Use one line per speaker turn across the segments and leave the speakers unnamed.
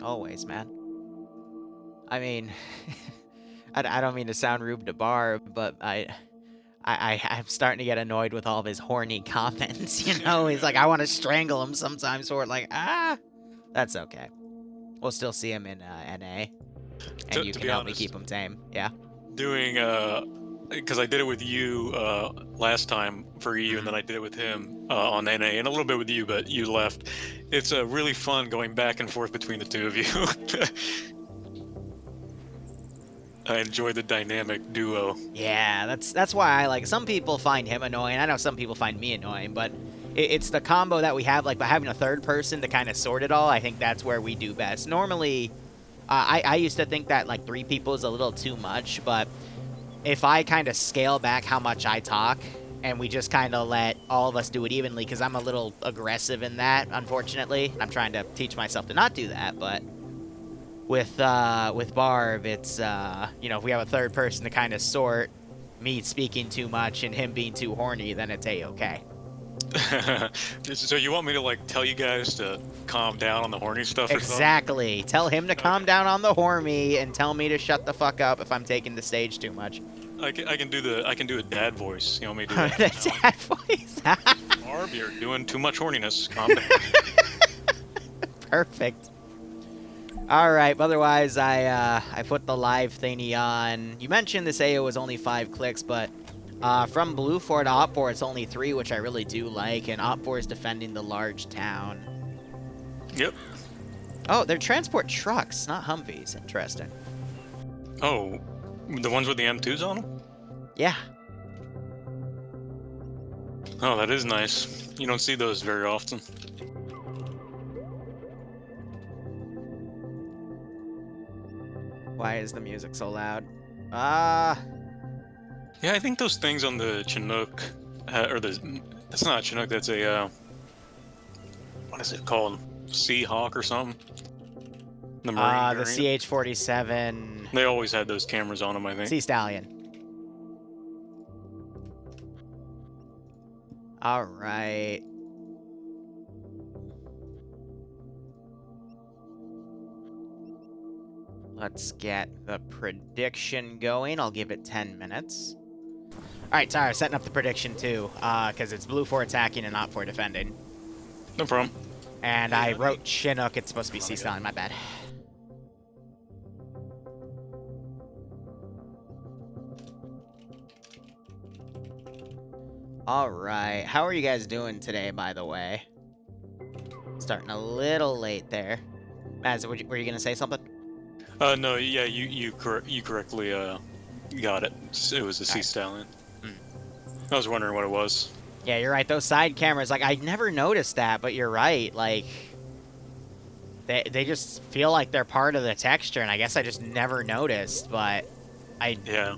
Always, man. I mean, I don't mean to sound rude to Barb, but I'm starting to get annoyed with all of his horny comments, you know? He's like, I want to strangle him sometimes, or like, that's okay. We'll still see him in NA, and you
To
can
be
help me
honest,
keep him tame, yeah?
doing because I did it with you last time for EU, and then
Mhm.
I did it with him on NA, and a little bit with you, but you left. It's really fun going back and forth between the two of you. I enjoy the dynamic duo.
Yeah, that's why I like. Some people find him annoying. I know some people find me annoying, but it's the combo that we have. Like by having a third person to kind of sort it all. I think that's where we do best. Normally, I used to think that like 3 people is a little too much, but if I kind of scale back how much I talk and we just kind of let all of us do it evenly, because I'm a little aggressive in that, unfortunately. I'm trying to teach myself to not do that, but with Barb, it's you know, if we have a third person to kind of sort me speaking too much and him being too horny, then it's a-okay.
So you want me to like tell you guys to calm down on the horny stuff or something?
Exactly. Tell him to calm
Okay.
down on the horny and tell me to shut the fuck up if I'm taking the stage too much.
I can do a dad voice. You want me to do that from
That's
now on?
that voice.
Barb, you're doing too much horniness. Calm down.
Perfect. All right. Otherwise, I put the live thingy on. You mentioned this AO was only 5 clicks, but from Blue 4 to Op 4, it's only 3, which I really do like. And Op 4 is defending the large town.
Yep.
Oh, they're transport trucks, not Humvees. Interesting.
Oh, the ones with the M2s on them?
Yeah.
Oh, that is nice. You don't see those very often.
Why is the music so loud?
Yeah, I think those things on the Chinook, or that's not a Chinook, that's a, what is it called? Seahawk or something? The Marine
The
variant.
CH-47
They always had those cameras on them, I think.
Sea Stallion. All right. Let's get the prediction going. I'll give it 10 minutes. All right, sorry, setting up the prediction too, because it's Blue 4 attacking and not 4 defending.
No problem.
And I wrote Chinook. It's supposed to be Sea Stallion. My bad. All right. How are you guys doing today, by the way? Starting a little late there. Maz, were you going to say something?
No, yeah, you correctly got it. It was a Sea Stallion. I was wondering what it was.
Yeah, you're right. Those side cameras, like, I never noticed that, but you're right. Like, they just feel like they're part of the texture, and I guess I just never noticed, but
Yeah.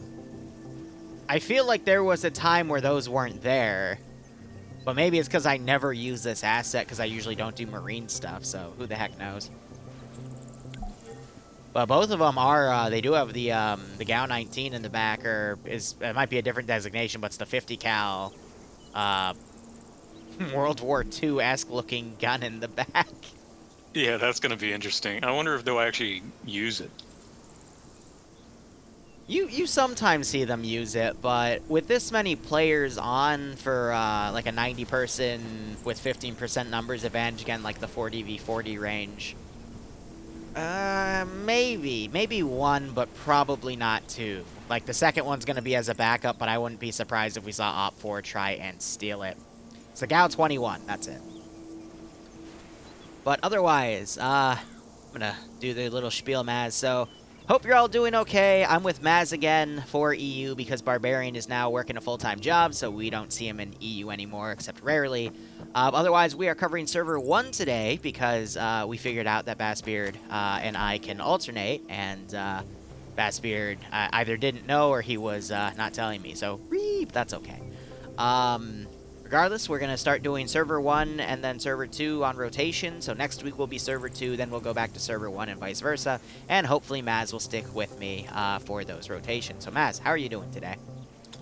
I feel like there was a time where those weren't there, but maybe it's because I never use this asset because I usually don't do marine stuff, so who the heck knows. But both of them are, they do have the GAU 19 in the back, or it might be a different designation, but it's the 50 cal World War II-esque looking gun in the back.
Yeah, that's gonna be interesting. I wonder if they'll actually use it.
You sometimes see them use it, but with this many players on for like a 90-person with 15% numbers advantage, again, like the 40v40 range, maybe one, but probably not two. Like the second one's gonna be as a backup, but I wouldn't be surprised if we saw Op 4 try and steal it. It's the GAU 21, that's it. But otherwise, I'm gonna do the little spiel, Maz. So, hope you're all doing okay. I'm with Maz again for EU because Barbarian is now working a full-time job, so we don't see him in EU anymore, except rarely. Otherwise, we are covering Server 1 today because we figured out that Bassbeard and I can alternate, and Bassbeard either didn't know or he was not telling me, so that's okay. Regardless, we're going to start doing Server 1 and then Server 2 on rotation. So next week will be Server 2, then we'll go back to Server 1 and vice versa. And hopefully Maz will stick with me for those rotations. So Maz, how are you doing today?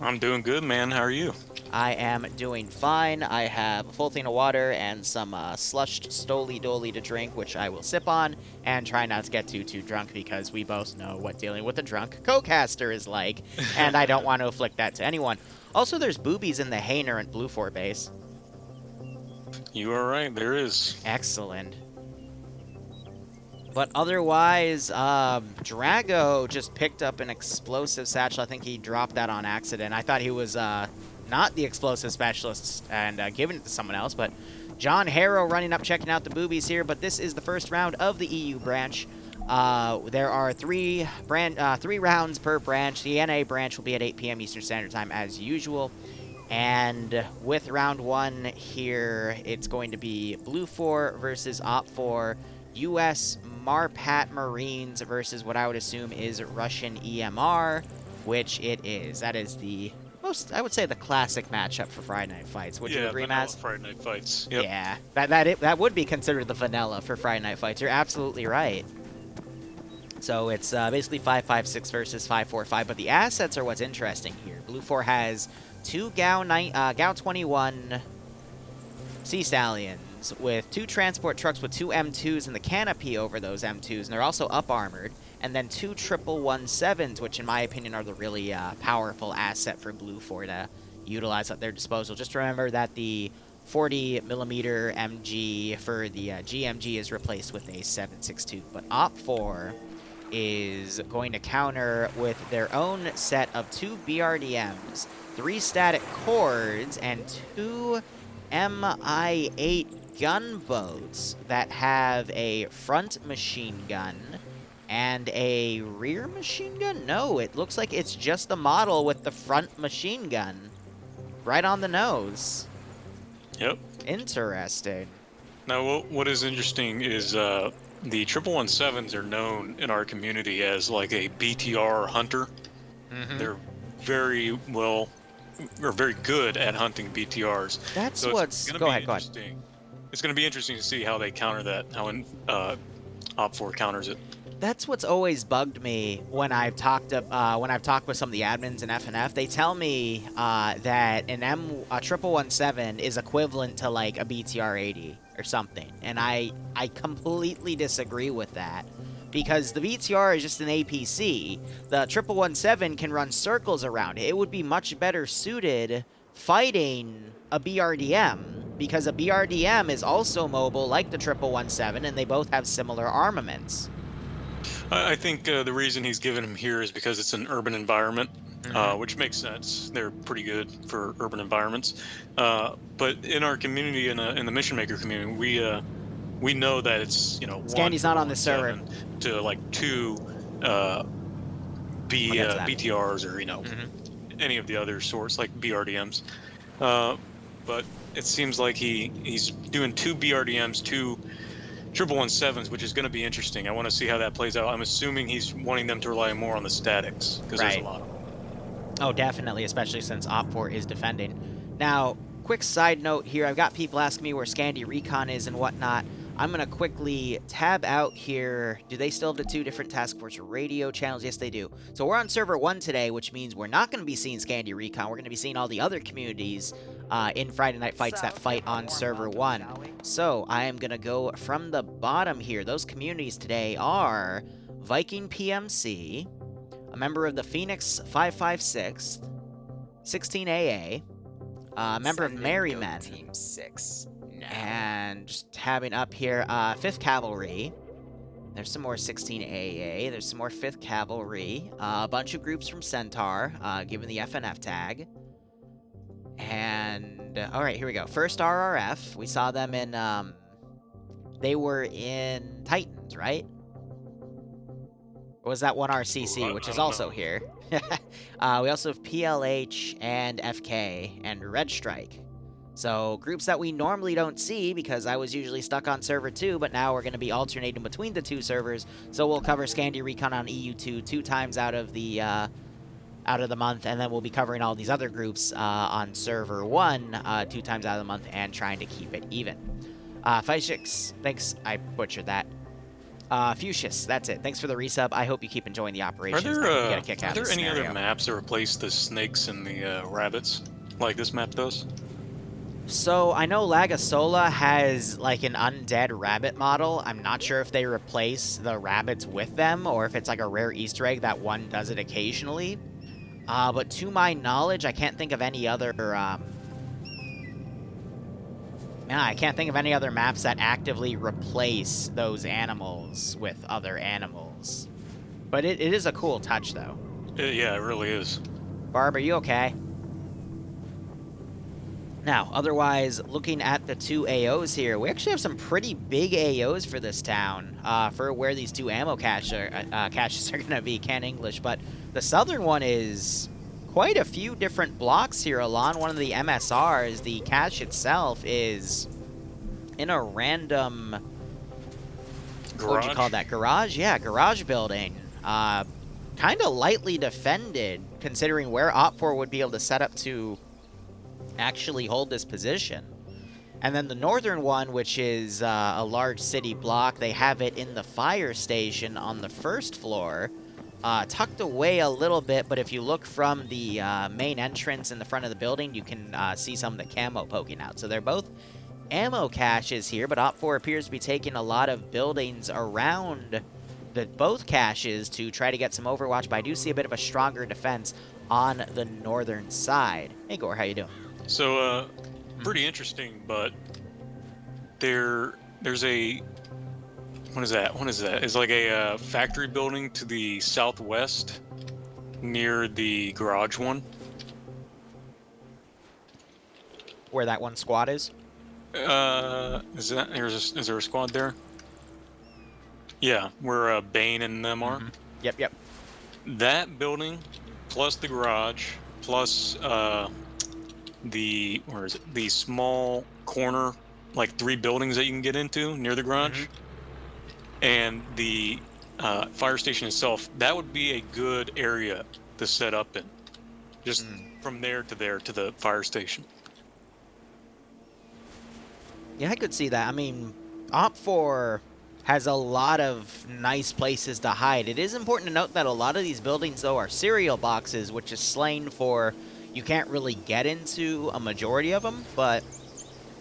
I'm doing good, man. How are you?
I am doing fine. I have a full thing of water and some slushed Stoli Doli to drink, which I will sip on, and try not to get too drunk because we both know what dealing with a drunk co-caster is like, and I don't want to inflict that to anyone. Also, there's boobies in the Hainer and Blue 4 base.
You are right, there is.
Excellent. But otherwise, Drago just picked up an explosive satchel. I think he dropped that on accident. I thought he was not the explosive specialist and giving it to someone else. But John Harrow running up, checking out the boobies here. But this is the first round of the EU branch. There are three rounds per branch. The NA branch will be at 8 p.m. Eastern Standard Time as usual. And with round 1 here, it's going to be Blue 4 versus Op 4. U.S. Marpat Marines versus what I would assume is Russian EMR, which it is. That is the most, I would say, the classic matchup for Friday Night Fights. Would you agree, Maz?
Friday Night Fights. Yep.
Yeah, that would be considered the vanilla for Friday Night Fights. You're absolutely right. So it's basically 5.56 versus 5.45, but the assets are what's interesting here. Blue 4 has 2 GAU 21 Sea Stallions with 2 transport trucks with 2 M2s and the canopy over those M2s, and they're also up-armored, and then 2 111s, which in my opinion are the really powerful asset for Blue 4 to utilize at their disposal. Just remember that the 40mm MG for the GMG is replaced with a 7.62, but Op 4 is going to counter with their own set of 2 BRDMs, 3 static cords, and 2 MI8 gunboats that have a front machine gun and a rear machine gun? No, it looks like it's just the model with the front machine gun right on the nose.
Yep.
Interesting.
Now, what is interesting is the 117s are known in our community as like a BTR hunter.
Mm-hmm.
They're very well, or very good at hunting BTRs.
That's
so
what's... Go ahead.
It's going to be interesting to see how they counter that, how Op 4 counters it.
That's what's always bugged me when I've talked with some of the admins in FNF. They tell me that a 117 is equivalent to like a BTR 80 or something, and I completely disagree with that, because the BTR is just an APC. The 117 can run circles around it. It would be much better suited fighting a BRDM, because a BRDM is also mobile like the 117, and they both have similar armaments.
I think the reason he's given him here is because it's an urban environment, which makes sense. They're pretty good for urban environments. But in our community, in the Mission Maker community, we know that it's,
Scandy's not on the server.
To like 2 BTRs or any of the other sorts like BRDMs. But it seems like he's doing 2 BRDMs, 2 117s, which is going to be interesting. I want to see how that plays out. I'm assuming he's wanting them to rely more on the statics, because there's a lot of them.
Oh, definitely, especially since Op 4 is defending. Now, quick side note here. I've got people asking me where Scandy Recon is and whatnot. I'm going to quickly tab out here. Do they still have the 2 different Task Force radio channels? Yes, they do. So we're on server 1 today, which means we're not going to be seeing Scandy Recon. We're going to be seeing all the other communities in Friday Night Fights that fight on server 1. So I am going to go from the bottom here. Those communities today are Viking PMC, a member of the Phoenix 556, 16AA, a member of Merrymen,
Team 6.
and just tabbing up here, 5th Cavalry. There's some more 16AA. There's some more 5th Cavalry. A bunch of groups from Centaur, given the FNF tag. And, alright, here we go. 1st RRF. We saw them in, they were in Titans, right? Or was that 1RCC, which is also here? We also have PLH and FK and Red Strike. So, groups that we normally don't see, because I was usually stuck on server 2, but now we're going to be alternating between the 2 servers. So we'll cover Scandy Recon on EU2 2 times out of the month, and then we'll be covering all these other groups on server 1 2 times out of the month, and trying to keep it even. Fishix, thanks, I butchered that. Fuchsius, that's it. Thanks for the resub. I hope you keep enjoying the operations.
Are there any other maps that replace the snakes and the rabbits? like this map does?
So I know Lagasola has like an undead rabbit model. I'm not sure if they replace the rabbits with them or if it's like a rare Easter egg that one does it occasionally. But to my knowledge, I can't think of any other I can't think of any other maps that actively replace those animals with other animals. But it is a cool touch, though.
Yeah, it really is.
Barb, are you okay? Now, otherwise, looking at the two AOs here, we actually have some pretty big AOs for this town, for where these two ammo caches are going to be, can't English, but the southern one is quite a few different blocks here along one of the MSRs. The cache itself is in a random...
Garage?
What would you call that? Garage? Yeah, garage building. Kind of lightly defended, considering where OPFOR would be able to set up to actually hold this position. And then the northern one, which is a large city block, they have it in the fire station on the first floor, tucked away a little bit, but if you look from the main entrance in the front of the building, you can see some of the camo poking out. So they're both ammo caches here, but OPFOR appears to be taking a lot of buildings around both caches to try to get some overwatch, but I do see a bit of a stronger defense on the northern side. Hey, Gore, how you doing?
So, pretty interesting, but there's a... What is that? What is that? It's like a factory building to the southwest near the garage one.
Where that one squad is?
Is there a squad there? Yeah, where Bane and them are.
Yep.
That building, plus the garage, plus the the small corner, like 3 buildings that you can get into near the garage, and the fire station itself. That would be a good area to set up in, just from there to the fire station.
Yeah, I could see that. I mean, OPFOR has a lot of nice places to hide. It is important to note that a lot of these buildings, though, are cereal boxes, which is slang for you can't really get into a majority of them, but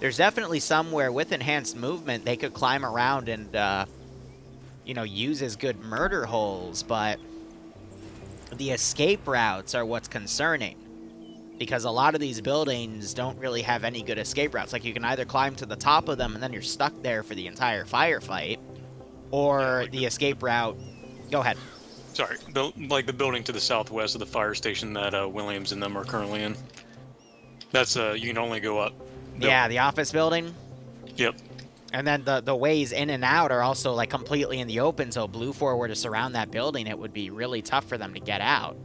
there's definitely some where with enhanced movement they could climb around and, use as good murder holes, but the escape routes are what's concerning. Because a lot of these buildings don't really have any good escape routes. Like, you can either climb to the top of them and then you're stuck there for the entire firefight, or the escape route... Go ahead.
Sorry, like the building to the southwest of the fire station that Williams and them are currently in. That's, you can only go up.
Yeah, the office building?
Yep.
And then the ways in and out are also, like, completely in the open, so Blue 4 were to surround that building, it would be really tough for them to get out.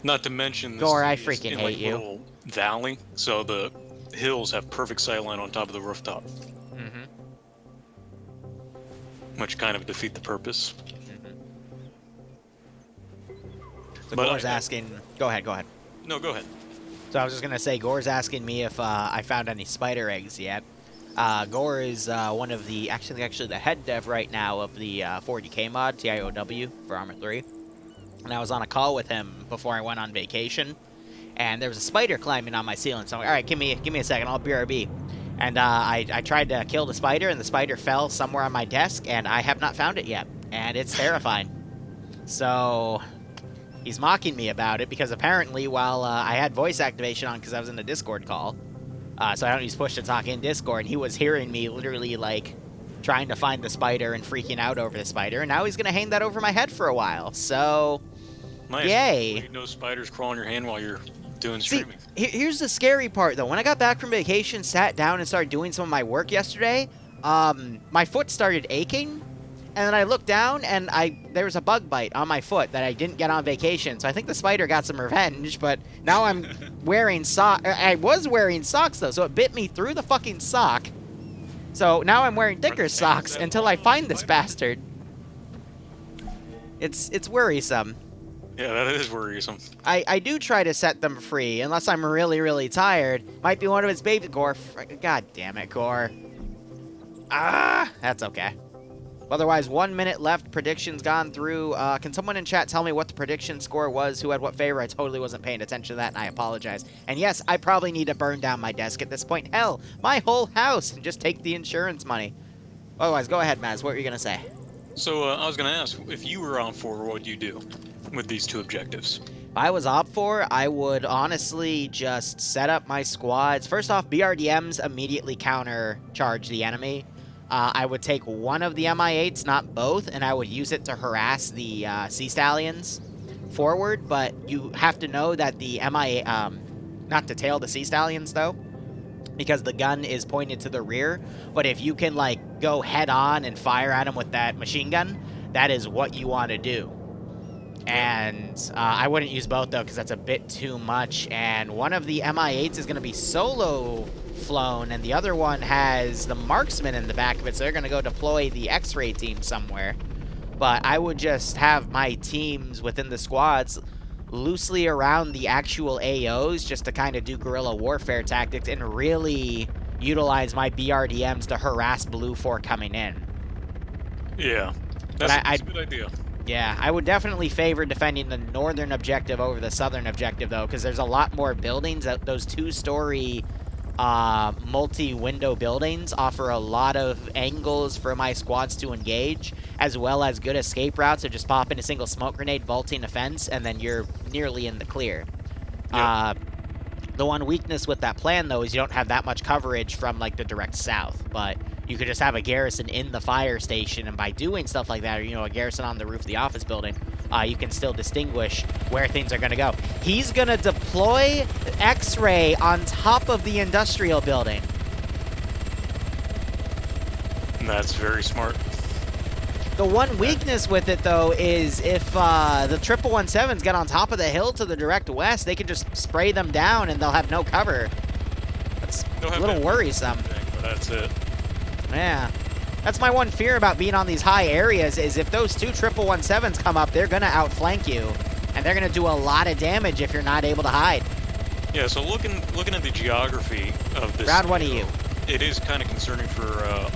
Not to mention,
Gore, I freaking hate you.
Little valley, so the hills have perfect sightline on top of the rooftop. Which kind of defeat the purpose.
So Gore's asking... Go ahead.
No, go ahead.
So I was just going to say, Gore's asking me if I found any spider eggs yet. Gore is one of the... Actually the head dev right now of the 40K mod, TIOW, for Arma 3. And I was on a call with him before I went on vacation, and there was a spider climbing on my ceiling. So I'm like, all right, give me a second, I'll BRB. And I tried to kill the spider, and the spider fell somewhere on my desk, and I have not found it yet. And it's terrifying. So he's mocking me about it, because apparently while I had voice activation on because I was in a Discord call, so I don't use push to talk in Discord, he was hearing me literally, like, trying to find the spider and freaking out over the spider, and now he's going to hang that over my head for a while. So...
Nice.
Yay!
No spiders crawling your hand while you're doing streaming.
See, here's the scary part, though. When I got back from vacation, sat down and started doing some of my work yesterday, my foot started aching, and then I looked down, and there was a bug bite on my foot that I didn't get on vacation, so I think the spider got some revenge, but now I'm wearing socks. I was wearing socks, though, so it bit me through the fucking sock. So now I'm wearing thicker socks until I find this bastard. It's worrisome.
Yeah, that is worrisome.
I do try to set them free, unless I'm really, really tired. Might be one of his baby... Gore. God damn it, Gore. Ah! That's okay. Otherwise, 1 minute left. Predictions gone through. Can someone in chat tell me what the prediction score was? Who had what favor? I totally wasn't paying attention to that, and I apologize. And yes, I probably need to burn down my desk at this point. Hell, my whole house, and just take the insurance money. Otherwise, go ahead, Maz. What were you going to say?
So I was going to ask, if you were on 4, what would you do with these 2 objectives?
If I was op 4, I would honestly just set up my squads. First off, BRDMs immediately counter-charge the enemy. I would take one of the MI8s, not both, and I would use it to harass the Sea Stallions forward, but you have to know that the MI8, not to tail the Sea Stallions, though, because the gun is pointed to the rear, but if you can, like, go head-on and fire at them with that machine gun, that is what you want to do. And I wouldn't use both, though, because that's a bit too much, and one of the MI8s is going to be solo flown, and the other one has the marksman in the back of it, so they're going to go deploy the X-ray team somewhere. But I would just have my teams within the squads loosely around the actual AOs just to kind of do guerrilla warfare tactics and really utilize my BRDMs to harass Blue 4 coming in.
Yeah, that's a good idea.
Yeah, I would definitely favor defending the northern objective over the southern objective, though, because there's a lot more buildings. Those 2-story multi-window buildings offer a lot of angles for my squads to engage, as well as good escape routes. So just pop in a single smoke grenade, vaulting a fence, and then you're nearly in the clear. Yep. The one weakness with that plan, though, is you don't have that much coverage from, like, the direct south, but you could just have a garrison in the fire station, and by doing stuff like that, or, you know, a garrison on the roof of the office building, you can still distinguish where things are going to go. He's going to deploy X-ray on top of the industrial building.
That's very smart.
The one weakness with it, though, is if the 1117s get on top of the hill to the direct west, they can just spray them down and they'll have no cover. That's a little worrisome.
But that's it.
Yeah. That's my one fear about being on these high areas, is if those 2 1117s come up, they're going to outflank you. And they're going to do a lot of damage if you're not able to hide.
Yeah, so looking at the geography of this...
Round 1 of you.
It is kind of concerning for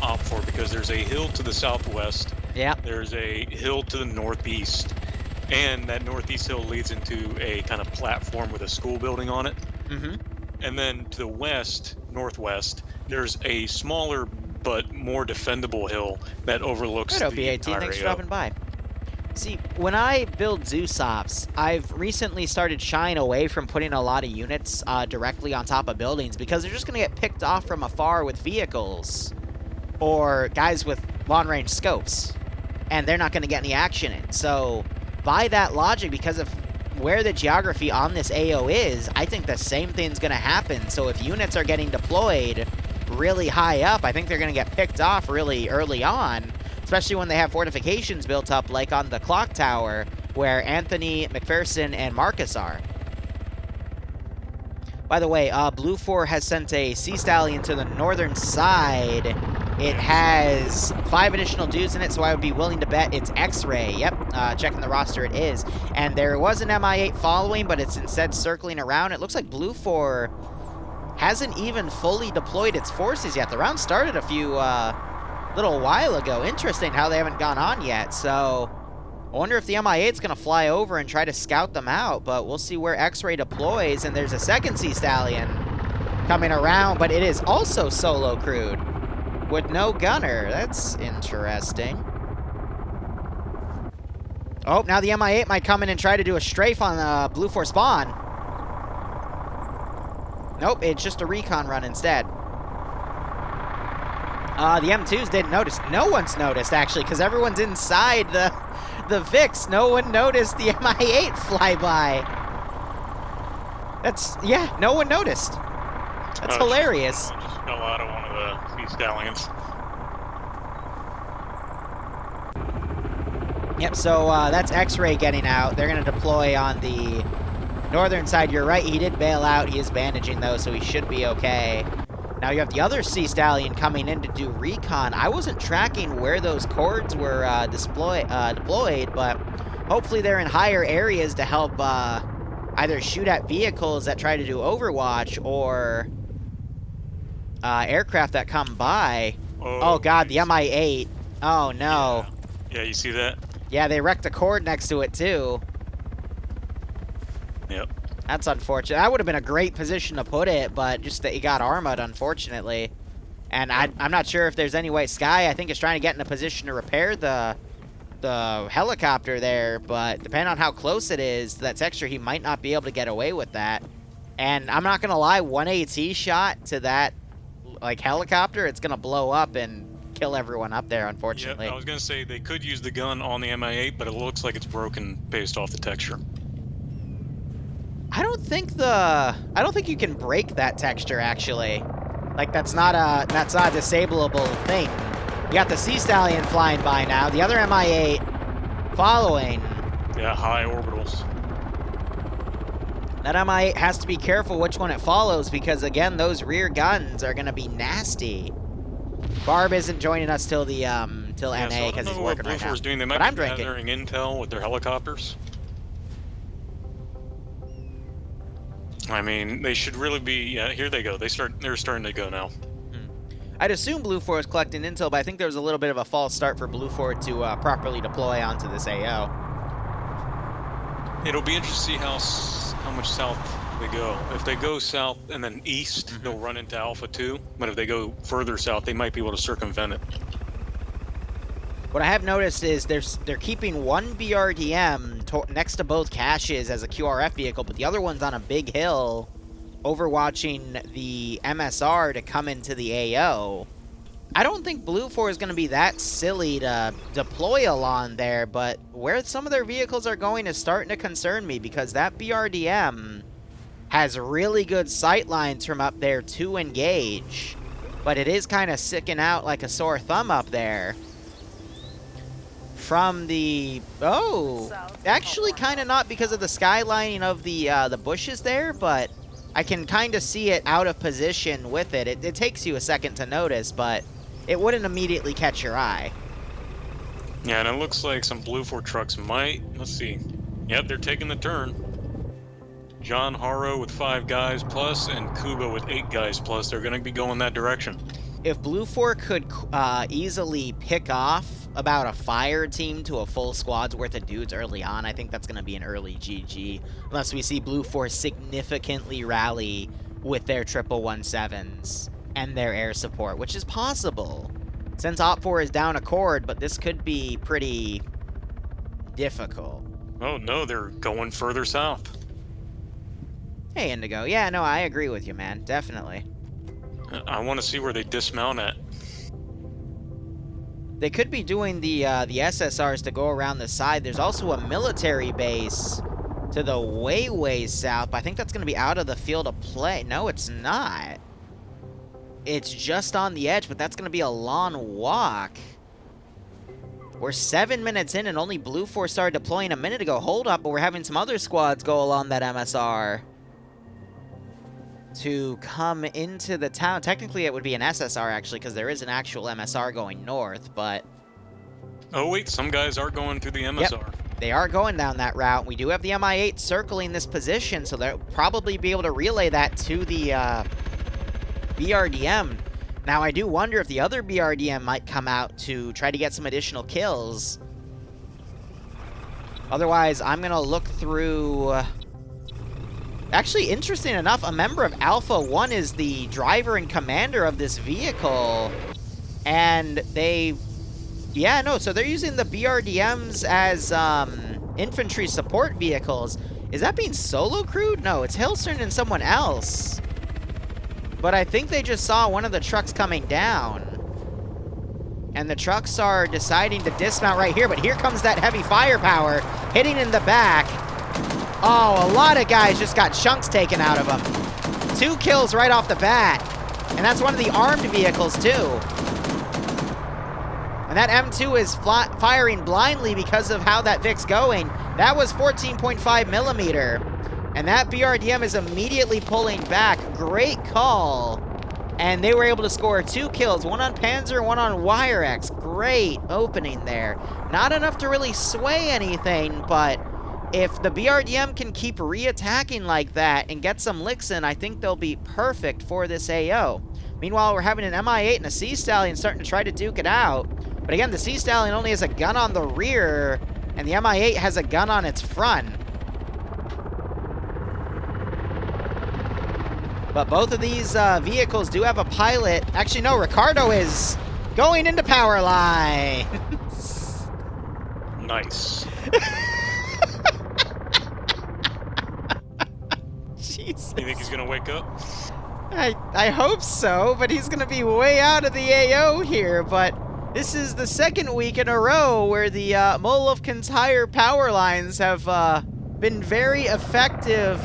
Op4 because there's a hill to the southwest.
Yeah.
There's a hill to the northeast. And that northeast hill leads into a kind of platform with a school building on it.
Mm-hmm.
And then to the west, northwest, there's a smaller but more defendable hill that overlooks the
B18,
entire
thanks for
AO.
dropping by. See, when I build Zeus Ops, I've recently started shying away from putting a lot of units directly on top of buildings because they're just going to get picked off from afar with vehicles or guys with long-range scopes, and they're not going to get any action in. So, by that logic, because of where the geography on this AO is, I think the same thing's going to happen. So if units are getting deployed really high up, I think they're going to get picked off really early on, especially when they have fortifications built up, like on the clock tower, where Anthony, McPherson, and Marcus are. By the way, Blue 4 has sent a Sea Stallion to the northern side. It has 5 additional dudes in it, so I would be willing to bet it's X-Ray. Yep, checking the roster, it is. And there was an MI8 following, but it's instead circling around. It looks like Blue 4 hasn't even fully deployed its forces yet. The round started a few little while ago. Interesting how they haven't gone on yet. So I wonder if the MI8's going to fly over and try to scout them out, but we'll see where X-Ray deploys. And there's a second Sea Stallion coming around, but it is also solo crewed with no gunner. That's interesting. Oh, now the MI8 might come in and try to do a strafe on Blue 4 spawn. Nope, it's just a recon run instead. The M2s didn't notice. No one's noticed, actually, because everyone's inside the VIX. No one noticed the MI8 flyby. That's, yeah, no one noticed. That's hilarious.
Just fell out of one of the Sea Stallions.
Yep, so that's X-Ray getting out. They're going to deploy on the northern side. You're right, he did bail out. He is bandaging, though, so he should be okay. Now you have the other Sea Stallion coming in to do recon. I wasn't tracking where those cords were deployed, but hopefully they're in higher areas to help either shoot at vehicles that try to do Overwatch or aircraft that come by. Oh God, the MI8 Oh, no.
Yeah, you see that?
Yeah, they wrecked a cord next to it, too.
Yep.
That's unfortunate. That would have been a great position to put it, but just that he got armored, unfortunately. And I'm not sure if there's any way. Sky, I think, is trying to get in a position to repair the helicopter there, but depending on how close it is to that texture, he might not be able to get away with that. And I'm not gonna lie, one AT shot to that like helicopter, it's gonna blow up and kill everyone up there, unfortunately.
Yeah, I was gonna say they could use the gun on the MI8, but it looks like it's broken based off the texture.
I don't think you can break that texture, actually. Like, that's not a disableable thing. You got the Sea Stallion flying by now, the other MI8 following.
Yeah, high orbitals.
That MI8 has to be careful which one it follows, because again, those rear guns are gonna be nasty. Barb isn't joining us till the till NA because he's working right now.
Doing. They might be gathering intel with their helicopters. I mean, they should really be. Yeah, here they go. They're starting to go now.
I'd assume Blue 4 is collecting intel, but I think there was a little bit of a false start for Blue 4 to properly deploy onto this AO.
It'll be interesting to see how much south they go. If they go south and then east, they'll run into Alpha 2. But if they go further south, they might be able to circumvent it.
What I have noticed is they're keeping one BRDM next to both caches as a QRF vehicle, but the other one's on a big hill overwatching the MSR to come into the AO. I don't think Blue 4 is going to be that silly to deploy Alon there, but where some of their vehicles are going is starting to concern me, because that BRDM has really good sight lines from up there to engage, but it is kind of sticking out like a sore thumb up there. From the... Oh! Actually kind of not because of the skylining of the bushes there, but I can kind of see it out of position with it. It takes you a second to notice, but it wouldn't immediately catch your eye.
Yeah, and it looks like some Blue 4 trucks might... Let's see. Yep, they're taking the turn. John Haro with 5 guys plus, and Kuba with 8 guys plus. They're going to be going that direction.
If Blue 4 could easily pick off about a fire team to a full squad's worth of dudes early on, I think that's going to be an early GG. Unless we see Blue 4 significantly rally with their 117s and their air support, which is possible. Since Op 4 is down a cord, but this could be pretty difficult.
Oh no, they're going further south.
Hey, Indigo. Yeah, no, I agree with you, man. Definitely.
I want to see where they dismount at.
They could be doing the SSRs to go around the side. There's also a military base to the way south, but I think that's going to be out of the field of play. No, it's not. It's just on the edge, but that's going to be a long walk. We're 7 minutes in, and only Blue 4 started deploying a minute ago. Hold up, but we're having some other squads go along that MSR to come into the town. Technically, it would be an SSR, actually, because there is an actual MSR going north, but...
Oh, wait, some guys are going through the MSR.
Yep, they are going down that route. We do have the MI8 circling this position, so they'll probably be able to relay that to the BRDM. Now, I do wonder if the other BRDM might come out to try to get some additional kills. Otherwise, I'm going to look through... Actually, interesting enough, a member of Alpha 1 is the driver and commander of this vehicle. And they... Yeah, no, so they're using the BRDMs as infantry support vehicles. Is that being solo crewed? No, it's Hilstern and someone else. But I think they just saw one of the trucks coming down. And the trucks are deciding to dismount right here, but here comes that heavy firepower hitting in the back. Oh, a lot of guys just got chunks taken out of them. 2 kills right off the bat. And that's one of the armed vehicles, too. And that M2 is firing blindly because of how that Vic's going. That was 14.5 millimeter. And that BRDM is immediately pulling back. Great call. And they were able to score 2 kills. One on Panzer, one on WireX. Great opening there. Not enough to really sway anything, but... if the BRDM can keep re-attacking like that and get some licks in, I think they'll be perfect for this AO. Meanwhile, we're having an MI8 and a Sea Stallion starting to try to duke it out. But again, the Sea Stallion only has a gun on the rear, and the Mi-8 has a gun on its front. But both of these vehicles do have a pilot. Actually, no, Ricardo is going into power line.
Nice.
Jesus.
You think he's gonna wake up?
I hope so, but he's gonna be way out of the AO here. But this is the second week in a row where the Molovkin's higher power lines have been very effective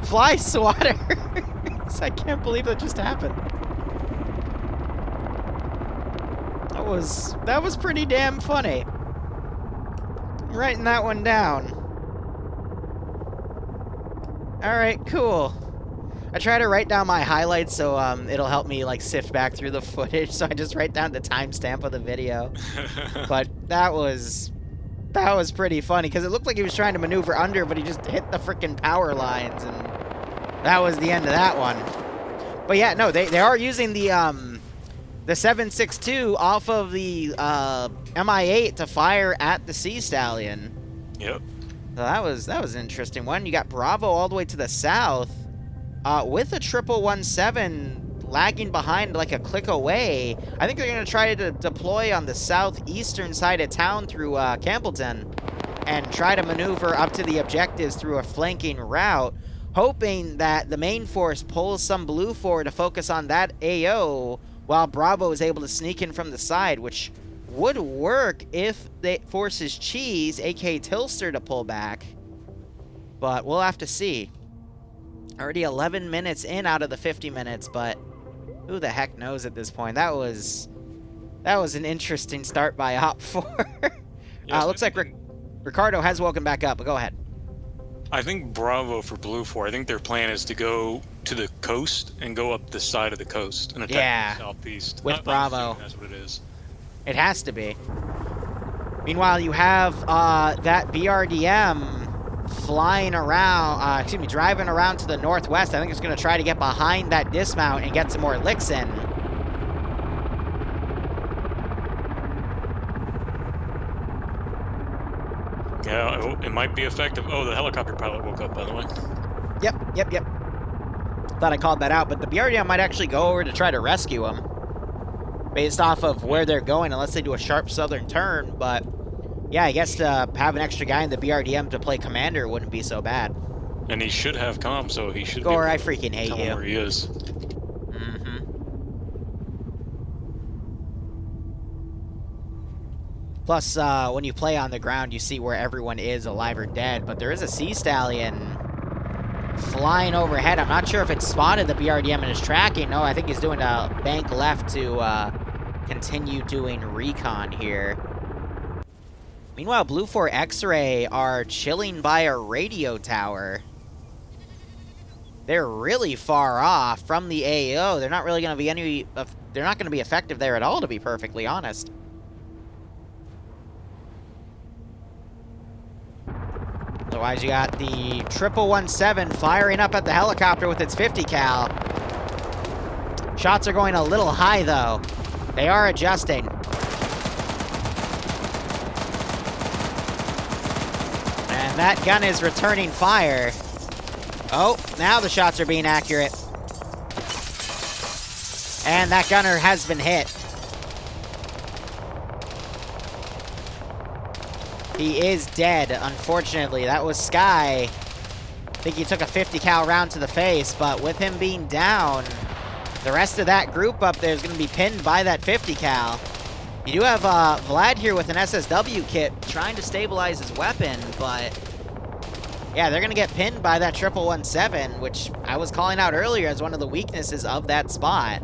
fly swatters. I can't believe that just happened. That was pretty damn funny. I'm writing that one down. Alright, cool. I try to write down my highlights so it'll help me like sift back through the footage, so I just write down the timestamp of the video. But that was pretty funny because it looked like he was trying to maneuver under, but he just hit the freaking power lines, and that was the end of that one. But yeah, no, they are using the 7.62 off of the Mi-8 to fire at the Sea Stallion.
Yep.
So that was an interesting one. You got Bravo all the way to the south with a 1117 lagging behind like a click away. I think they're going to try to deploy on the southeastern side of town through Campbellton and try to maneuver up to the objectives through a flanking route, hoping that the main force pulls some Blue 4 to focus on that AO while Bravo is able to sneak in from the side, which would work if they forces Cheese, aka Tilster, to pull back. But we'll have to see. Already 11 minutes in out of the 50 minutes, but who the heck knows at this point? That was an interesting start by Op 4.
Yes,
looks like Ricardo has woken back up, but go ahead.
I think Bravo for Blue 4, I think their plan is to go to the coast and go up the side of the coast and attack the southeast.
With Bravo.
That's what it is.
It has to be. Meanwhile, you have that BRDM flying around, driving around to the northwest. I think it's going to try to get behind that dismount and get some more licks in.
Yeah, it might be effective. Oh, the helicopter pilot woke up, by the way.
Yep. Thought I called that out, but the BRDM might actually go over to try to rescue him based off of where they're going, unless they do a sharp southern turn. But yeah, I guess to have an extra guy in the BRDM to play commander wouldn't be so bad.
And he should have comms, so he should
Gore, I freaking hate
tell
you.
him where he is.
Plus, when you play on the ground, you see where everyone is alive or dead. But there is a Sea Stallion flying overhead. I'm not sure if it's spotted the BRDM and is tracking. No, I think he's doing a bank left to continue doing recon here. Meanwhile, Blue 4 X-Ray are chilling by a radio tower. They're really far off from the AO. They're not really going to be they're not going to be effective there at all, to be perfectly honest. Otherwise, you got the 1117 firing up at the helicopter with its 50 cal. Shots are going a little high, though. They are adjusting. And that gun is returning fire. Oh, now the shots are being accurate. And that gunner has been hit. He is dead, unfortunately. That was Sky. I think he took a 50 cal round to the face, but with him being down, the rest of that group up there is going to be pinned by that 50 cal. You do have Vlad here with an SSW kit trying to stabilize his weapon, but yeah, they're going to get pinned by that 1117, which I was calling out earlier as one of the weaknesses of that spot.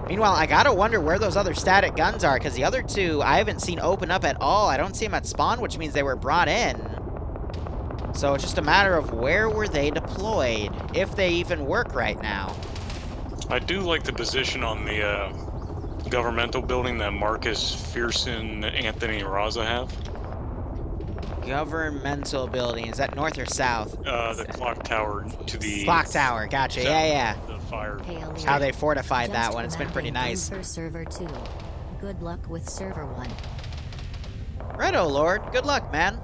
Meanwhile, I gotta wonder where those other static guns are, because the other two I haven't seen open up at all. I don't see them at spawn, which means they were brought in. So it's just a matter of where were they deployed, if they even work right now.
I do like the position on the governmental building that Marcus, Fearson, Anthony, and Raza have.
Governmental building, is that north or south?
The clock tower to the...
Clock tower, gotcha, yeah.
The fire.
How they fortified that one. It's been pretty nice.
For server 2. Good luck with server 1.
Righto, Lord. Good luck, man.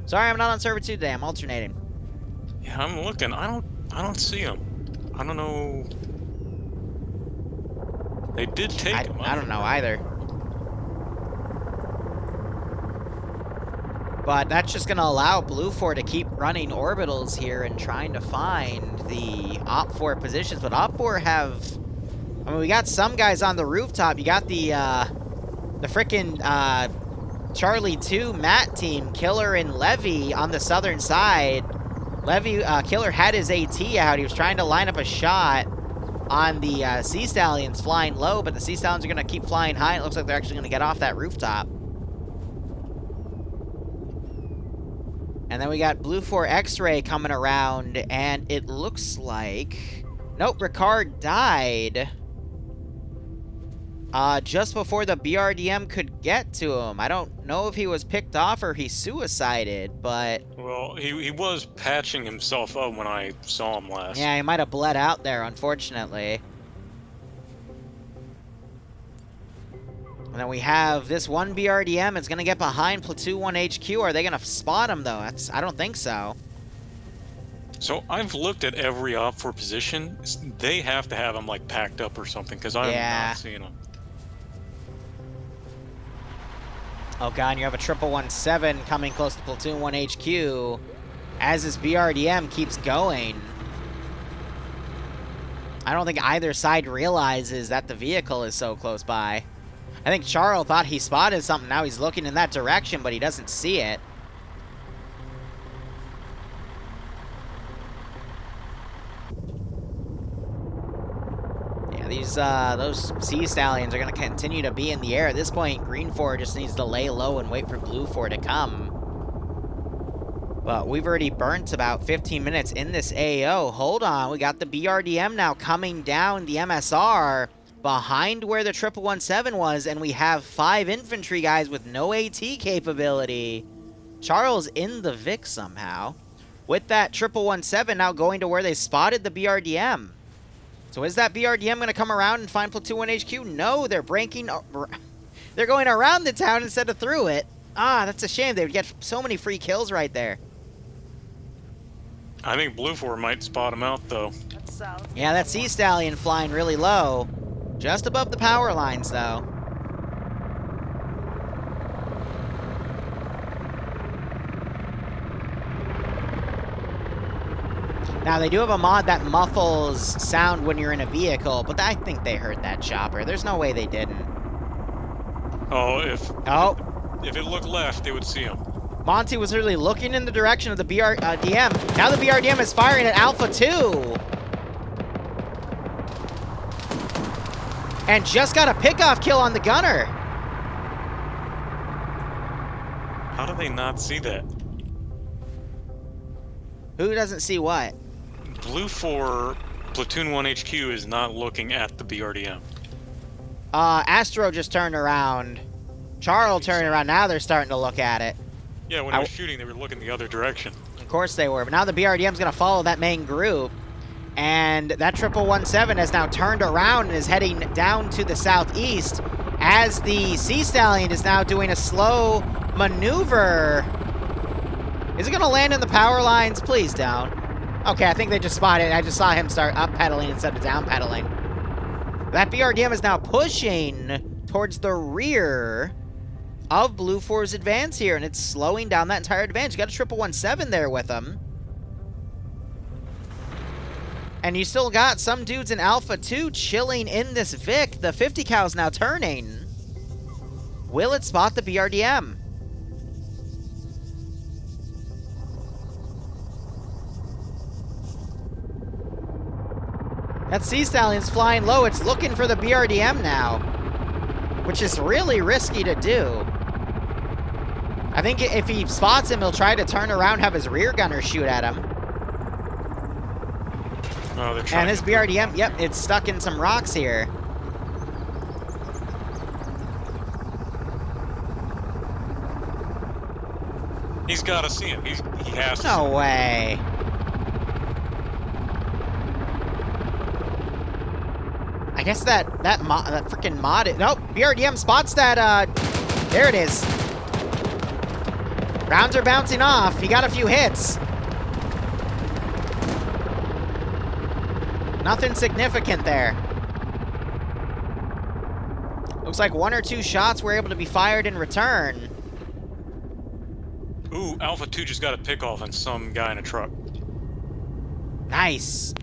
Sorry I'm not on server 2 today. I'm alternating.
Yeah, I'm looking. I don't see him. I don't know. They did take him.
I don't know either. But that's just going to allow Blue 4 to keep running orbitals here and trying to find the Op 4 positions. But Op 4 have... I mean, we got some guys on the rooftop. You got the frickin' Charlie 2 Matt team, Killer and Levy on the southern side. Levy, Killer had his AT out. He was trying to line up a shot on the Sea Stallions flying low, but the Sea Stallions are going to keep flying high. It looks like they're actually going to get off that rooftop. And then we got Blue 4 X-Ray coming around, and it looks like... Nope, Ricard died just before the BRDM could get to him. I don't know if he was picked off or he suicided, but...
Well, he was patching himself up when I saw him last.
Yeah, he might have bled out there, unfortunately. And then we have this one BRDM. It's going to get behind Platoon 1 HQ. Are they going to spot him, though? I don't think so.
So I've looked at every Op 4 position. They have to have him, like, packed up or something, because I'm not seeing them.
Oh, God, and you have a 1117 coming close to Platoon 1 HQ as this BRDM keeps going. I don't think either side realizes that the vehicle is so close by. I think Charles thought he spotted something. Now he's looking in that direction, but he doesn't see it. Yeah, those Sea Stallions are going to continue to be in the air. At this point, Green 4 just needs to lay low and wait for Blue 4 to come. But we've already burnt about 15 minutes in this AO. Hold on, we got the BRDM now coming down the MSR behind where the 1117 was, and we have 5 infantry guys with no AT capability. Charles in the Vic somehow. With that 1117 now going to where they spotted the BRDM. So is that BRDM going to come around and find Platoon 1 HQ? No, they're breaking... They're going around the town instead of through it. Ah, that's a shame. They would get so many free kills right there.
I think Blue 4 might spot him out, though.
Yeah, that Sea Stallion flying really low. Just above the power lines, though. Now, they do have a mod that muffles sound when you're in a vehicle, but I think they heard that chopper. There's no way they didn't.
Oh,
Oh.
If it looked left, they would see him.
Monty was literally looking in the direction of the BRDM. Now the BRDM is firing at Alpha 2. And just got a pickoff kill on the gunner.
How do they not see that?
Who doesn't see what?
Blue 4 Platoon 1 HQ is not looking at the BRDM.
Astro just turned around. Charles turned around. Now they're starting to look at it.
Yeah, when I was shooting, they were looking the other direction.
Of course they were. But now the BRDM's going to follow that main group. And that 1117 has now turned around and is heading down to the southeast as the Sea Stallion is now doing a slow maneuver. Is it going to land in the power lines? Please don't. Okay, I think they just spotted it. I just saw him start up pedaling instead of down pedaling. That BRDM is now pushing towards the rear of Blue 4's advance here, and it's slowing down that entire advance. You got a 1117 there with him. And you still got some dudes in Alpha 2 chilling in this Vic. The 50 cal's now turning. Will it spot the BRDM? That Sea Stallion's flying low. It's looking for the BRDM now, which is really risky to do. I think if he spots him, he'll try to turn around, have his rear gunner shoot at him.
Oh, they're trying.
And this BRDM, yep, it's stuck in some rocks here.
He's got to see him. He has to.
No way. I guess that freaking mod. Nope, BRDM spots that. There it is. Rounds are bouncing off. He got a few hits. Nothing significant there. Looks like 1 or 2 shots were able to be fired in return.
Ooh, Alpha 2 just got a pick off on some guy in a truck.
Nice.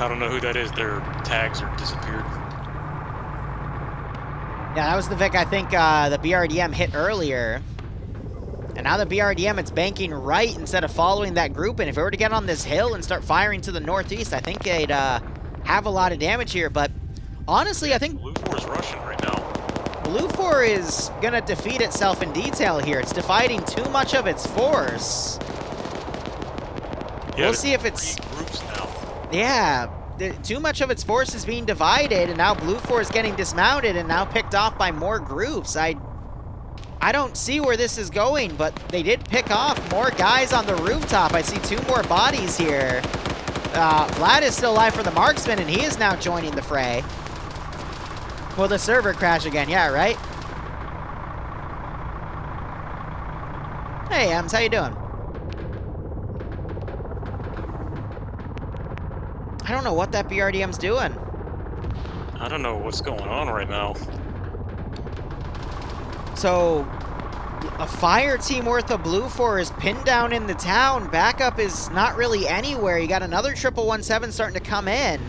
I don't know who that is. Their tags are disappeared.
Yeah, that was the Vic I think the BRDM hit earlier. And now the BRDM, it's banking right instead of following that group. And if it were to get on this hill and start firing to the northeast, I think they'd have a lot of damage here. But honestly, I think
Blue 4 is rushing right now.
Blue 4 is going to defeat itself in detail here. It's dividing too much of its force.
Yeah,
we'll see if it's...
3 groups now.
Yeah, too much of its force is being divided, and now Blue 4 is getting dismounted and now picked off by more groups. I don't see where this is going, but they did pick off more guys on the rooftop. I see 2 more bodies here. Vlad is still alive for the marksman, and he is now joining the fray. Will the server crash again? Yeah, right? Hey, Ems, how you doing? I don't know what that BRDM's doing.
I don't know what's going on right now.
So, a fire team worth of Blue 4 is pinned down in the town. Backup is not really anywhere. You got another 117 starting to come in.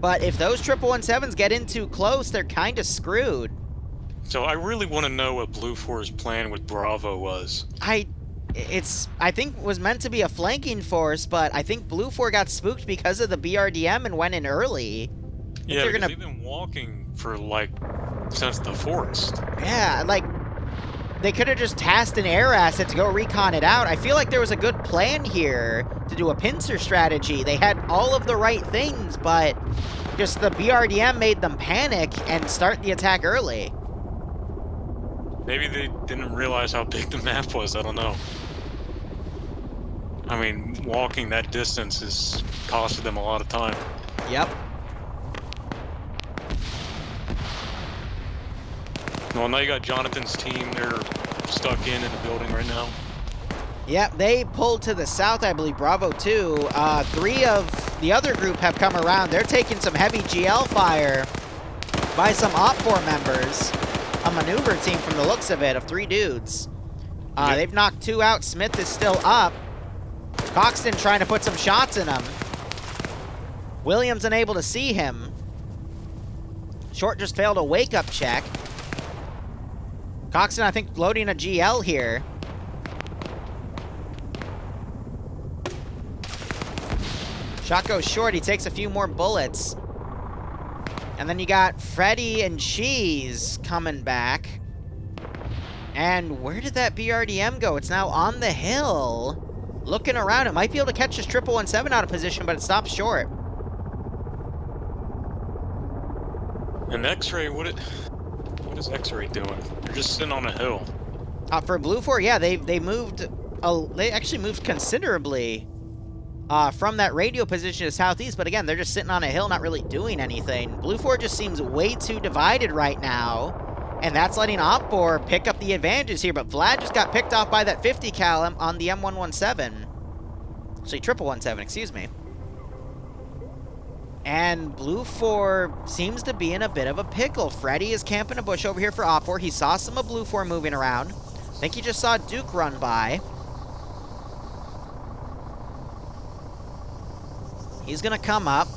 But if those 117s get in too close, they're kind of screwed.
So I really want to know what Blue 4's plan with Bravo was.
I think was meant to be a flanking force, but I think Blue 4 got spooked because of the BRDM and went in early.
Yeah, because they've been walking for, like, since the forest.
Yeah, like, they could have just tasked an air asset to go recon it out. I feel like there was a good plan here to do a pincer strategy. They had all of the right things, but just the BRDM made them panic and start the attack early.
Maybe they didn't realize how big the map was, I don't know. I mean, walking that distance has costed them a lot of time.
Yep.
Well, now you got Jonathan's team. They're stuck in the building right now.
Yep, they pulled to the south, I believe, Bravo 2. 3 of the other group have come around. They're taking some heavy GL fire by some Op4 members. A maneuver team from the looks of it, of 3 dudes.
Yep.
They've knocked 2 out. Smith is still up. Coxton trying to put some shots in him. Williams unable to see him. Short just failed a wake-up check. Coxton, I think, loading a GL here. Shot goes short. He takes a few more bullets. And then you got Freddy and Cheese coming back. And where did that BRDM go? It's now on the hill. Looking around. It might be able to catch this 117 out of position, but it stops short.
And X-Ray, what is X-Ray doing? They're just sitting on a hill.
For Blue 4, yeah, they moved. They actually moved considerably from that radio position to southeast. But again, they're just sitting on a hill, not really doing anything. Blue 4 just seems way too divided right now, and that's letting Op4 pick up the advantages here. But Vlad just got picked off by that 50 cal on the M117. Actually, 117, excuse me. And Blue 4 seems to be in a bit of a pickle. Freddy is camping a bush over here for Op4. He saw some of Blue 4 moving around. I think he just saw Duke run by. He's going to come up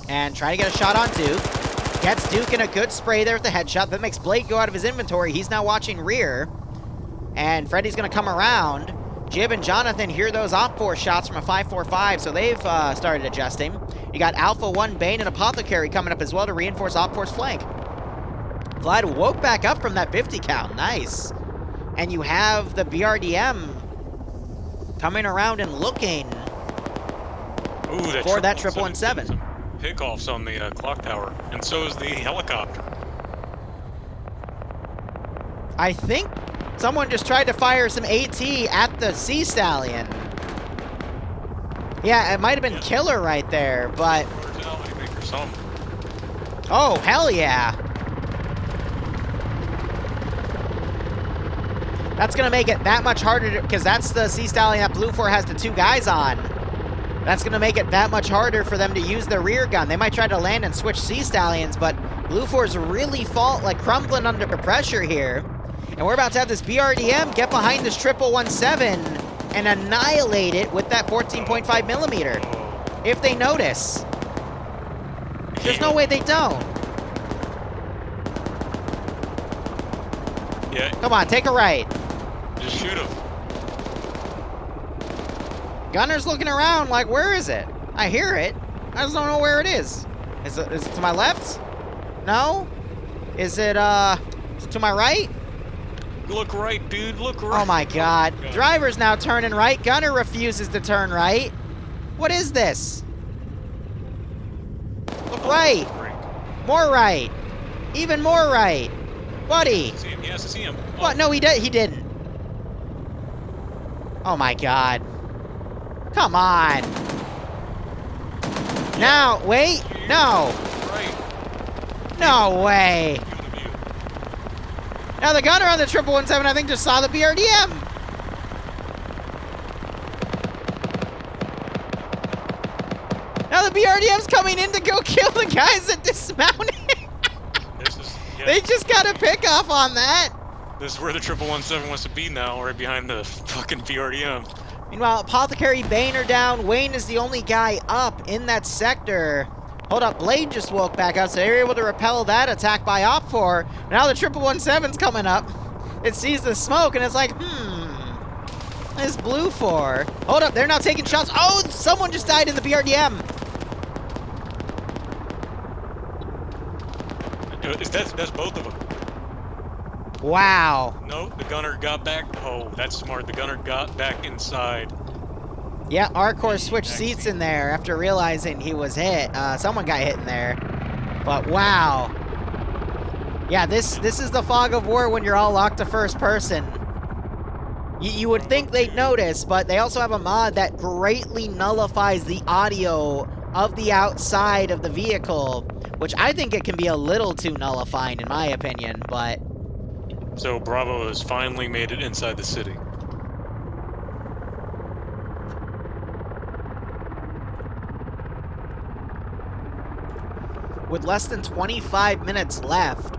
and try to get a shot on Duke. Gets Duke in a good spray there with the headshot. That makes Blake go out of his inventory. He's now watching rear. And Freddy's going to come around. Jib and Jonathan hear those Op4 shots from a 5.45, so they've started adjusting. You got Alpha 1, Bane, and Apothecary coming up as well to reinforce Op4's flank. Vlad woke back up from that 50 cal. Nice. And you have the BRDM coming around and looking for that 117.
Pickoffs on the clock tower, and so is the helicopter.
I think someone just tried to fire some AT at the Sea Stallion. Yeah, it might have been Killer right there, but
some.
Oh, hell yeah. That's going to make it that much harder, because that's the Sea Stallion that Blue 4 has the 2 guys on. That's going to make it that much harder for them to use their rear gun. They might try to land and switch Sea Stallions, but Blue 4's really crumbling under pressure here. And we're about to have this BRDM get behind this 1117 and annihilate it with that 14.5 millimeter. If they notice. There's no way they don't.
Yeah.
Come on, take a right.
Just shoot him.
Gunner's looking around like, where is it? I hear it. I just don't know where it is. Is it to my left? No? Is it to my right?
Look right, dude. Look right.
Oh my god. Driver's now turning right. Gunner refuses to turn right. What is this? Look right. More right. Even more right. Buddy.
He has to see him. Oh.
What? No, he didn't. Oh my god. Come on. Now, wait. No.
Right.
No way. Now the gunner on the 1117, I think, just saw the BRDM. Now the BRDM's coming in to go kill the guys that dismounted. They just got a pick off on that.
This is where the 1117 wants to be now, right behind the fucking BRDM.
Meanwhile, Apothecary, Bane are down. Wayne is the only guy up in that sector. Hold up, Blade just woke back up, so they're able to repel that attack by Op4. Now the 1117's coming up. It sees the smoke, and it's like, this Blue 4. Hold up, they're now taking shots. Oh, someone just died in the BRDM.
That's both of them.
Wow.
No, the gunner got back. Oh, that's smart. The gunner got back inside.
Yeah, Arcor switched seats in there after realizing he was hit. Someone got hit in there. But wow. Yeah, this is the fog of war when you're all locked to first person. You would think they'd notice, but they also have a mod that greatly nullifies the audio of the outside of the vehicle, which I think it can be a little too nullifying in my opinion, but...
So Bravo has finally made it inside the city.
With less than 25 minutes left,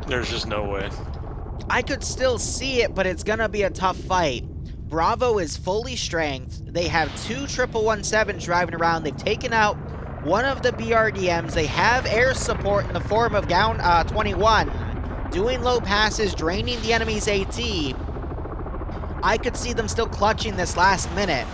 there's just no way.
I could still see it, but it's gonna be a tough fight. Bravo is fully strength. They have 2 1117s driving around. They've taken out one of the BRDMs. They have air support in the form of Gown 21, doing low passes, draining the enemy's AT. I could see them still clutching this last minute,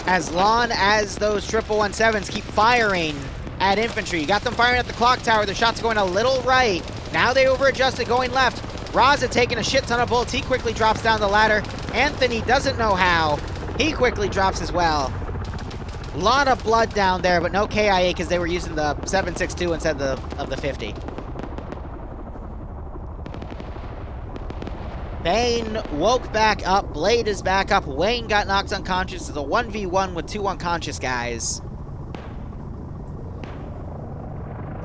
as long as those 1117s keep firing at infantry. You got them firing at the clock tower. The shot's going a little right. Now they over-adjusted, going left. Raza taking a shit ton of bullets. He quickly drops down the ladder. Anthony doesn't know how. He quickly drops as well. A lot of blood down there, but no KIA because they were using the 7.62 instead of the 50. Bane woke back up. Blade is back up. Wayne got knocked unconscious. It's a 1v1 with 2 unconscious guys.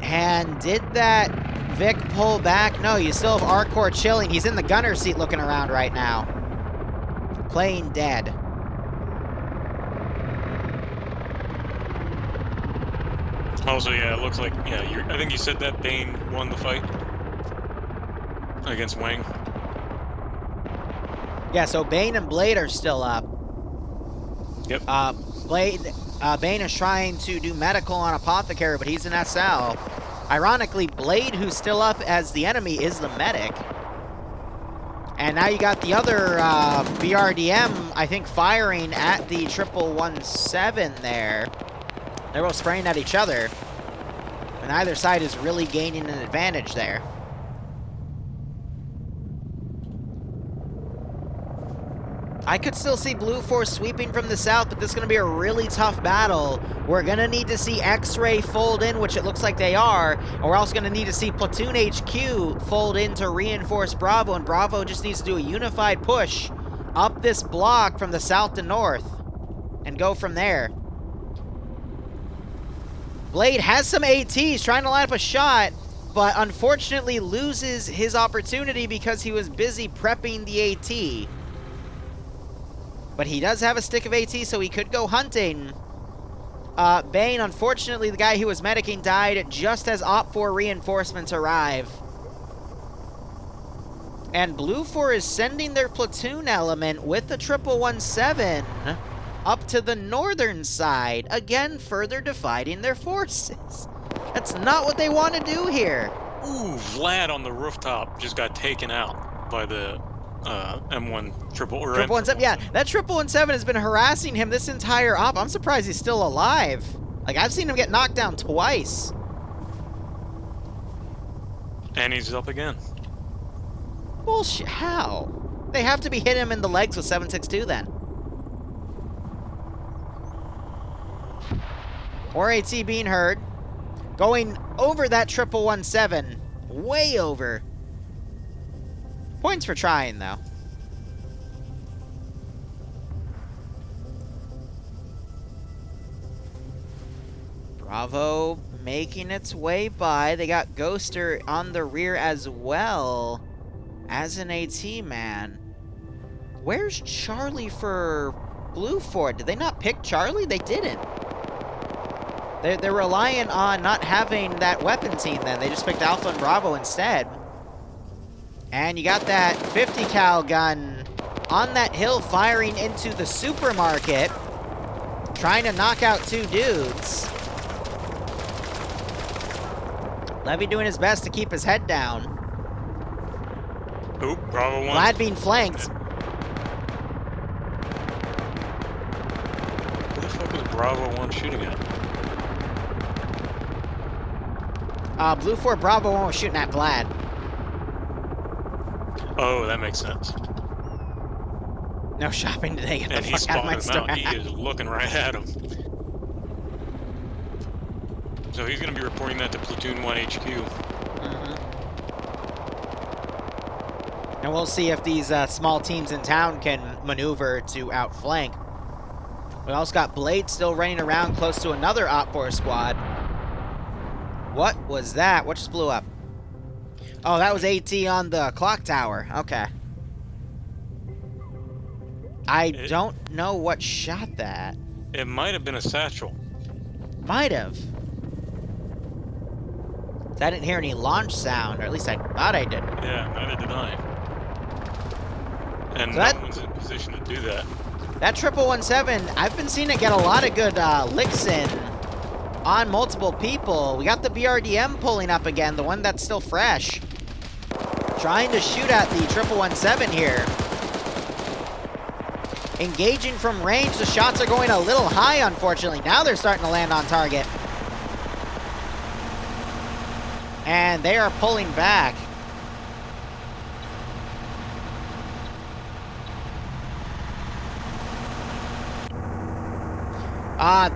And did that Vic pull back? No, you still have Arcor chilling. He's in the gunner seat looking around right now. Playing dead.
Also, yeah, it looks like, yeah, I think you said that Bane won the fight against Wang.
Yeah, so Bane and Blade are still up.
Yep.
Bane is trying to do medical on Apothecary, but he's in SL. Ironically, Blade, who's still up as the enemy, is the medic. And now you got the other BRDM, I think, firing at the 1117 there. They're both spraying at each other. And either side is really gaining an advantage there. I could still see Blue Force sweeping from the south, but this is going to be a really tough battle. We're going to need to see X-Ray fold in, which it looks like they are, and we're also going to need to see Platoon HQ fold in to reinforce Bravo, and Bravo just needs to do a unified push up this block from the south to north and go from there. Blade has some ATs, trying to line up a shot, but unfortunately loses his opportunity because he was busy prepping the AT. But he does have a stick of AT, so he could go hunting. Bane, unfortunately, the guy who was medicing died just as Op 4 reinforcements arrive. And Blue 4 is sending their platoon element with the 1117 up to the northern side, again further dividing their forces. That's not what they want to do here.
Ooh, Vlad on the rooftop just got taken out by the M1 triple or
M117, yeah, that 1117 has been harassing him this entire op. I'm surprised he's still alive. Like, I've seen him get knocked down twice.
And he's up again.
Bullshit, how? They have to be hitting him in the legs with 7.62 then. More AT being heard. Going over that 1117. Way over. Points for trying, though. Bravo making its way by. They got Ghoster on the rear as well as an AT man. Where's Charlie for Blue Ford? Did they not pick Charlie? They didn't. They're relying on not having that weapon team then. They just picked Alpha and Bravo instead. And you got that 50 cal gun on that hill firing into the supermarket, trying to knock out two dudes. Levy doing his best to keep his head down.
Oop, Bravo 1.
Vlad being flanked.
Who the fuck was Bravo 1 shooting at?
Blue 4 Bravo 1 was shooting at Vlad.
Oh, that makes sense.
No shopping today. Get the
And he's
fuck out of my
spotting him
store.
out. He is looking right at him. So he's going to be reporting that to Platoon 1 HQ.
And we'll see if these small teams in town can maneuver to outflank. We also got Blade still running around close to another Op 4 squad. What was that? What just blew up? Oh, that was AT on the clock tower. Okay. I don't know what shot that.
It might have been a satchel.
Might have. I didn't hear any launch sound, or at least I thought I did.
Yeah, neither did I. And
So
no
that-
one's in position to do that.
That 1117, I've been seeing it get a lot of good licks in on multiple people. We got the BRDM pulling up again, the one that's still fresh. Trying to shoot at the 1117 here. Engaging from range, the shots are going a little high, unfortunately. Now they're starting to land on target. And they are pulling back.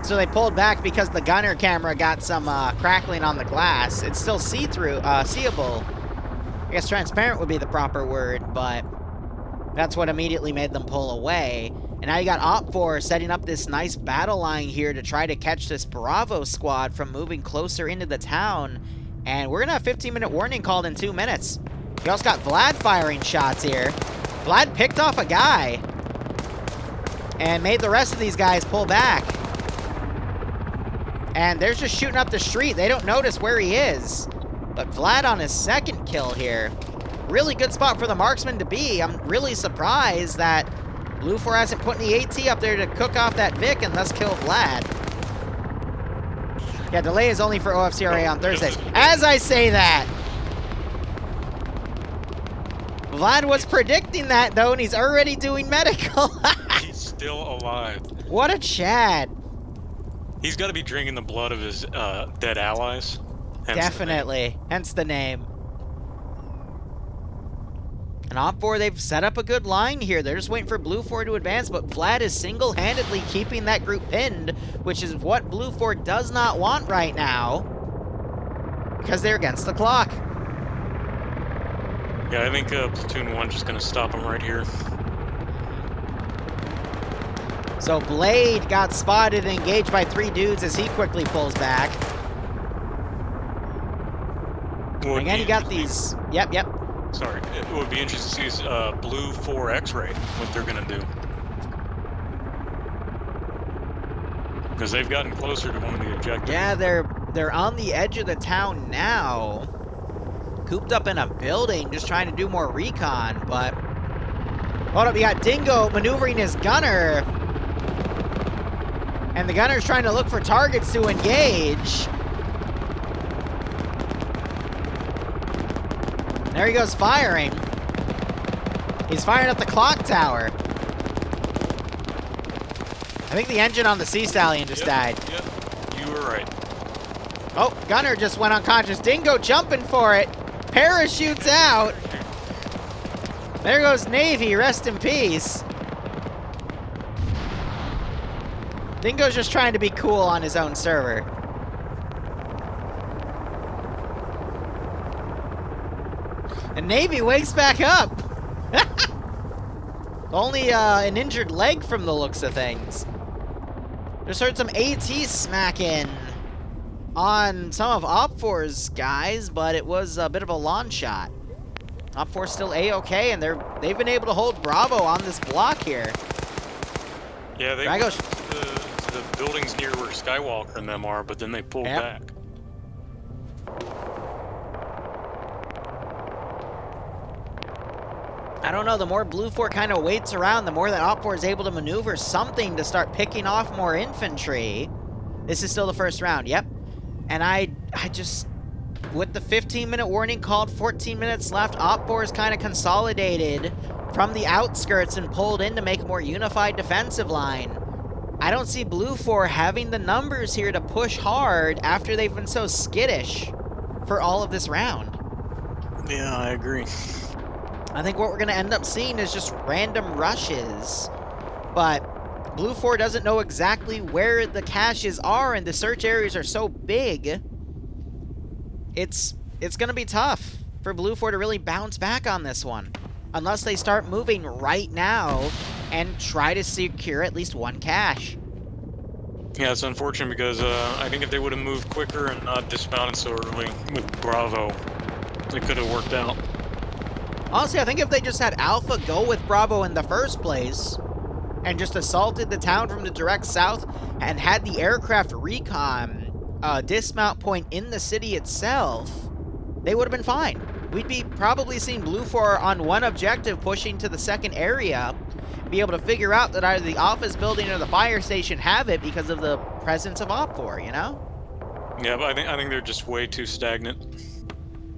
So they pulled back because the gunner camera got some crackling on the glass. It's still see-through, seeable. I guess transparent would be the proper word, but that's what immediately made them pull away. And now you got Op 4 setting up this nice battle line here to try to catch this Bravo squad from moving closer into the town. And we're going to have 15-minute warning called in 2 minutes. We also got Vlad firing shots here. Vlad picked off a guy and made the rest of these guys pull back. And they're just shooting up the street. They don't notice where he is. But Vlad on his second kill here. Really good spot for the marksman to be. I'm really surprised that Blue 4 hasn't put any AT up there to cook off that Vic and thus kill Vlad. Yeah, delay is only for OFCRA on Thursdays. As I say that, Vlad was predicting that, though, and he's already doing medical.
He's still alive.
What a Chad.
He's got to be drinking the blood of his dead allies. Hence
Definitely. Hence the name. And Op 4, they've set up a good line here. They're just waiting for Blue 4 to advance, but Vlad is single-handedly keeping that group pinned, which is what Blue 4 does not want right now, because they're against the clock.
Yeah, I think Platoon 1 just going to stop him right here.
So Blade got spotted and engaged by 3 dudes as he quickly pulls back.
Would
Again,
be
you got
interesting-
these. Yep, yep.
Sorry, it would be interesting to see is Blue 4 X-ray, what they're gonna do. Because they've gotten closer to one of the objectives.
Yeah, they're on the edge of the town now. Cooped up in a building, just trying to do more recon, but... Hold up, you got Dingo maneuvering his gunner. And the gunner's trying to look for targets to engage. There he goes firing. He's firing at the clock tower. I think the engine on the Sea Stallion just died.
Yep, you were right.
Oh, gunner just went unconscious. Dingo jumping for it. Parachutes out. There goes Navy, rest in peace. Dingo's just trying to be cool on his own server. And Navy wakes back up. Only an injured leg from the looks of things. Just heard some AT smacking on some of Op4's guys, but it was a bit of a lawn shot. Op4's still A-okay, and they've been able to hold Bravo on this block here.
Yeah, they
Drago
went to the buildings near where Skywalker and them are, but then they pulled back.
I don't know, the more Blue 4 kind of waits around, the more that Op4 is able to maneuver something to start picking off more infantry. This is still the first round, yep. And I just, with the 15-minute warning called, 14 minutes left, Op4 is kind of consolidated from the outskirts and pulled in to make a more unified defensive line. I don't see Blue 4 having the numbers here to push hard after they've been so skittish for all of this round.
Yeah, I agree.
I think what we're going to end up seeing is just random rushes. But Blue 4 doesn't know exactly where the caches are, and the search areas are so big. It's going to be tough for Blue 4 to really bounce back on this one. Unless they start moving right now and try to secure at least one cache.
Yeah, it's unfortunate because I think if they would have moved quicker and not dismounted so early with Bravo, it could have worked out.
Honestly, I think if they just had Alpha go with Bravo in the first place and just assaulted the town from the direct south and had the aircraft recon dismount point in the city itself, they would have been fine. We'd be probably seeing Blue 4 on one objective pushing to the second area, be able to figure out that either the office building or the fire station have it because of the presence of Op4, you know?
Yeah, but I think they're just way too stagnant.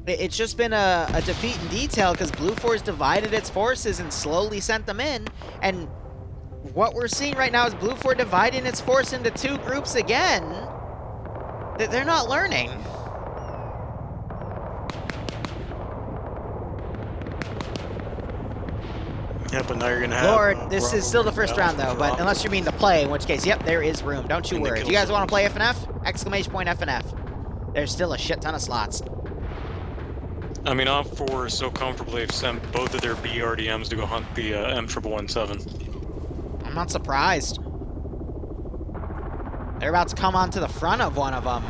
It's just been a defeat in detail because Blue 4's divided its forces and slowly sent them in. And what we're seeing right now is Blue 4 dividing its force into two groups again. They're not learning.
Yeah, but now you're going to have...
Lord, this is still the first round though, but unless you mean the play, in which case, yep, there is room. Don't you worry. If you guys want to play FNF, exclamation point FNF. There's still a shit ton of slots.
I mean, Op4 is so comfortable they've sent both of their BRDMs to go hunt the M1117.
I'm not surprised. They're about to come onto the front of one of them.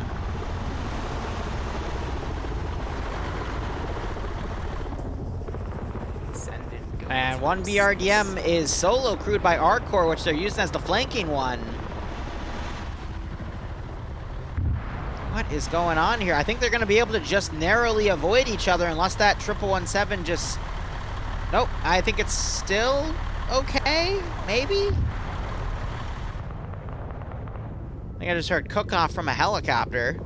And one BRDM is solo crewed by Arcor, which they're using as the flanking one. What is going on here? I think they're going to be able to just narrowly avoid each other unless that 1117 just... Nope, I think it's still okay, maybe? I think I just heard cook-off from a helicopter.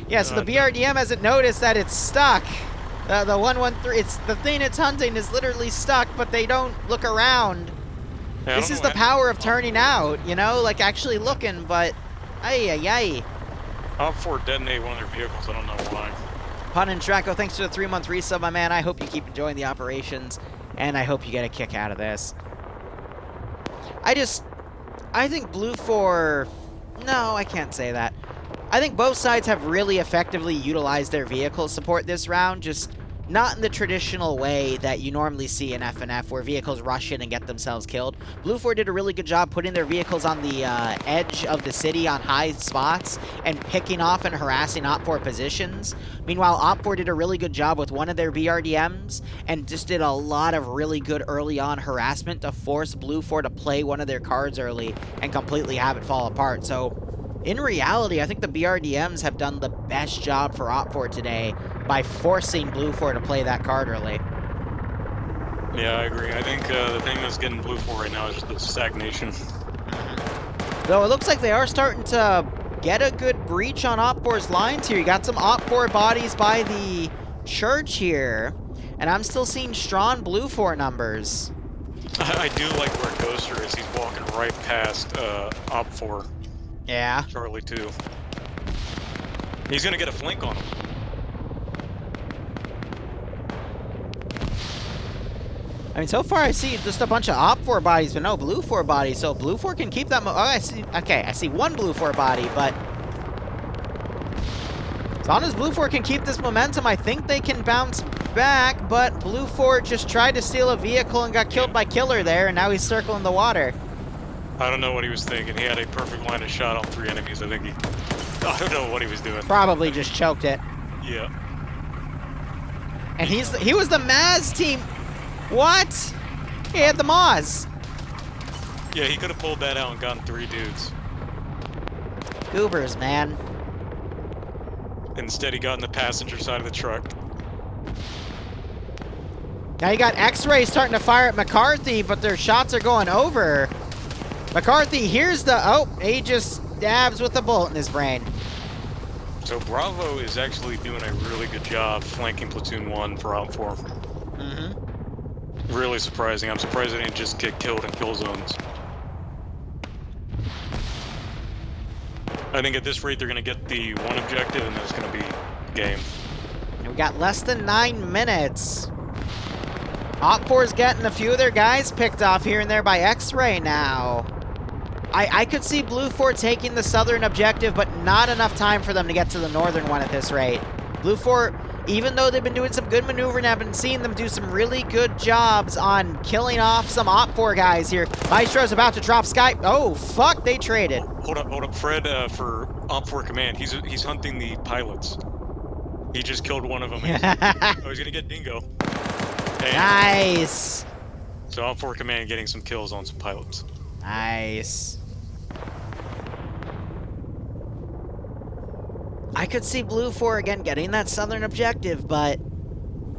Yeah, so the BRDM hasn't noticed that it's stuck. The 113, it's the thing it's hunting is literally stuck, but they don't look around.
Yeah,
this is the power of turning out, you know? Like, actually looking, but... Ay.
Op4 detonated one of their vehicles, I don't know why.
Pun and Draco, thanks for the 3-month resub, my man. I hope you keep enjoying the operations, and I hope you get a kick out of this. I think Blue 4... No, I can't say that. I think both sides have really effectively utilized their vehicle support this round. Just not in the traditional way that you normally see in FNF, where vehicles rush in and get themselves killed. Blue 4 did a really good job putting their vehicles on the edge of the city on high spots and picking off and harassing Op4 positions. Meanwhile, Op4 did a really good job with one of their BRDMs and just did a lot of really good early on harassment to force Blue 4 to play one of their cards early and completely have it fall apart. So in reality, I think the BRDMs have done the best job for Op4 today by forcing Blue 4 to play that card early.
Yeah, I agree. I think the thing that's getting Blue 4 right now is just the stagnation.
Though it looks like they are starting to get a good breach on Op4's lines here. You got some Op4 bodies by the church here, and I'm still seeing strong Blue 4 numbers.
I do like where Ghoster is. He's walking right past Op4.
Yeah.
Charlie, too. He's going to get a flank on him.
I mean, so far I see just a bunch of Op4 bodies, but no Blue 4 bodies. So Blue 4 can keep that. Oh, I see. Okay, I see one Blue 4 body, but as long as Blue 4 can keep this momentum, I think they can bounce back. But Blue 4 just tried to steal a vehicle and got killed by Killer there, and now he's circling the water.
I don't know what he was thinking. He had a perfect line of shot on 3 enemies. I think I don't know what he was doing.
Probably just choked it.
Yeah.
And he was the Maz team. What? He had the Maz.
Yeah, he could have pulled that out and gotten 3 dudes.
Goobers, man.
Instead, he got in the passenger side of the truck.
Now you got X-Ray starting to fire at McCarthy, but their shots are going over. McCarthy hears the... Oh, he just dabs with a bullet in his brain.
So Bravo is actually doing a really good job flanking Platoon 1 for Op4.
Mm-hmm.
Really surprising. I'm surprised they didn't just get killed in kill zones. I think at this rate they're going to get the 1 objective and then it's going to be game.
And we got less than 9 minutes. Op4's getting a few of their guys picked off here and there by X-Ray now. I could see Blue 4 taking the southern objective, but not enough time for them to get to the northern one at this rate. Blue 4, even though they've been doing some good maneuvering, I've been seeing them do some really good jobs on killing off some Op4 guys here. Maestro's about to drop Sky. Oh, fuck, they traded.
Hold up. Fred, for Op4 Command, he's hunting the pilots. He just killed one of them. Oh, he's gonna get Dingo. And
Nice.
so Op4 Command getting some kills on some pilots.
Nice. I could see Blue 4 again getting that southern objective, but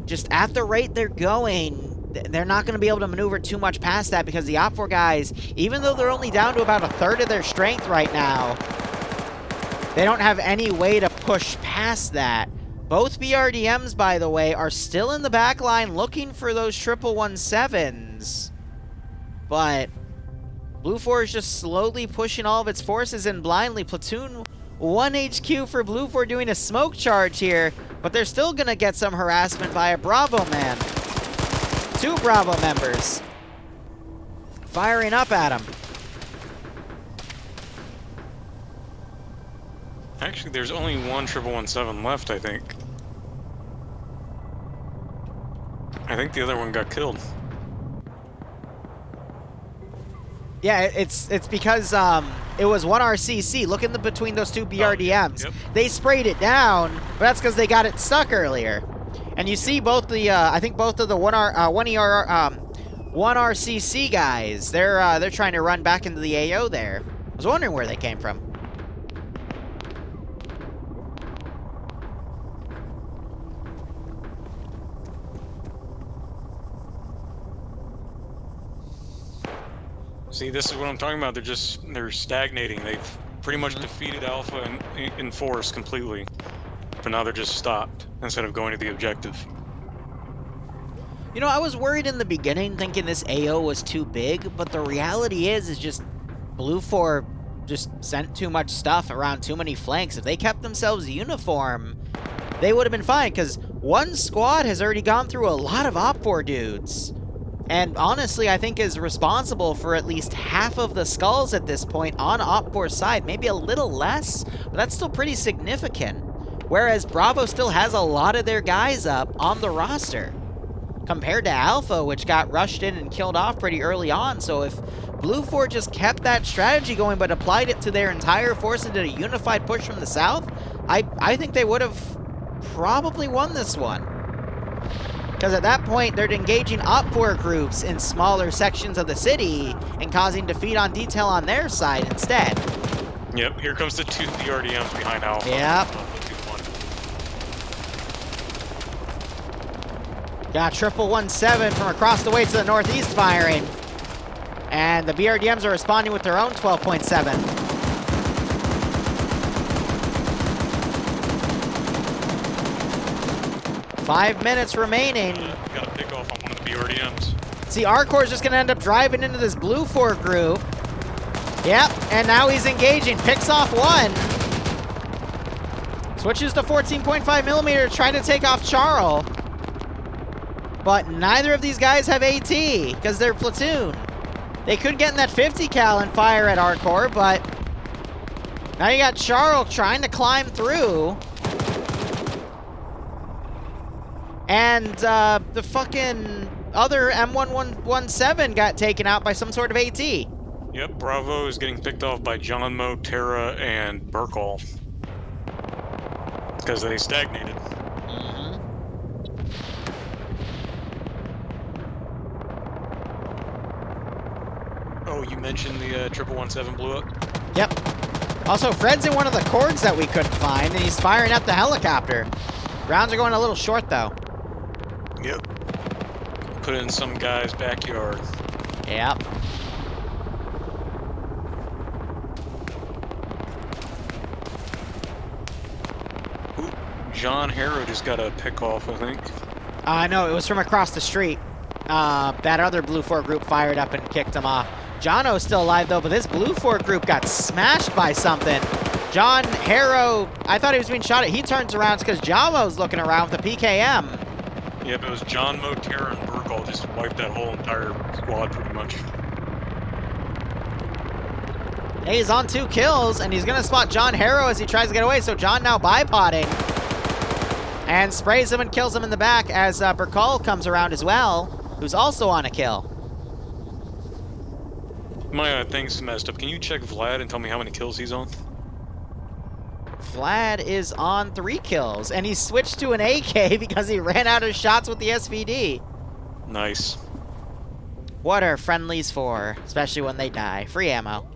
just at the rate they're going, they're not going to be able to maneuver too much past that because the Op4 guys, even though they're only down to about a third of their strength right now, they don't have any way to push past that. Both BRDMs, by the way, are still in the back line looking for those 117s. But Blue 4 is just slowly pushing all of its forces in blindly. Platoon 1 HQ for Blue 4 doing a smoke charge here, but they're still going to get some harassment by a Bravo man. 2 Bravo members firing up at him.
Actually, there's only 1 117 left, I think. I think the other one got killed.
Yeah, it's because it was 1 RCC. Look in the between those 2 BRDMs.
Yep.
They sprayed it down, but that's because they got it stuck earlier. And you see both the I think both of the 1 RCC guys. They're trying to run back into the AO there. I was wondering where they came from.
See, this is what I'm talking about. They're stagnating. They've pretty much defeated Alpha in force completely, but now they're just stopped instead of going to the objective.
You know, I was worried in the beginning thinking this AO was too big, but the reality is just Blue 4 just sent too much stuff around too many flanks. If they kept themselves uniform, they would have been fine, because one squad has already gone through a lot of Op4 dudes. And honestly, I think is responsible for at least half of the skulls at this point on Op4's side. Maybe a little less, but that's still pretty significant. Whereas Bravo still has a lot of their guys up on the roster. Compared to Alpha, which got rushed in and killed off pretty early on. So if Blue 4 just kept that strategy going but applied it to their entire force and did a unified push from the south, I think they would have probably won this one. Because at that point, they're engaging Op4 groups in smaller sections of the city and causing defeat on detail on their side instead.
Yep, here comes the 2 BRDMs behind Alpha.
Yep. Got 117 from across the way to the northeast firing. And the BRDMs are responding with their own 12.7. Five minutes remaining.
Got a pick off on one of the BRDMs.
See, Arcor's just gonna end up driving into this Blue 4 group. Yep, and now he's engaging. Picks off one. Switches to 14.5mm, trying to take off Charles. But neither of these guys have AT, because they're platoon. They could get in that 50 cal and fire at Arcor, but now you got Charles trying to climb through. And the fucking other M1117 got taken out by some sort of AT.
Yep, Bravo is getting picked off by John Mo, Terra, and Burkall. Because they stagnated. Oh, you mentioned the 1117 blew up?
Yep. Also, Fred's in one of the cords that we couldn't find, and he's firing at the helicopter. Rounds are going a little short, though.
Yep. Put in some guy's backyard.
Yep.
Ooh, John Harrow just got a pick off, I think.
No, it was from across the street. That other Blue 4 group fired up and kicked him off. Jono's still alive, though, but this Blue 4 group got smashed by something. John Harrow, I thought he was being shot at. He turns around because Jamo's looking around with the PKM.
Yep, it was John Mo, Terra, and Burkall just wiped that whole entire squad pretty much.
He's on 2 kills, and he's going to spot John Harrow as he tries to get away, so John now bipoding. And sprays him and kills him in the back as Burkall comes around as well, who's also on a kill.
My thing's messed up. Can you check Vlad and tell me how many kills he's on?
Vlad is on 3 kills, and he switched to an AK because he ran out of shots with the SVD.
Nice.
What are friendlies for, especially when they die? Free ammo.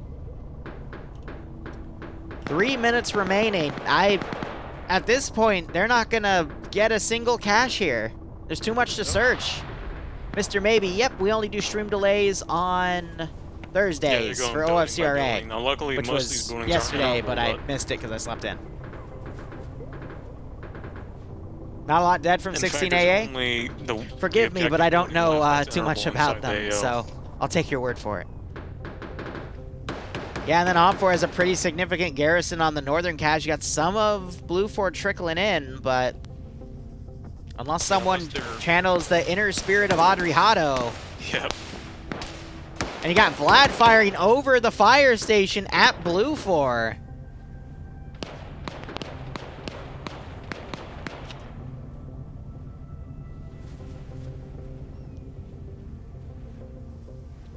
3 minutes remaining. At this point, they're not gonna get a single cache here. There's too much to search. Mr. Maybe, yep, we only do stream delays on Thursdays for OFCRA.
Now, luckily,
which
most
was
of these buildings
yesterday, but I missed it because I slept in. Not a lot dead from 16AA? Forgive me, but I don't know too much about them, so I'll take your word for it. Yeah, and then Op4 has a pretty significant garrison on the northern cache. You got some of Blue 4 trickling in, but unless someone channels the inner spirit of Audrey Hotto.
Yep.
And you got Vlad firing over the fire station at Blue 4.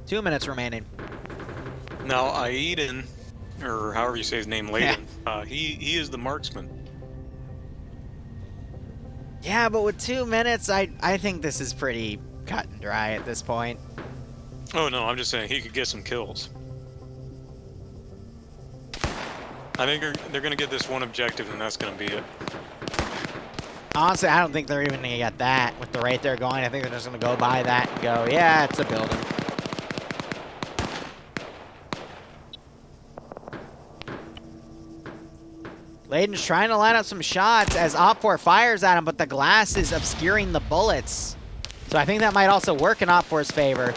Two minutes remaining.
Now, Aiden, or however you say his name, Layden, he is the marksman.
Yeah, but with 2 minutes, I think this is pretty cut and dry at this point.
Oh, no, I'm just saying he could get some kills. I think they're going to get this one objective, and that's going to be it.
Honestly, I don't think they're even going to get that with the rate they're going. I think they're just going to go by that and go, yeah, it's a building. Layden's trying to line up some shots as Op4 fires at him, but the glass is obscuring the bullets. So I think that might also work in Op4's favor.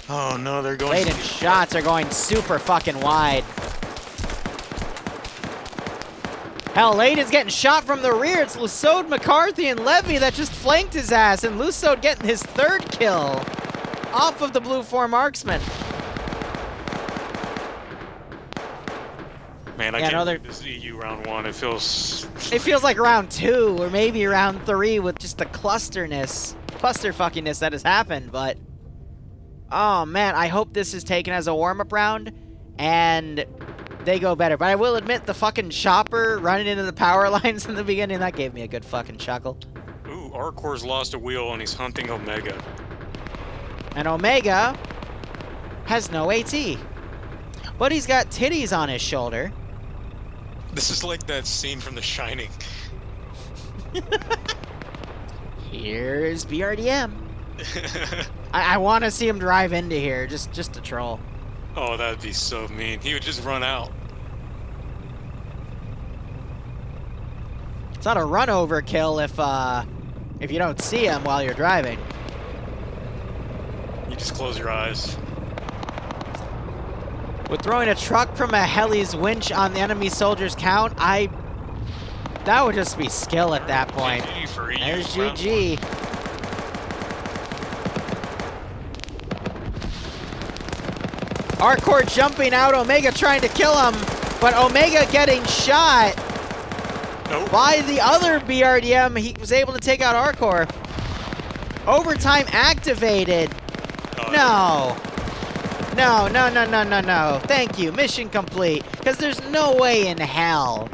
Oh no, they're going.
Layden's shots are going super fucking wide. Hell, Layden's getting shot from the rear. It's Lusode, McCarthy, and Levy that just flanked his ass, and Lusode getting his 3rd kill off of the Blue 4 marksman.
Man, I
Yeah,
can't
no,
believe this EU round 1. It feels...
It feels like round 2 or maybe round 3 with just the clusterfuckiness that has happened, but oh man, I hope this is taken as a warm-up round and they go better. But I will admit the fucking chopper running into the power lines in the beginning, that gave me a good fucking chuckle.
Ooh, Arcor's lost a wheel and he's hunting Omega.
And Omega has no AT. But he's got titties on his shoulder.
This is like that scene from The Shining.
Here's BRDM. I want to see him drive into here, just to troll.
Oh, that'd be so mean. He would just run out.
It's not a run over kill if you don't see him while you're driving.
You just close your eyes.
With throwing a truck from a heli's winch on the enemy soldier's count, that would just be skill at that point.
GG for EU
There's
round
GG. Arcor jumping out, Omega trying to kill him, but Omega getting shot by the other BRDM. He was able to take out Arcor. Overtime activated. No. No, no, no, no, no, no. Thank you. Mission complete. Because there's no way in hell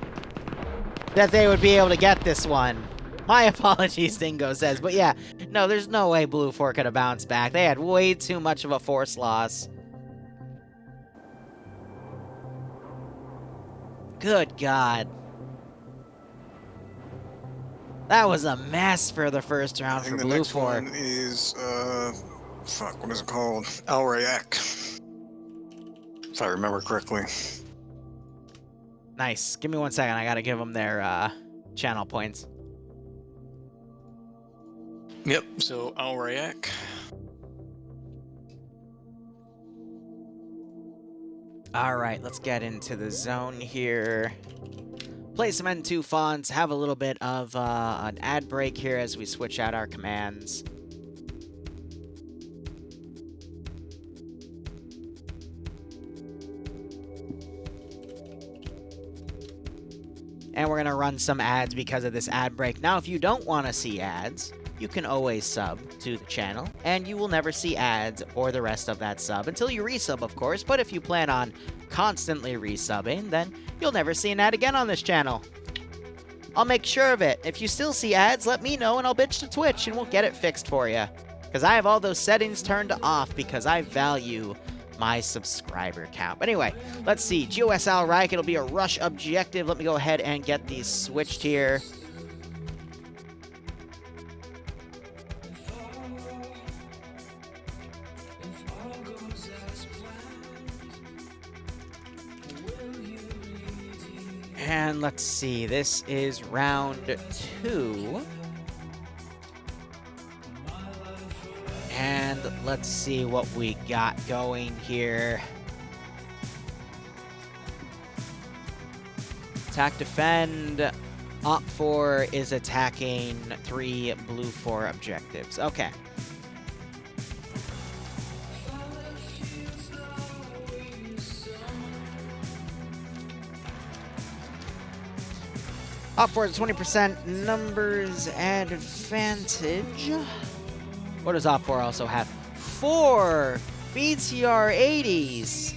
that they would be able to get this one. My apologies, Dingo says. But yeah, no, there's no way Blue 4 could have bounced back. They had way too much of a force loss. Good God. That was a mess for the first round for Blue 4.
The next one is, fuck, what is it called? Alrayak. If I remember correctly.
Nice. Give me 1 second. I gotta give them their channel points.
Yep, so Alrayak.
Alright, let's get into the zone here. Play some N2 fonts, have a little bit of an ad break here as we switch out our commands. And we're going to run some ads because of this ad break. Now, if you don't want to see ads, you can always sub to the channel, and you will never see ads or the rest of that sub until you resub, of course. But if you plan on constantly resubbing, then you'll never see an ad again on this channel. I'll make sure of it. If you still see ads, let me know and I'll bitch to Twitch and we'll get it fixed for you. Because I have all those settings turned off because I value my subscriber count. But anyway, let's see. GOS Alrayak, it'll be a rush objective. Let me go ahead and get these switched here. And let's see, this is round 2. And let's see what we got going here. Attack defend. Op 4 is attacking 3 Blue 4 objectives. Okay. Op 4 is 20% numbers advantage. What does Op 4 also have? 4 BTR 80s.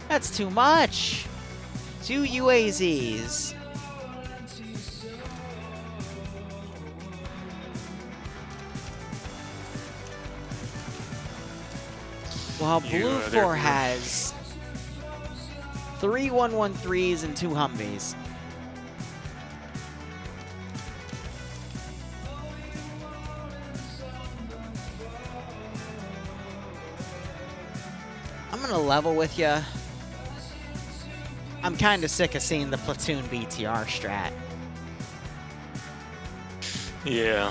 That's too much. 2 UAZs. While Blue 4 has 3 113s and 2 Humvees. I'm gonna level with you. I'm kind of sick of seeing the platoon BTR strat.
Yeah.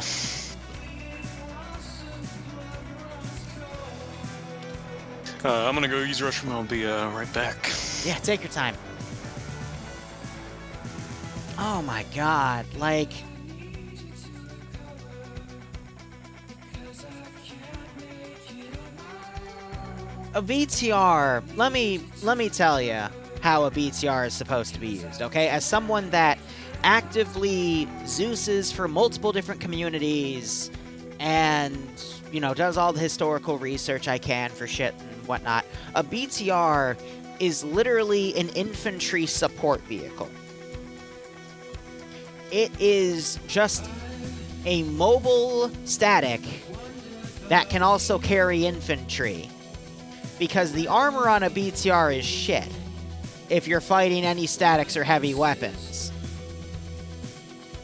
I'm gonna go use the restroom. I'll be right back.
Yeah, take your time. Oh my god, like... a BTR, let me tell you how a BTR is supposed to be used, okay? As someone that actively Zeuses for multiple different communities and, you know, does all the historical research I can for shit and whatnot, a BTR is literally an infantry support vehicle. It is just a mobile static that can also carry infantry. Because the armor on a BTR is shit if you're fighting any statics or heavy weapons.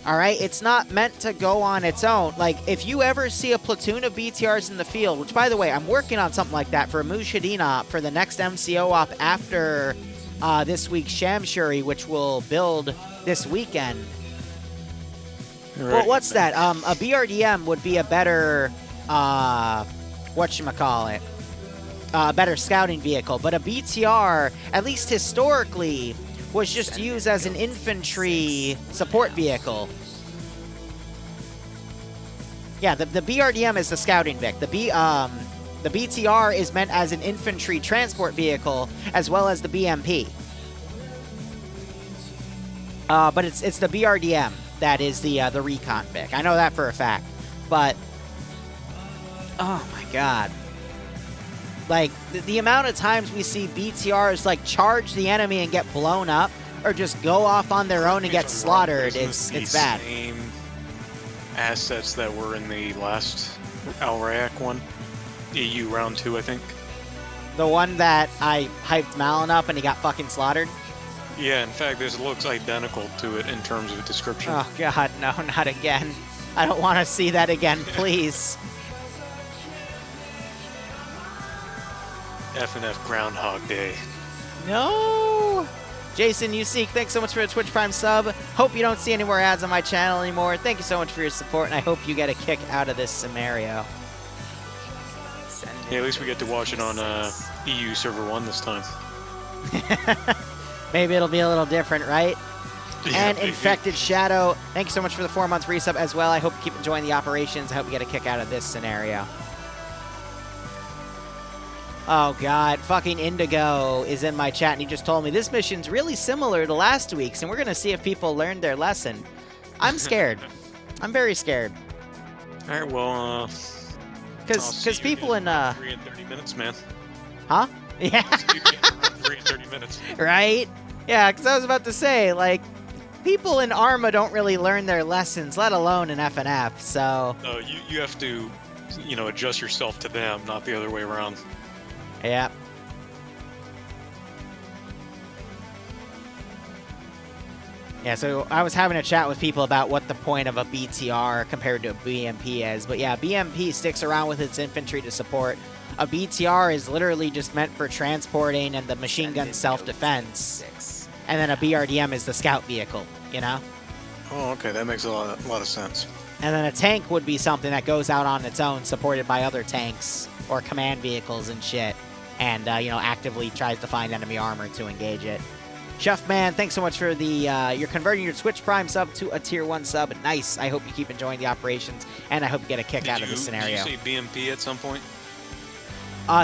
Alright, it's not meant to go on its own. Like, if you ever see a platoon of BTRs in the field, which, by the way, I'm working on something like that for a Mushadin op for the next MCO op after this week's Shamshuri, which will build this weekend. Right. Well, what's that? A BRDM would be a better, whatchamacallit, better scouting vehicle. But a BTR, at least historically, was just used as an infantry support vehicle. Yeah, the BRDM is the scouting Vic. The BTR is meant as an infantry transport vehicle, as well as the BMP. But it's the BRDM that is the recon Vic. I know that for a fact. But, oh my god. Like, the amount of times we see BTRs, like, charge the enemy and get blown up, or just go off on their own and get slaughtered, it's bad.
Same assets that were in the last Al-Rayak one. EU round 2, I think.
The one that I hyped Malin up and he got fucking slaughtered?
Yeah, in fact, this looks identical to it in terms of description.
Oh god, no, not again. I don't want to see that again, please.
F&F Groundhog Day.
No! Jason Useek, thanks so much for the Twitch Prime sub. Hope you don't see any more ads on my channel anymore. Thank you so much for your support, and I hope you get a kick out of this scenario.
Yeah, at least we get to watch it on EU Server 1 this time.
Maybe it'll be a little different, right?
Yeah,
and
maybe.
Infected Shadow, thank you so much for the 4 months resub as well. I hope you keep enjoying the operations. I hope you get a kick out of this scenario. Oh god, fucking Indigo is in my chat and he just told me this mission's really similar to last week's and we're gonna see if people learned their lesson. I'm scared. I'm very scared.
Alright, well,
because people in
3 and 30 minutes, man.
Huh? Yeah.
3 and 30 minutes.
Right? Yeah, because I was about to say, like, people in Arma don't really learn their lessons, let alone in FNF, so...
You have to, you know, adjust yourself to them, not the other way around.
Yeah. Yeah, so I was having a chat with people about what the point of a BTR compared to a BMP is. But yeah, BMP sticks around with its infantry to support. A BTR is literally just meant for transporting and the machine gun self-defense. And then a BRDM is the scout vehicle, you know?
Oh, okay, that makes a lot of sense.
And then a tank would be something that goes out on its own, supported by other tanks or command vehicles and shit. And, you know, actively tries to find enemy armor to engage it. Chefman, thanks so much for the, you're converting your Twitch Prime sub to a Tier 1 sub. Nice. I hope you keep enjoying the operations, and I hope you get a kick out of this scenario.
Did you say BMP at some point?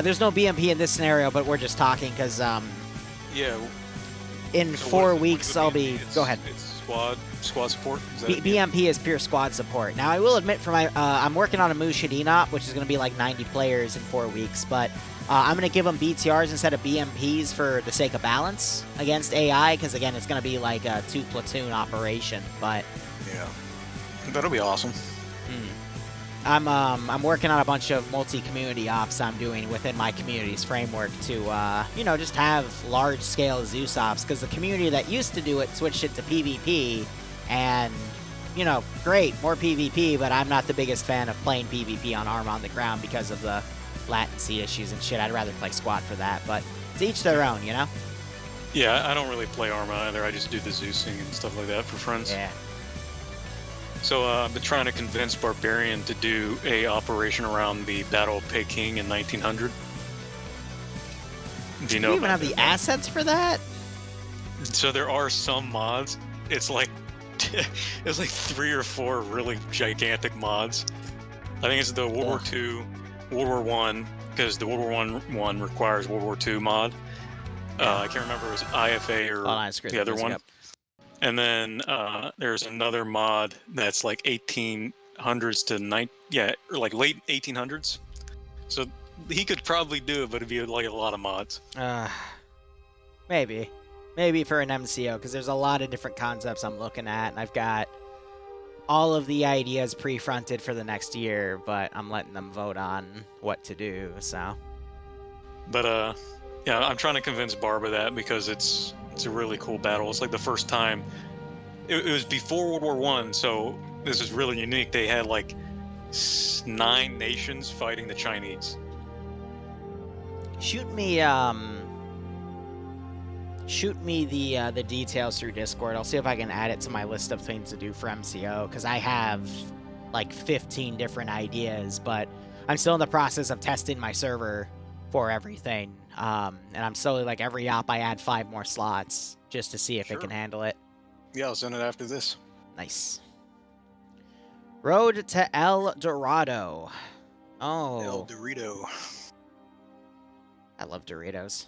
There's no BMP in this scenario, but we're just talking, because,
yeah.
In
so
4 weeks, I'll be... Go ahead.
It's squad support? Is that
BMP is pure squad support. Now, I will admit, for my, I'm working on a Mushadin op, which is going to be like 90 players in 4 weeks, but... I'm going to give them BTRs instead of BMPs for the sake of balance against AI, because, again, it's going to be like a 2-platoon operation, but...
Yeah. That'll be awesome.
I'm working on a bunch of multi-community ops I'm doing within my community's framework to, you know, just have large-scale Zeus ops, because the community that used to do it switched it to PvP, and, you know, great, more PvP, but I'm not the biggest fan of playing PvP on Arma on the ground because of the latency issues and shit. I'd rather play squad for that, but to each their own, you know?
Yeah, I don't really play Arma either. I just do the Zeusing and stuff like that for friends.
Yeah.
So I've been trying to convince Barbarian to do a operation around the Battle of Peking in 1900. Do you know?
Do you even have the assets for that?
So there are some mods. It's like it's like 3 or 4 really gigantic mods. I think it's the World War II, World War I, because the World War one requires World War II mod. I can't remember if it was IFA or the other one. And then there's another mod that's like 1800s to or like late 1800s. So he could probably do it, but it'd be like a lot of mods.
Maybe for an MCO, because there's a lot of different concepts I'm looking at, and I've got all of the ideas pre-fronted for the next year, but I'm letting them vote on what to do. So. But
yeah, I'm trying to convince Barb of that because it's a really cool battle. It's like the first time. It was before World War I, so this is really unique. They had like 9 nations fighting the Chinese.
Shoot me the details through Discord. I'll see if I can add it to my list of things to do for MCO, because I have like 15 different ideas, but I'm still in the process of testing my server for everything. And I'm slowly, like, every op I add 5 more slots just to see if it can handle it.
Yeah, I'll send it after this.
Nice. Road to El Dorado. Oh.
El Dorito.
I love Doritos.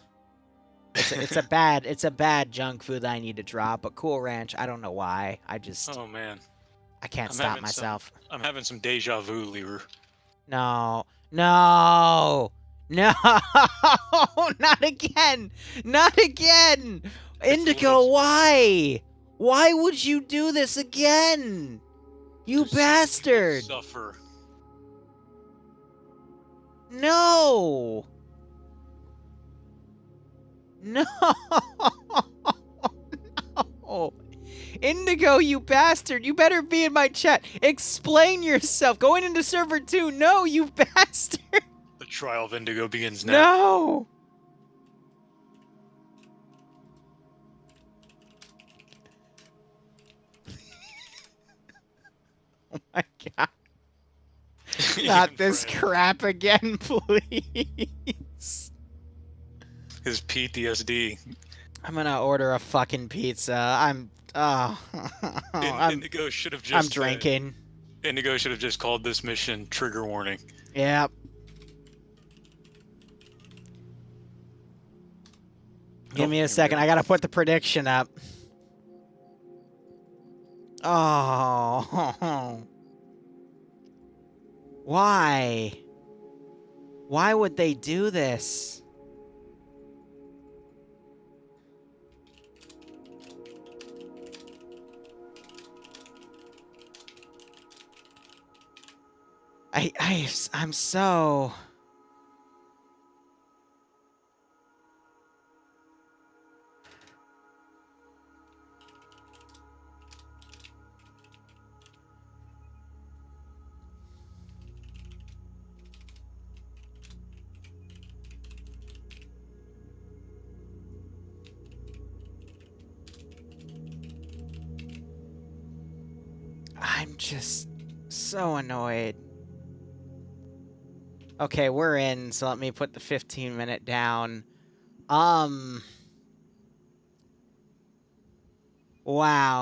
It's a bad junk food that I need to drop, but Cool Ranch, I don't know why.
Oh man.
I can't stop myself.
I'm having some deja vu, Liru.
No. No! No! Not again! Not again! Indigo, why? Why would you do this again? You bastard!
Suffer.
No! No! No! Indigo, you bastard! You better be in my chat. Explain yourself. Going into server 2. No, you bastard!
The trial of Indigo begins now.
No! Oh my god. Not this crap again, please.
His PTSD.
I'm gonna order a fucking pizza.
Indigo should have just.
I'm drinking.
Indigo should have just called this mission trigger warning.
Yep. Give me a second. I gotta put the prediction up. Oh. Why? Why would they do this? I'm so... I'm just so annoyed. Okay, we're in, so let me put the 15-minute down. Wow,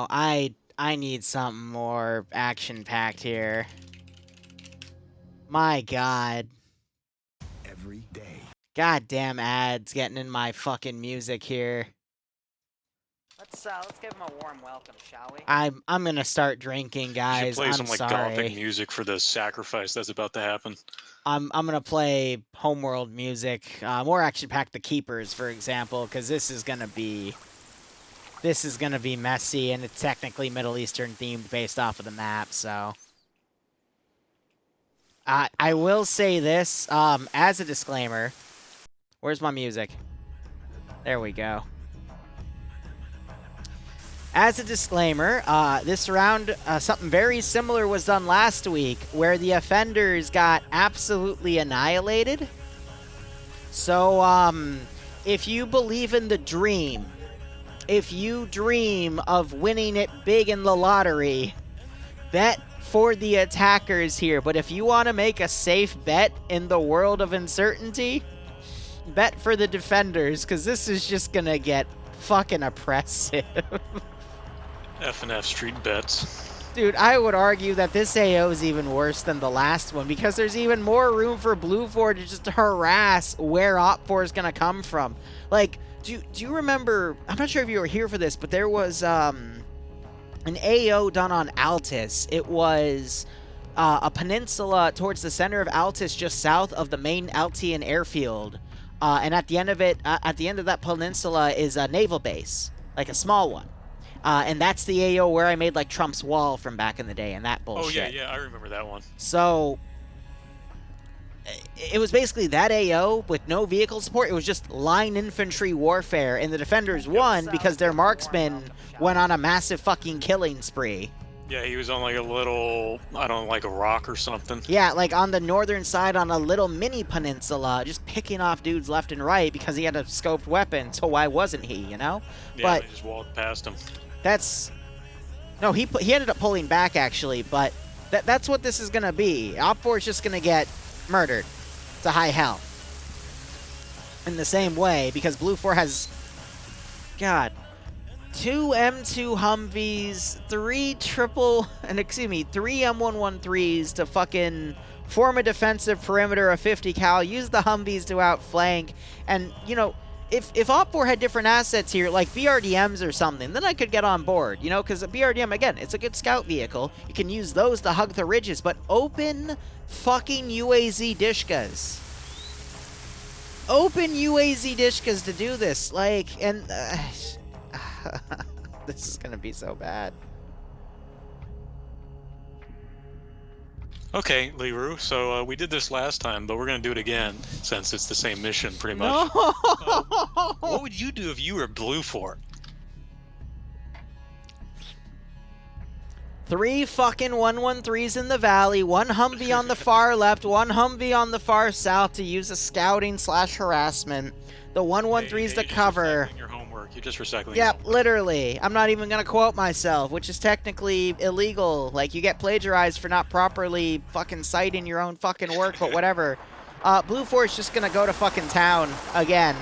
I need something more action-packed here. My god.
Every day.
Goddamn ads getting in my fucking music here. Let's give him a warm welcome, shall we? I'm gonna start drinking, guys.
You should play some like
sorry.
gothic music for the sacrifice that's about to happen.
I'm gonna play Homeworld music, more action-packed. The Keepers, for example, because this is gonna be messy, and it's technically Middle Eastern themed based off of the map. So I will say this as a disclaimer. Where's my music? There we go. As a disclaimer, this round, something very similar was done last week, where the offenders got absolutely annihilated. So, if you believe in the dream, if you dream of winning it big in the lottery, bet for the attackers here. But if you want to make a safe bet in the world of uncertainty, bet for the defenders, because this is just going to get fucking oppressive.
F&F street bets.
Dude, I would argue that this AO is even worse than the last one because there's even more room for Blue 4 to just harass where Op 4 is going to come from. Like, do you remember, I'm not sure if you were here for this, but there was an AO done on Altus. It was a peninsula towards the center of Altus, just south of the main Altian airfield. And at the end of it, at the end of that peninsula is a naval base, like a small one. And that's the AO where I made, like, Trump's Wall from back in the day and that bullshit.
Oh, yeah, I remember that one.
So, it was basically that AO with no vehicle support. It was just line infantry warfare, and the defenders won because their marksmen went on a massive fucking killing spree.
Yeah, he was on, like, a little, I don't know, like a rock or something.
Yeah, like on the northern side on a little mini peninsula, just picking off dudes left and right because he had a scoped weapon, so why wasn't he, you know?
Yeah,
but
they just walked past him.
That's... No, he ended up pulling back, actually, but that's what this is going to be. Op 4 is just going to get murdered to high hell. In the same way, because Blue 4 has... God... 2 M2 Humvees, 3 M113s to fucking form a defensive perimeter of 50 cal, use the Humvees to outflank, and, you know, if Op 4 had different assets here, like BRDMs or something, then I could get on board, you know, because a BRDM, again, it's a good scout vehicle. You can use those to hug the ridges, but open fucking UAZ Dishkas. Open UAZ Dishkas to do this, like, and... this is gonna be so bad.
Okay, Liru, so we did this last time, but we're going to do it again, since it's the same mission, pretty much.
No!
What would you do if you were Blue 4?
3 fucking 113s in the valley, 1 Humvee on the far left, 1 Humvee on the far south to use a scouting / harassment. The 113s to cover.
Your homework. You're just recycling.
Yep, literally. I'm not even going to quote myself, which is technically illegal. Like, you get plagiarized for not properly fucking citing your own fucking work, but whatever. Blue 4 is just going to go to fucking town again.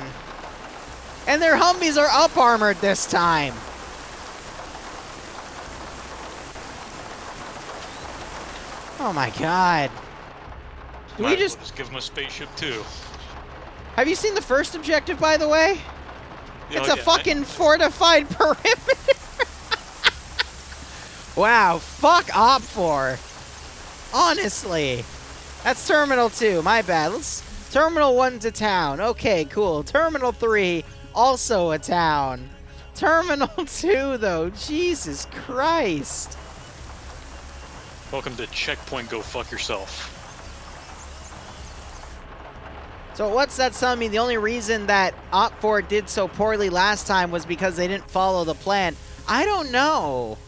And their Humvees are up-armored this time. Oh my god. Do we just
give them a spaceship too?
Have you seen the first objective, by the way?
Yeah,
It's a fucking fortified perimeter. Wow, fuck Op 4. Honestly. That's Terminal 2, my bad. Terminal 1's a town. Okay, cool. Terminal 3, also a town. Terminal 2, though. Jesus Christ.
Welcome to Checkpoint Go Fuck Yourself.
So what's that telling me? The only reason that Op 4 did so poorly last time was because they didn't follow the plan. I don't know.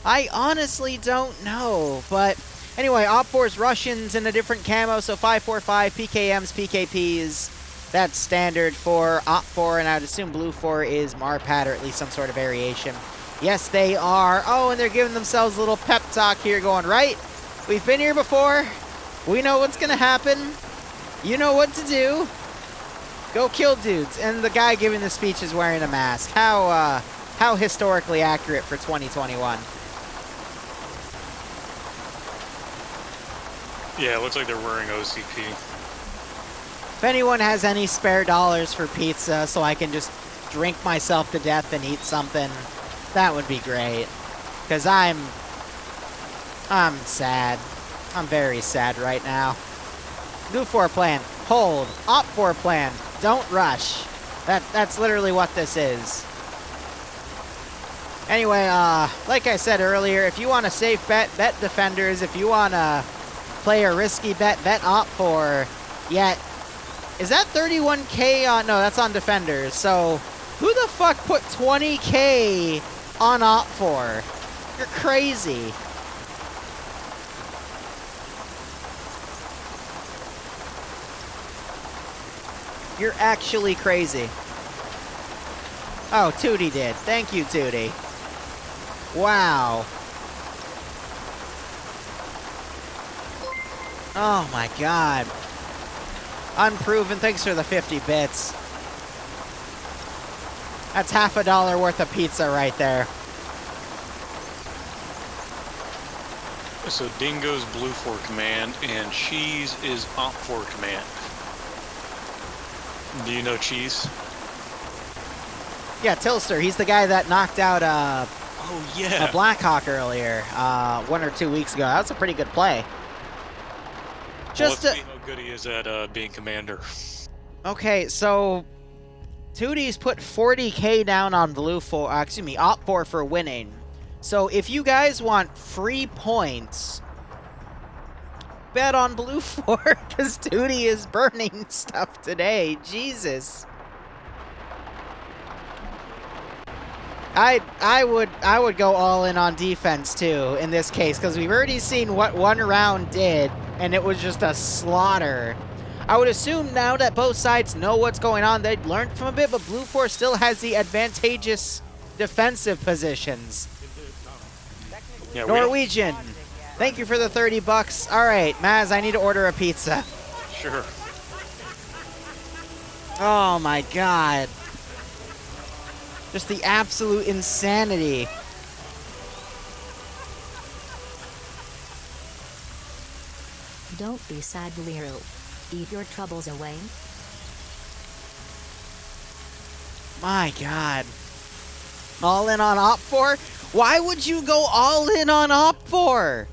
I honestly don't know. But anyway, Op 4's Russians in a different camo, so 545, PKMs, PKPs. That's standard for Op 4, and I'd assume Blue 4 is Marpat, or at least some sort of variation. Yes, they are. Oh, and they're giving themselves a little pep talk here going, right? We've been here before. We know what's going to happen. You know what to do. Go kill dudes. And the guy giving the speech is wearing a mask. How historically accurate for 2021.
Yeah, it looks like they're wearing OCP.
If anyone has any spare dollars for pizza so I can just drink myself to death and eat something, that would be great. Because I'm sad. I'm very sad right now. Blue 4 plan, hold. Op 4 plan, don't rush. That's literally what this is. Anyway, like I said earlier, if you want a safe bet, bet defenders. If you want to play a risky bet, bet Op 4. Yet, is that 31K on... No, that's on defenders. So, who the fuck put 20K on Op 4? You're crazy. You're actually crazy. Oh, Tootie did. Thank you, Tootie. Wow. Oh my god. Unproven, thanks for the 50 bits. That's $50 worth of pizza right there.
So Dingo's blue for command, and Cheese is op for command. Do you know Cheese?
Yeah, Tilster. He's the guy that knocked out
Oh yeah.
a Blackhawk earlier, 1 or 2 weeks ago. That was a pretty good play. Just
let's see how good he is at being commander.
Okay, so Tootie's put 40K down on blue for, excuse me, op for winning. So if you guys want free points, bet on blue 4 because Tootie is burning stuff today. Jesus. I would go all in on defense too in this case because we've already seen what one round did and it was just a slaughter. I would assume now that both sides know what's going on, they'd learn from a bit, but blue 4 still has the advantageous defensive positions.
Yeah,
Norwegian, thank you for the 30 bucks. All right, Maz, I need to order a pizza.
Sure.
Oh my God. Just the absolute insanity.
Don't be sad, Liru. Eat your troubles away.
My God. All in on op 4? Why would you go all in on op 4?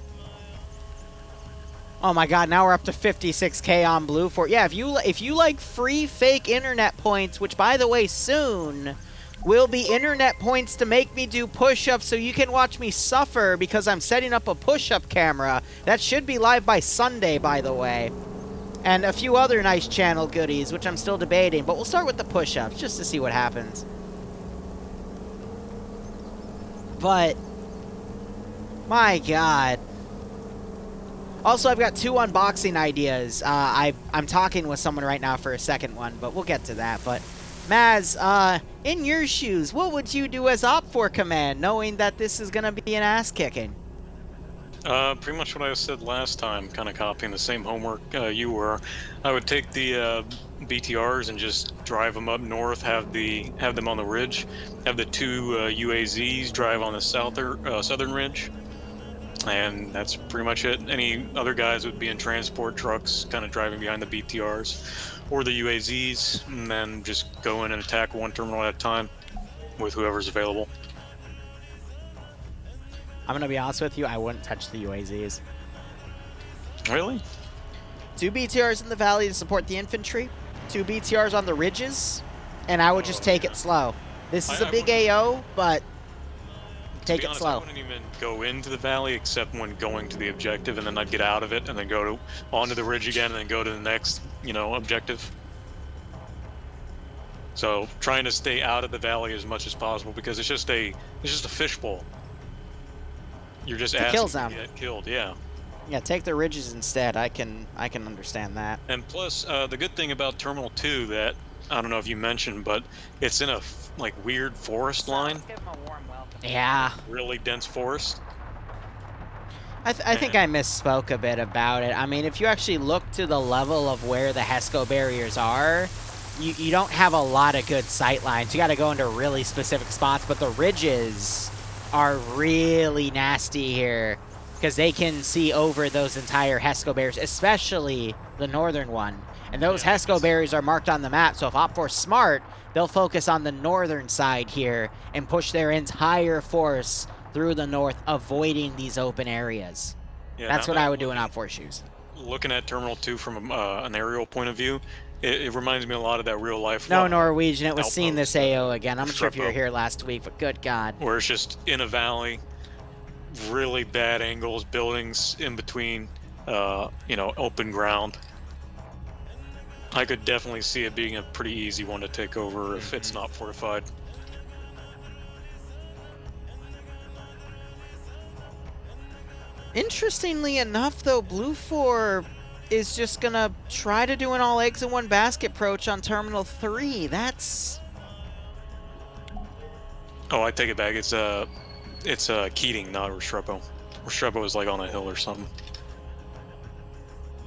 Oh my God, now we're up to 56K on blue 4. Yeah, if you like free fake internet points, which by the way soon will be internet points to make me do push-ups so you can watch me suffer because I'm setting up a push-up camera. That should be live by Sunday, by the way. And a few other nice channel goodies, which I'm still debating. But we'll start with the push-ups just to see what happens. But, my God. Also, I've got 2 unboxing ideas. I'm talking with someone right now for a second one, but we'll get to that. But, Maz, in your shoes, what would you do as op for command, knowing that this is going to be an ass-kicking?
Pretty much what I said last time, kind of copying the same homework you were. I would take the BTRs and just drive them up north, have them on the ridge, have the 2 UAZs drive on the southern ridge, and that's pretty much it. Any other guys would be in transport trucks, kind of driving behind the BTRs or the UAZs, and then just go in and attack one terminal at a time with whoever's available.
I'm going to be honest with you, I wouldn't touch the UAZs.
Really?
2 BTRs in the valley to support the infantry, 2 BTRs on the ridges, and I would just take it slow. This is a big AO, but take it slow.
I wouldn't even go into the valley except when going to the objective, and then I'd get out of it and then go onto the ridge again and then go to the next, objective. So trying to stay out of the valley as much as possible because it's just a fishbowl. You're just asking to get killed, yeah.
Yeah, take the ridges instead. I can understand that.
And plus, the good thing about Terminal 2 that I don't know if you mentioned, but it's in a weird forest line.
Yeah.
Really dense forest.
I think I misspoke a bit about it. I mean, if you actually look to the level of where the HESCO barriers are, you don't have a lot of good sight lines. You got to go into really specific spots, but the ridges are really nasty here because they can see over those entire HESCO barriers, especially the northern one. And those HESCO barriers are marked on the map, so if OpFor's smart, they'll focus on the northern side here and push their entire force through the north, avoiding these open areas. Yeah, that's what I would do in OpFor shoes.
Looking at Terminal 2 from an aerial point of view, it reminds me a lot of that real life.
No, Norwegian, it was seeing this AO again. I'm not sure if you were here last week, but good God.
Where it's just in a valley, really bad angles, buildings in between, open ground. I could definitely see it being a pretty easy one to take over if it's not fortified.
Interestingly enough, though, Blue 4 is just going to try to do an all eggs in one basket approach on Terminal 3. That's...
Oh, I take it back. It's Keating, not Restrepo. Restrepo is like on a hill or something.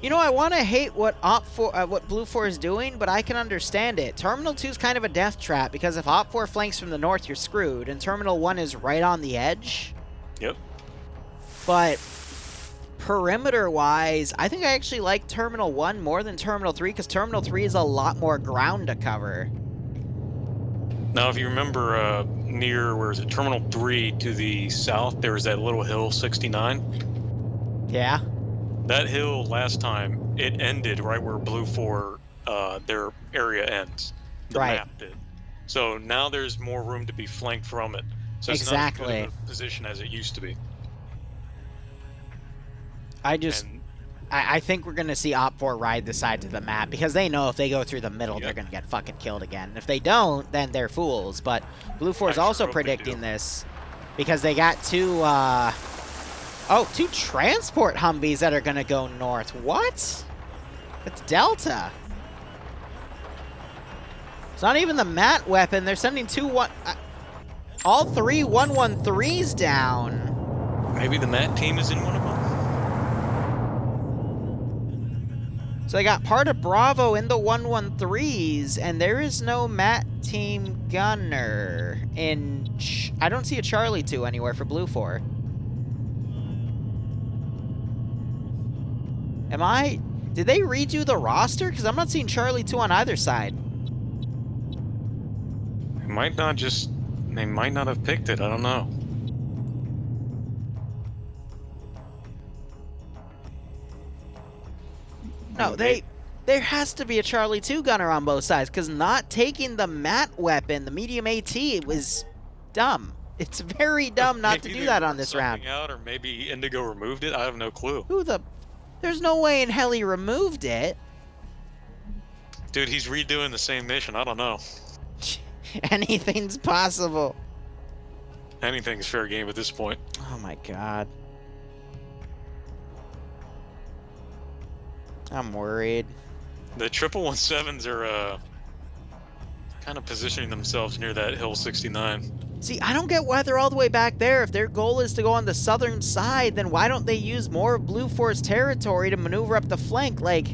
You know, I want to hate what what Blue 4 is doing, but I can understand it. Terminal 2 is kind of a death trap because if Op4 flanks from the north, you're screwed, and Terminal 1 is right on the edge.
Yep.
But perimeter-wise, I think I actually like Terminal 1 more than Terminal 3, because Terminal 3 is a lot more ground to cover.
Now, if you remember, near, where is it, Terminal 3 to the south, there was that little hill, 69.
Yeah?
That hill, last time, it ended right where Blue 4, their area ends. The
Right.
map did. So now there's more room to be flanked from it. So it's
Exactly.
not as good of a position as it used to be.
I think we're going to see Op 4 ride the sides of the map, because they know if they go through the middle,
Yep.
they're going to get fucking killed again. If they don't, then they're fools. But Blue 4 is
I
also
sure hope they
predicting
do.
this, because they got two transport Humvees that are going to go north. What? It's Delta. It's not even the MAT weapon. They're sending all three 113s down.
Maybe the MAT team is in one of them?
So they got part of Bravo in the 113s, and there is no MAT team gunner in... I don't see a Charlie 2 anywhere for Blue 4. Did they redo the roster? Because I'm not seeing Charlie 2 on either side.
They might not have picked it, I don't know.
No, there has to be a Charlie 2 gunner on both sides, because not taking the MAT weapon, the medium AT, was dumb. It's very dumb not to
Maybe
do
they
that on
worked
this round.
something out, or maybe Indigo removed it. I have no clue.
There's no way in hell he removed it.
Dude, he's redoing the same mission. I don't know.
Anything's possible.
Anything's fair game at this point.
Oh my god. I'm worried.
The 117s are kind of positioning themselves near that hill 69.
See, I don't get why they're all the way back there. If their goal is to go on the southern side, then why don't they use more of Blue 4's territory to maneuver up the flank? Like,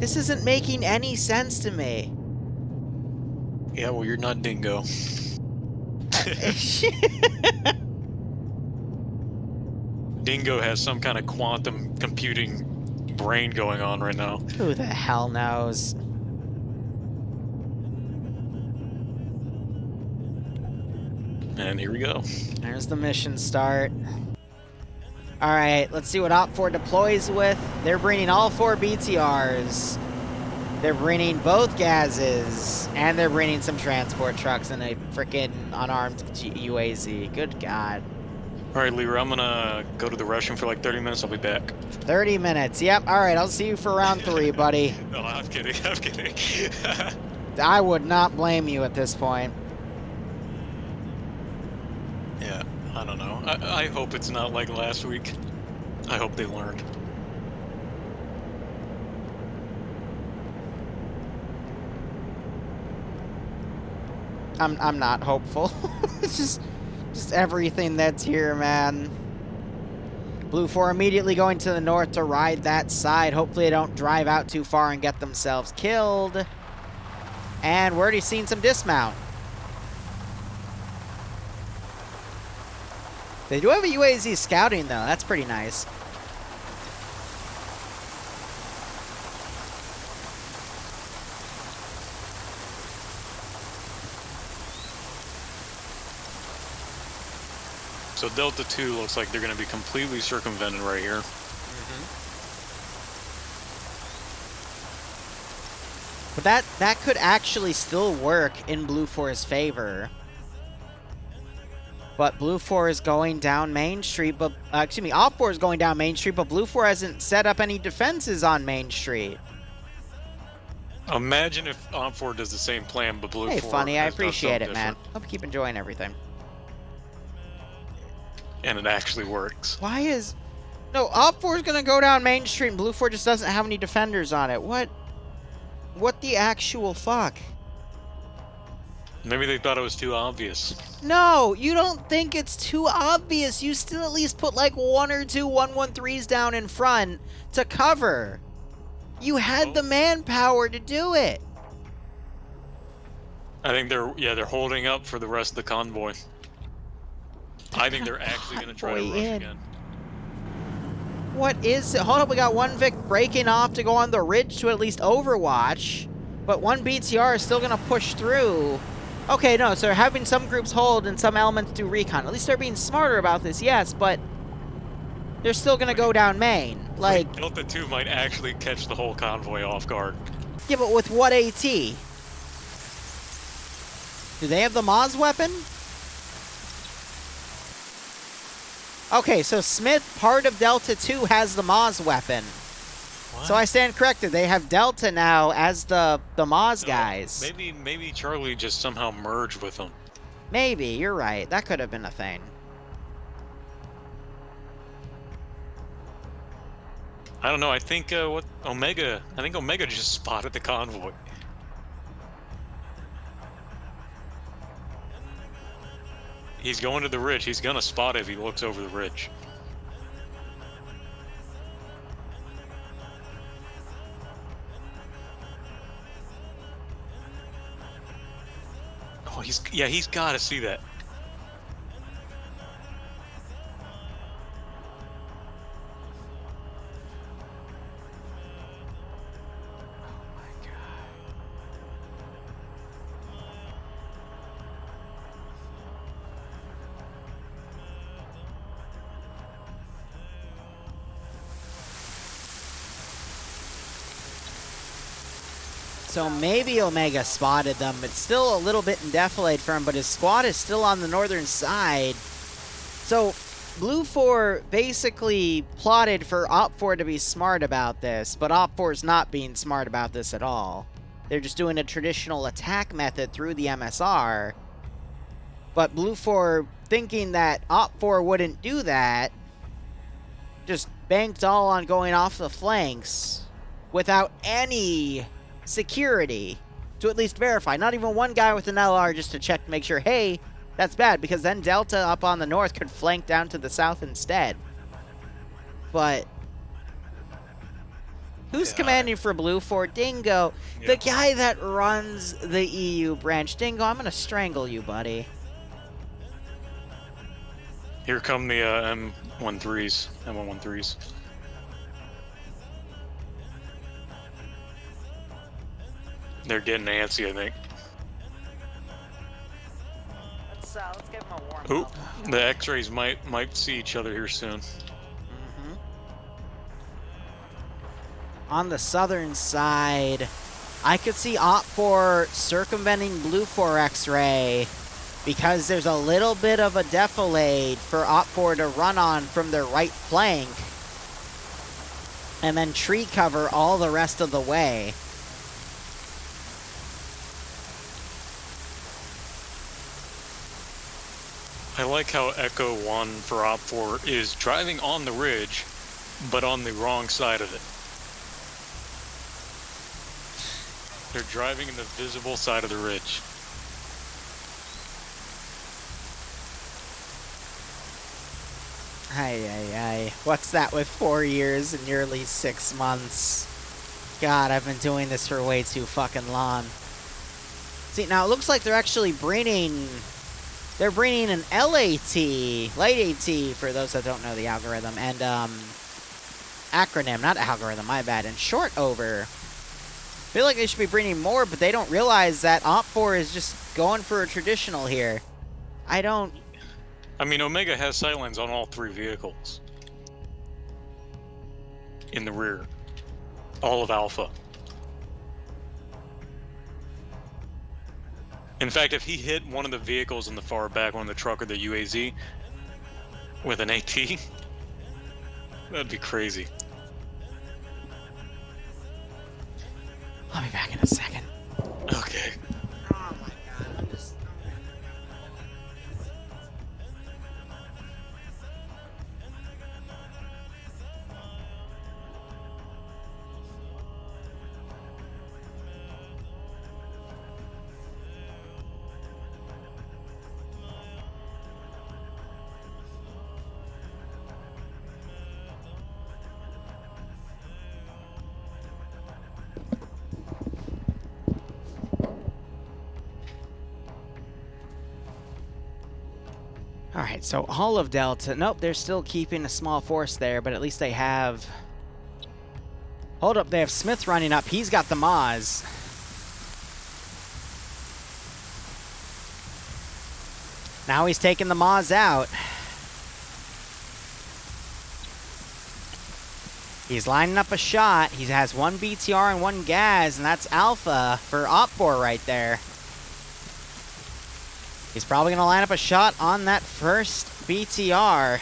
this isn't making any sense to me.
Yeah, well, you're not Dingo. Dingo has some kind of quantum computing brain going on right now.
Who the hell knows?
And here we go.
There's the mission start. Alright, let's see what Op 4 deploys with. They're bringing all 4 BTRs. They're bringing both gases. And they're bringing some transport trucks and a freaking unarmed UAZ. Good God.
Alright, Liru, I'm gonna go to the Russian for like 30 minutes. I'll be back.
30 minutes. Yep. Alright, I'll see you for round 3, buddy.
No, I'm kidding. I'm kidding.
I would not blame you at this point.
Yeah, I don't know. I hope it's not like last week. I hope they learned.
I'm not hopeful. It's just everything that's here, man. Blue 4 immediately going to the north to ride that side. Hopefully they don't drive out too far and get themselves killed. And we're already seeing some dismount. They do have a UAZ scouting, though. That's pretty nice.
So Delta 2 looks like they're going to be completely circumvented right here.
But that could actually still work in Blue 4's favor. But Blue 4 is going down Main Street, but excuse me, Op 4 is going down Main Street, but Blue 4 hasn't set up any defenses on Main Street.
Imagine if Op 4 does the same plan, but Blue 4
Hey, Funny, I
has done
appreciate it,
something
man.
different,
Hope you keep enjoying everything.
and it actually works.
Why is... No, Op 4 is going to go down Main Street, and Blue 4 just doesn't have any defenders on it. What the actual fuck?
Maybe they thought it was too obvious.
No, you don't think it's too obvious. You still at least put like 1 or 2 113s down in front to cover. You had the manpower to do it.
I think they're holding up for the rest of the convoy. I think they're actually going to try to rush
Convoy in.
again.
What is it? Hold up, we got one Vic breaking off to go on the ridge to at least overwatch, but one BTR is still gonna push through. Okay, no, so they're having some groups hold and some elements do recon. At least they're being smarter about this, yes, but they're still gonna go down main. Like,
Delta 2 might actually catch the whole convoy off guard.
yeah, but with what AT? Do they have the Maz weapon? Okay, so Smith, part of Delta 2, has the Maz weapon.
What?
So I stand corrected. They have Delta now as the Maz guys.
Maybe Charlie just somehow merged with them.
Maybe, you're right. That could have been a thing.
I don't know. I think Omega just spotted the convoy. He's going to the ridge. He's gonna spot it if he looks over the ridge. Oh, he's got to see that.
So maybe Omega spotted them. It's still a little bit in defilade for him, but his squad is still on the northern side. So Blue 4 basically plotted for Op 4 to be smart about this, but Op 4 is not being smart about this at all. They're just doing a traditional attack method through the MSR. But Blue 4, thinking that Op 4 wouldn't do that, just banked all on going off the flanks without any security to at least verify. Not even one guy with an LR just to check to make sure, hey, that's bad, because then Delta up on the north could flank down to the south instead. But who's commanding for Blue 4? Dingo.
Yeah.
The guy that runs the EU branch. Dingo, I'm going to strangle you, buddy.
Here come the M13s, M113s. They're getting antsy, I think.
Let's give him a warm
Oop, the X-rays might see each other here soon.
On the southern side, I could see Op 4 circumventing Blue 4 X-ray because there's a little bit of a defilade for Op 4 to run on from their right flank and then tree cover all the rest of the way.
I like how Echo 1 for Op 4 is driving on the ridge, but on the wrong side of it. They're driving in the visible side of the ridge.
Ay. What's that with 4 years and nearly 6 months? God, I've been doing this for way too fucking long. See, now it looks like they're actually bringing... They're bringing an LAT, light AT, for those that don't know the algorithm, and acronym, not algorithm, my bad, and short over. I feel like they should be bringing more, but they don't realize that Op 4 is just going for a traditional here. I mean,
Omega has sightlines on all 3 vehicles. In the rear. All of Alpha. In fact, if he hit one of the vehicles in the far back, one of the truck or the UAZ, with an AT, that'd be crazy.
I'll be back in a second.
Okay.
Oh my god, I'm just... All right, so all of Delta. Nope, they're still keeping a small force there, but at least they have... Hold up, they have Smith running up. He's got the Maz. Now he's taking the Maz out. He's lining up a shot. He has one BTR and one Gaz, and that's Alpha for Opbor right there. He's probably going to line up a shot on that first BTR.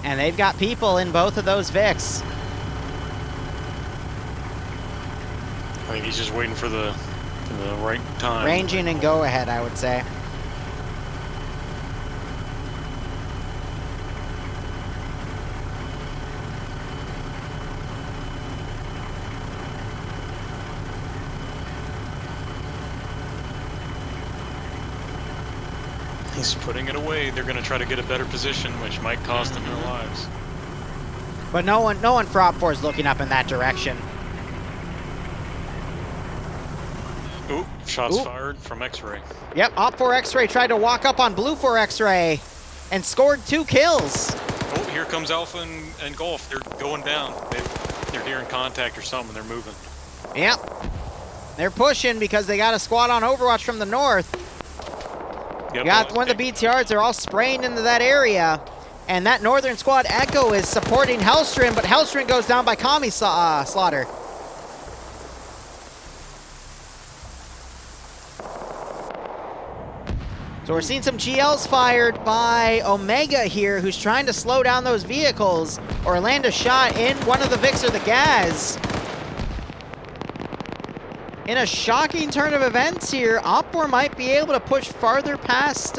And they've got people in both of those Vics.
I think he's just waiting for the right time.
Ranging and go ahead, I would say.
He's putting it away. They're going to try to get a better position, which might cost them their lives.
But no one for Op4 is looking up in that direction.
Ooh, shots fired from X-Ray.
Yep, Op4 X-Ray tried to walk up on Blue 4 X-Ray and scored 2 kills.
Oh, here comes Alpha and Golf. They're going down. They're near in contact or something. They're moving.
Yep. They're pushing because they got a squad on Overwatch from the north.
Yep,
Got one of the BTRs. They're all spraying into that area. And that northern squad, Echo, is supporting Hellstrom, but Hellstrom goes down by Kami Slaughter. So we're seeing some GLs fired by Omega here, who's trying to slow down those vehicles or land a shot in one of the Vics or the Gaz. In a shocking turn of events here, Opbor might be able to push farther past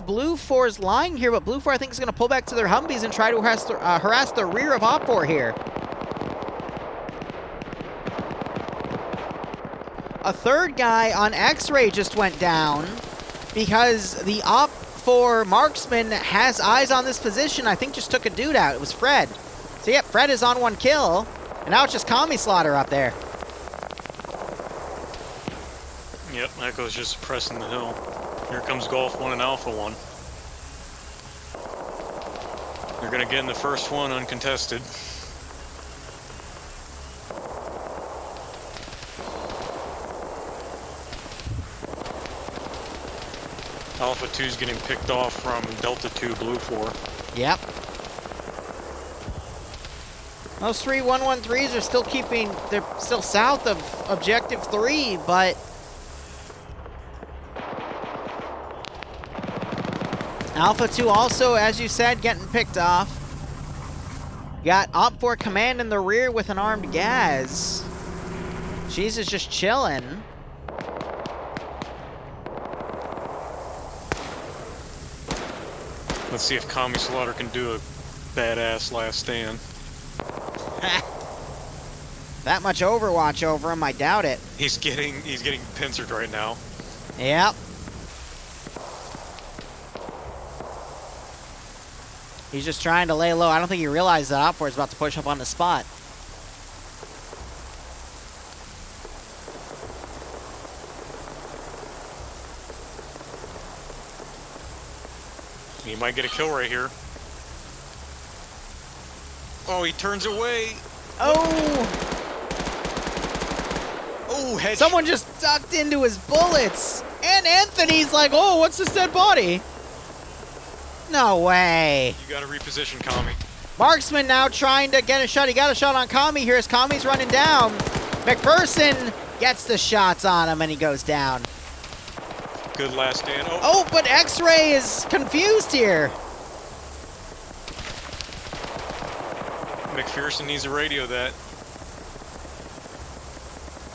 Blue 4's line here, but Blue 4 I think is going to pull back to their Humvees and try to harass the rear of Opbor here. A third guy on X-Ray just went down because the Op4 marksman has eyes on this position. I think just took a dude out. It was Fred. So yep, Fred is on 1 kill, and now it's just Kami Slaughter up there.
Yep, Echo's just suppressing the hill. Here comes Golf 1 and Alpha 1. They're going to get in the first one uncontested. Alpha 2's getting picked off from Delta 2, Blue 4.
Yep. Those 3 113s are still they're still south of Objective 3, but Alpha 2 also, as you said, getting picked off. Got Op4 Command in the rear with an armed Gaz. She's is just chilling.
Let's see if Kami Slaughter can do a badass last stand.
That much Overwatch over him, I doubt it.
He's getting pincered right now.
Yep. He's just trying to lay low. I don't think he realized that Op4 is about to push up on the spot.
He might get a kill right here. Oh, he turns away.
Oh!
Oh, head.
Someone just ducked into his bullets. And Anthony's like, oh, what's this dead body? No way.
You gotta reposition Kami.
Marksman now trying to get a shot. He got a shot on Kami here as Kami's running down. McPherson gets the shots on him and he goes down.
Good last stand.
Oh, but X-Ray is confused here.
McPherson needs to radio that.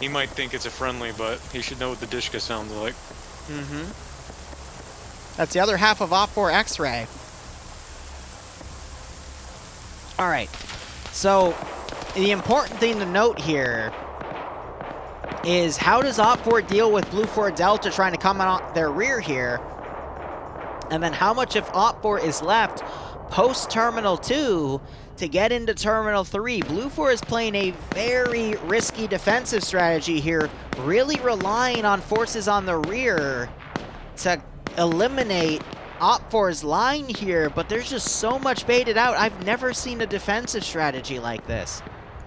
He might think it's a friendly, but he should know what the Dishka sounds like.
Mm-hmm. That's the other half of Op4 X-Ray. All right. So the important thing to note here is how does Op4 deal with Blue 4 Delta trying to come out their rear here? And then how much of Op4 is left post-Terminal 2 to get into Terminal 3? Blue 4 is playing a very risky defensive strategy here, really relying on forces on the rear to eliminate Op4's line here, but there's just so much baited out. I've never seen a defensive strategy like this.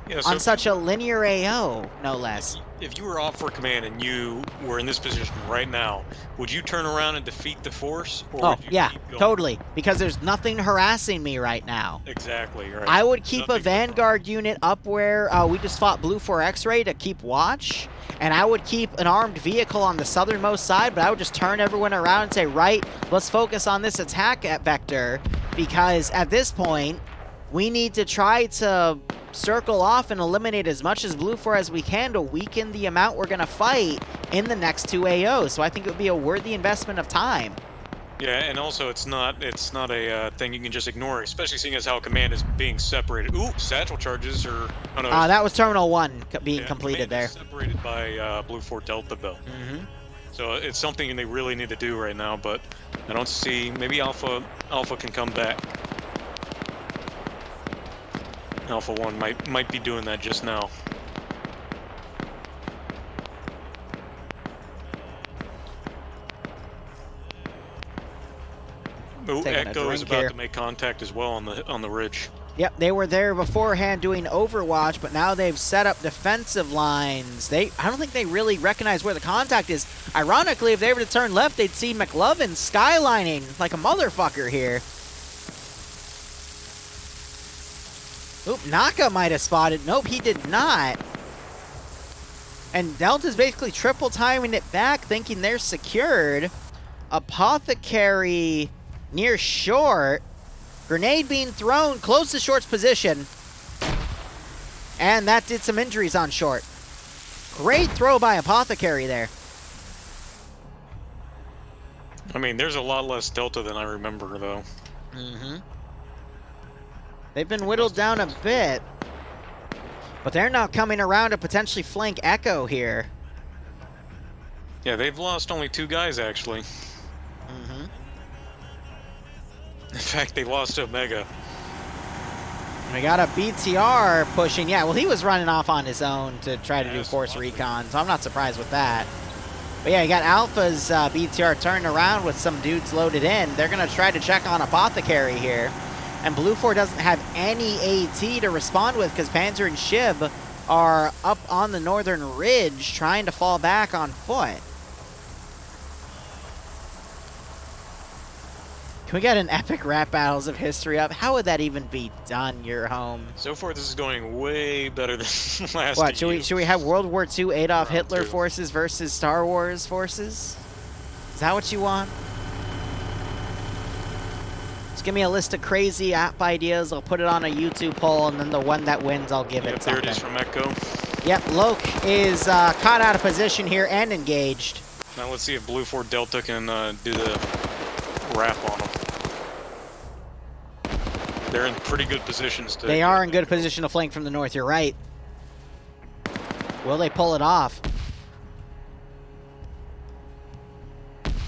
Yeah, so
On such a linear AO, no less.
if you were off for command and you were in this position right now, would you turn around and defeat the force? Or
Oh,
would you
yeah,
keep going?
totally. Because there's nothing harassing me right now.
Exactly, right.
I would keep a
Nothing going on.
Vanguard unit up where we just fought Blue 4 X-Ray to keep watch. And I would keep an armed vehicle on the southernmost side, but I would just turn everyone around and say, right, let's focus on this attack at vector. Because at this point, we need to try to circle off and eliminate as much as Blue 4 as we can to weaken the amount we're going to fight in the next 2 AOs. So I think it would be a worthy investment of time.
Yeah, and also it's not a thing you can just ignore, especially seeing as how command is being separated. Ooh, satchel charges or oh no,
That was Terminal 1 being
yeah,
completed
command
there.
is separated by Blue 4 Delta though.
Mm-hmm.
So it's something they really need to do right now, but I don't see. Maybe Alpha can come back. Alpha 1 might be doing that just now. Oh,
Taking a
Echo is
drink
about
here.
to make contact as well on the ridge.
Yep, they were there beforehand doing Overwatch, but now they've set up defensive lines. I don't think they really recognize where the contact is. Ironically, if they were to turn left, they'd see McLovin skylining like a motherfucker here. Oop, Naka might have spotted. Nope, he did not. And Delta's basically triple timing it back, thinking they're secured. Apothecary near short. Grenade being thrown close to short's position. And that did some injuries on short. Great throw by Apothecary there.
I mean, there's a lot less Delta than I remember, though.
Mm-hmm. They've been whittled down a bit. But they're now coming around to potentially flank Echo here.
Yeah, they've lost only 2 guys, actually.
Mm-hmm.
In fact, they lost Omega.
We got a BTR pushing. Yeah, well, he was running off on his own to try to do force recon, so I'm not surprised with that. But yeah, you got Alpha's BTR turning around with some dudes loaded in. They're going to try to check on Apothecary here. And Blue 4 doesn't have any AT to respond with because Panzer and Shib are up on the northern ridge trying to fall back on foot. Can we get an epic rap battles of history up? How would that even be done, your home?
So far, this is going way better than last
What,
year.
should we have World War II Adolf
Round
Hitler
2.
forces versus Star Wars forces? Is that what you want? Just give me a list of crazy app ideas. I'll put it on a YouTube poll, and then the one that wins, I'll give
Yep,
it
there
something.
it is from Echo.
Yep, Loke is caught out of position here and engaged.
Now let's see if Blue 4 Delta can do the wrap on them. They're in pretty good positions to...
They are in good position to flank from the north. You're right. Will they pull it off?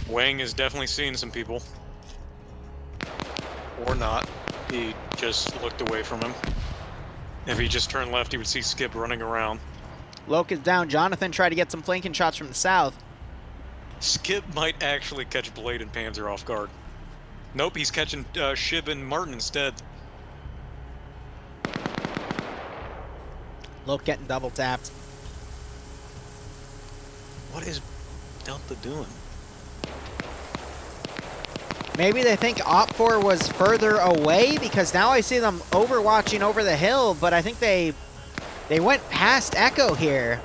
Wang is definitely seeing some people. Or not. He just looked away from him. If he just turned left, he would see Skip running around.
Loke is down. Jonathan tried to get some flanking shots from the south.
Skip might actually catch Blade and Panzer off guard. Nope, he's catching Shib and Martin instead.
Loke getting double tapped.
What is Delta doing?
Maybe they think Op4 was further away because now I see them overwatching over the hill, but I think they went past Echo here.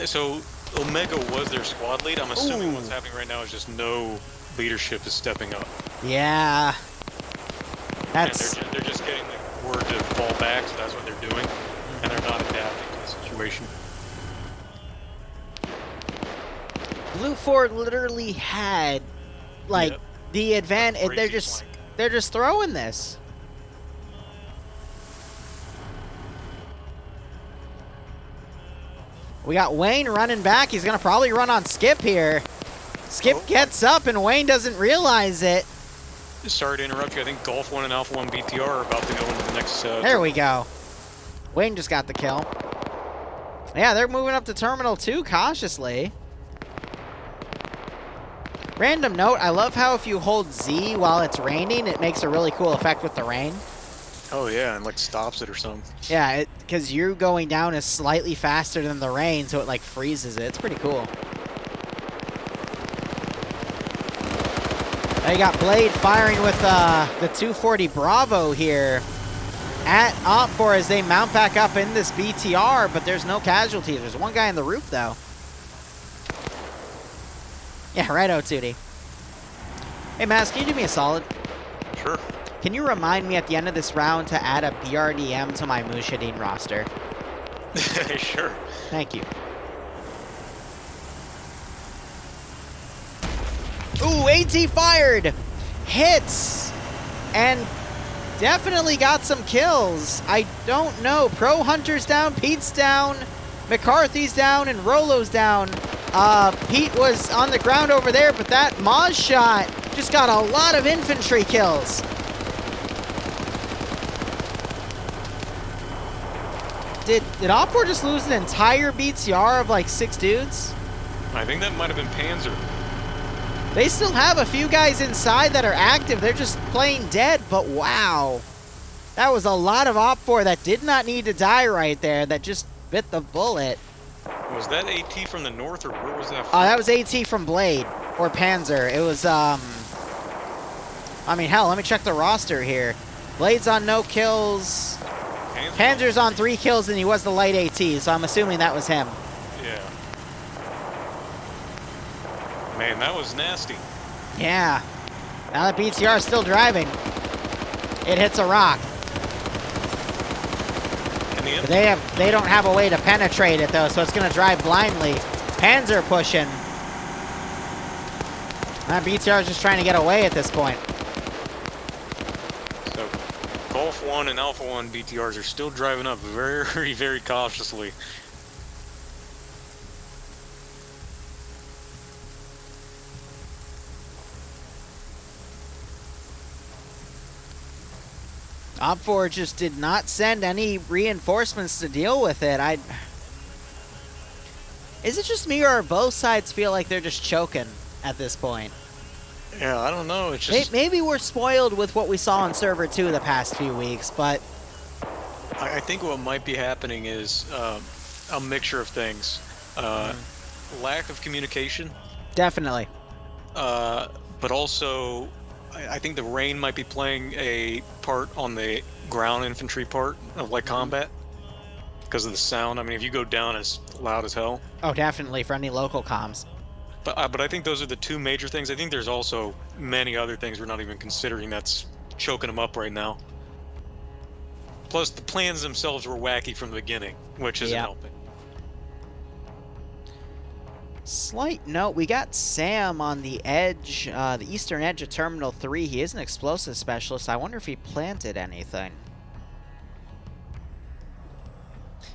So Omega was their squad lead. I'm assuming what's happening right now is just no leadership is stepping up.
Yeah. That's...
And they're just getting the word to fall back, so that's what they're doing. And they're not adapting to the situation.
Blue 4 literally had, like,
Yep.
the advantage.
Crazy flank.
They're just throwing this. We got Wayne running back. He's going to probably run on Skip here. Skip gets up, and Wayne doesn't realize it.
Sorry to interrupt you. I think Golf 1 and Alpha 1 BTR are about to go into the next...
There we go. Wayne just got the kill. Yeah, they're moving up to Terminal 2 cautiously. Random note, I love how if you hold Z while it's raining, it makes a really cool effect with the rain.
Oh yeah, and like stops it or something.
Yeah, because you going down is slightly faster than the rain, so it like freezes it. It's pretty cool. Now you got Blade firing with the 240 Bravo here at OpFor as they mount back up in this BTR, but there's no casualties. There's one guy on the roof, though. Yeah, right, O2D. Hey, Maz, can you do me a solid?
Sure.
Can you remind me at the end of this round to add a BRDM to my Mushadin roster?
Sure.
Thank you. Ooh, AT fired! Hits! And definitely got some kills. I don't know. Pro Hunter's down, Pete's down, McCarthy's down, and Rolo's down. Pete was on the ground over there, but that Maz shot just got a lot of infantry kills. Did OpFor just lose an entire BTR of like 6 dudes?
I think that might have been Panzer.
They still have a few guys inside that are active. They're just playing dead, but wow. That was a lot of OpFor that did not need to die right there, that just bit the bullet.
Was that AT from the north, or where was that from?
That was AT from Blade, or Panzer. It was, I mean, hell, let me check the roster here. Blade's on no kills. Panzer's on 3 kills, and he was the light AT, so I'm assuming that was him.
Yeah. Man, that was nasty.
Yeah. Now that BTR is still driving. It hits a rock. But they don't have a way to penetrate it, though, so it's going to drive blindly. Panzer pushing. That BTR is just trying to get away at this point.
So, Golf 1 and Alpha 1 BTRs are still driving up very, very cautiously.
OpFor just did not send any reinforcements to deal with it. Is it just me, or both sides feel like they're just choking at this point?
Yeah, I don't know. It's just
Maybe we're spoiled with what we saw on Server 2 the past few weeks, but
I think what might be happening is a mixture of things. Lack of communication.
definitely.
But also, I think the rain might be playing a part on the ground infantry part of like combat because of the sound. I mean, if you go down, it's loud as hell.
Oh, definitely for any local comms.
But I think those are the two major things. I think there's also many other things we're not even considering that's choking them up right now. Plus, the plans themselves were wacky from the beginning, which isn't helping.
Slight note, we got Sam on the edge, the eastern edge of Terminal 3. He is an explosive specialist. I wonder if he planted anything.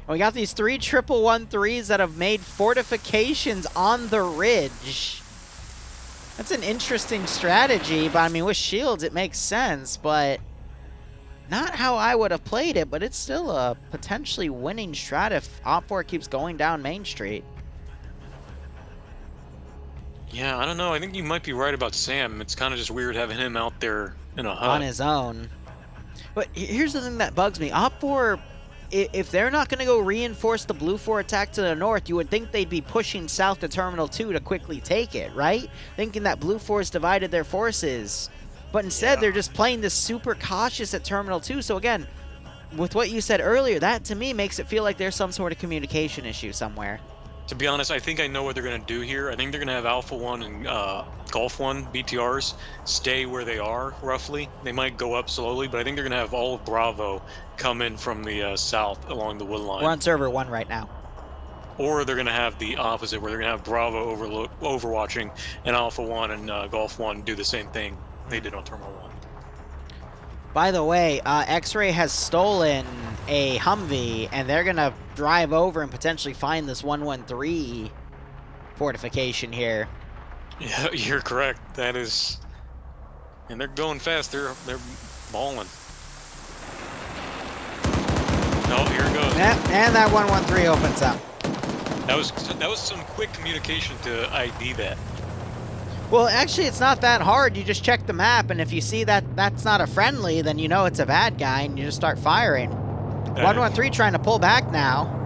And we got these 3 113s that have made fortifications on the ridge. That's an interesting strategy, but I mean, with shields, it makes sense, but not how I would have played it, but it's still a potentially winning strat if OpFor keeps going down Main Street.
Yeah, I don't know. I think you might be right about Sam. It's kind of just weird having him out there in a hut.
On his own. But here's the thing that bugs me. OpFor, if they're not going to go reinforce the Blue 4 attack to the north, you would think they'd be pushing south to Terminal 2 to quickly take it, right? Thinking that Blue 4's divided their forces. But instead, they're just playing this super cautious at Terminal 2. So again, with what you said earlier, that to me makes it feel like there's some sort of communication issue somewhere.
To be honest, I think I know what they're going to do here. I think they're going to have Alpha 1 and Golf 1 BTRs stay where they are, roughly. They might go up slowly, but I think they're going to have all of Bravo come in from the south along the wood line.
We're on Server 1 right now.
Or they're going to have the opposite, where they're going to have Bravo overwatching, and Alpha 1 and Golf 1 do the same thing they did on Terminal 1.
By the way, X-Ray has stolen a Humvee, and they're going to drive over and potentially find this 113 fortification here.
Yeah, you're correct. That is... And they're going fast. They're balling. Oh, here it goes.
Yep, and that 113 opens up.
That was some quick communication to ID that.
Well, actually, it's not that hard. You just check the map, and if you see that that's not a friendly, then you know it's a bad guy, and you just start firing. 113 trying to pull back now.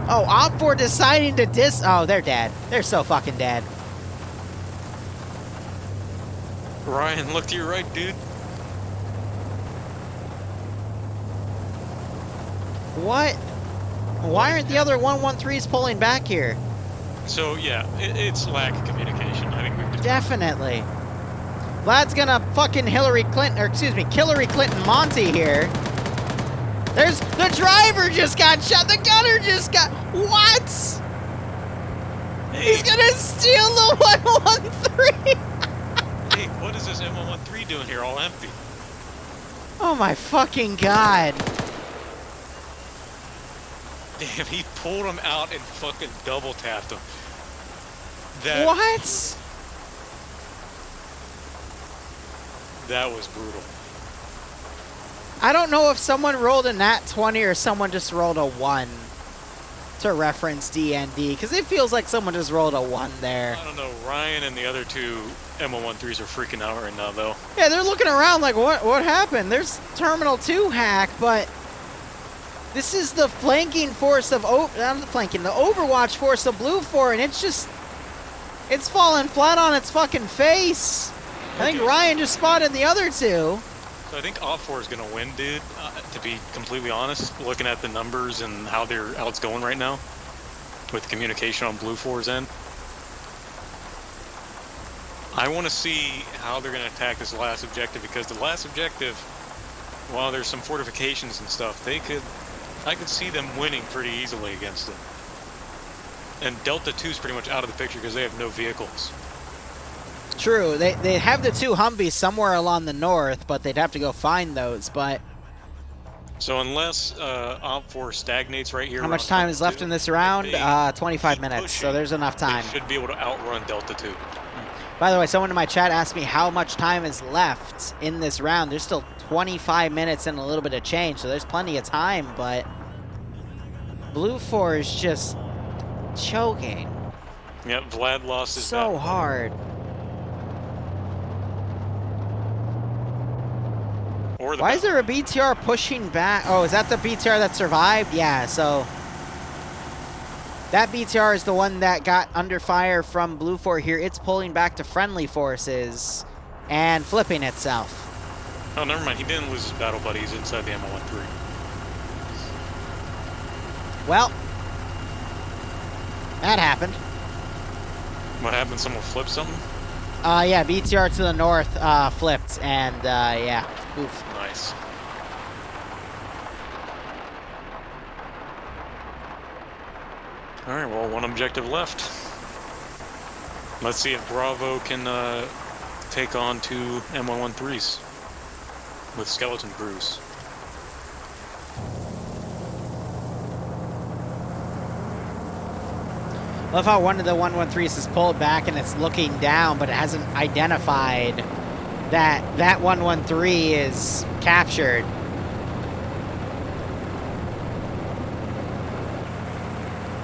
Oh, Op4 deciding to Oh, they're dead. They're so fucking dead.
Ryan, look to your right, dude.
What? Why aren't the other 113s pulling back here?
So, yeah, it's lack of communication. I think we've
Definitely. Vlad's gonna fucking Hillary Clinton Monty here. There's the driver just got shot. The gunner just got what?
Hey.
He's gonna steal the 113.
Hey, what is this M113 doing here all empty?
Oh my fucking god.
Damn, he pulled him out and fucking double tapped him.
What?
That was brutal.
I don't know if someone rolled a nat 20 or someone just rolled a 1 to reference DND, because it feels like someone just rolled a 1 there.
I don't know. Ryan and the other two M113s are freaking out right now, though.
Yeah, they're looking around like, what happened? There's Terminal 2 hack, but this is the flanking force of, not the flanking, the Overwatch force of Blue 4, and it's just, it's falling flat on its fucking face. I think Ryan just spotted the other two.
So I think Op4 is going to win, dude, to be completely honest, looking at the numbers and how it's going right now with communication on Blue 4's end. I want to see how they're going to attack this last objective, because the last objective, while there's some fortifications and stuff, I could see them winning pretty easily against it. And Delta 2 is pretty much out of the picture because they have no vehicles.
True, they have the 2 Humvees somewhere along the north, but they'd have to go find those, but...
So unless Op4 stagnates right here...
How much time is left in this round? 25 minutes,
pushing,
so there's enough time.
They should be able to outrun Delta 2.
By the way, someone in my chat asked me how much time is left in this round. There's still 25 minutes and a little bit of change, so there's plenty of time, but... Blue 4 is just choking.
Yep, Vlad lost his
so
battle.
hard. Why is there a BTR pushing back? Oh, is that the BTR that survived? Yeah, so that BTR is the one that got under fire from Blue 4 here. It's pulling back to friendly forces and flipping itself.
Oh, never mind. He didn't lose his battle buddy. He's inside the M113.
Well, that happened.
What happened? Someone flipped something?
Yeah, BTR to the north flipped, and yeah, oof.
Nice. All right, well, one objective left. Let's see if Bravo can take on 2 M113s with skeleton crews.
Love how one of the 113s is pulled back and it's looking down, but it hasn't identified that 113 is captured.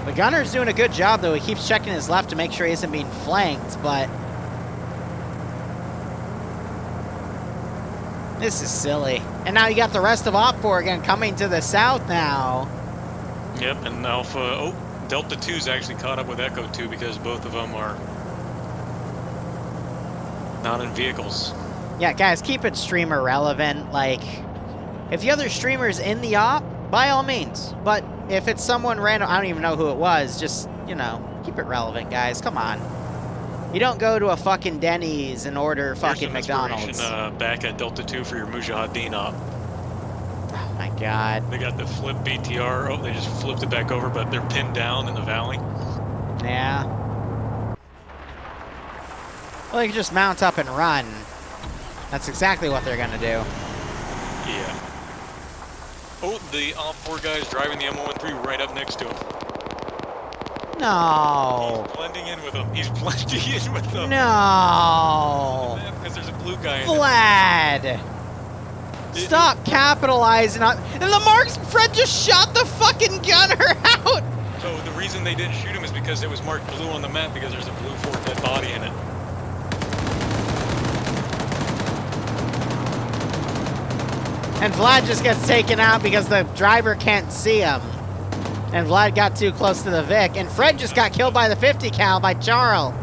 The gunner's doing a good job, though. He keeps checking his left to make sure he isn't being flanked, but this is silly. And now you got the rest of Op4 again coming to the south now.
Yep, and Alpha... Oh, Delta 2's actually caught up with Echo 2 because both of them are not in vehicles.
Yeah, guys, keep it streamer relevant. Like, if the other streamer's in the op, by all means. But if it's someone random, I don't even know who it was, just, you know, keep it relevant, guys. Come on. You don't go to a fucking Denny's and order fucking McDonald's.
Back at Delta 2 for your Mujahideen op.
Oh my god.
They got the flip BTR. Oh, they just flipped it back over, but they're pinned down in the valley.
Yeah. Well, they can just mount up and run. That's exactly what they're gonna do.
Yeah. Oh, the Op4 guy is driving the M113 right up next to him.
No.
He's blending in with him. He's blending in with them.
No.
Because there's a blue guy in
Vlad. Stop capitalizing on... And the Fred just shot the fucking gunner out!
So the reason they didn't shoot him is because it was marked blue on the map because there's a blue 4 dead body in it.
And Vlad just gets taken out because the driver can't see him. And Vlad got too close to the Vic. And Fred just got killed by the 50 cal by Charles.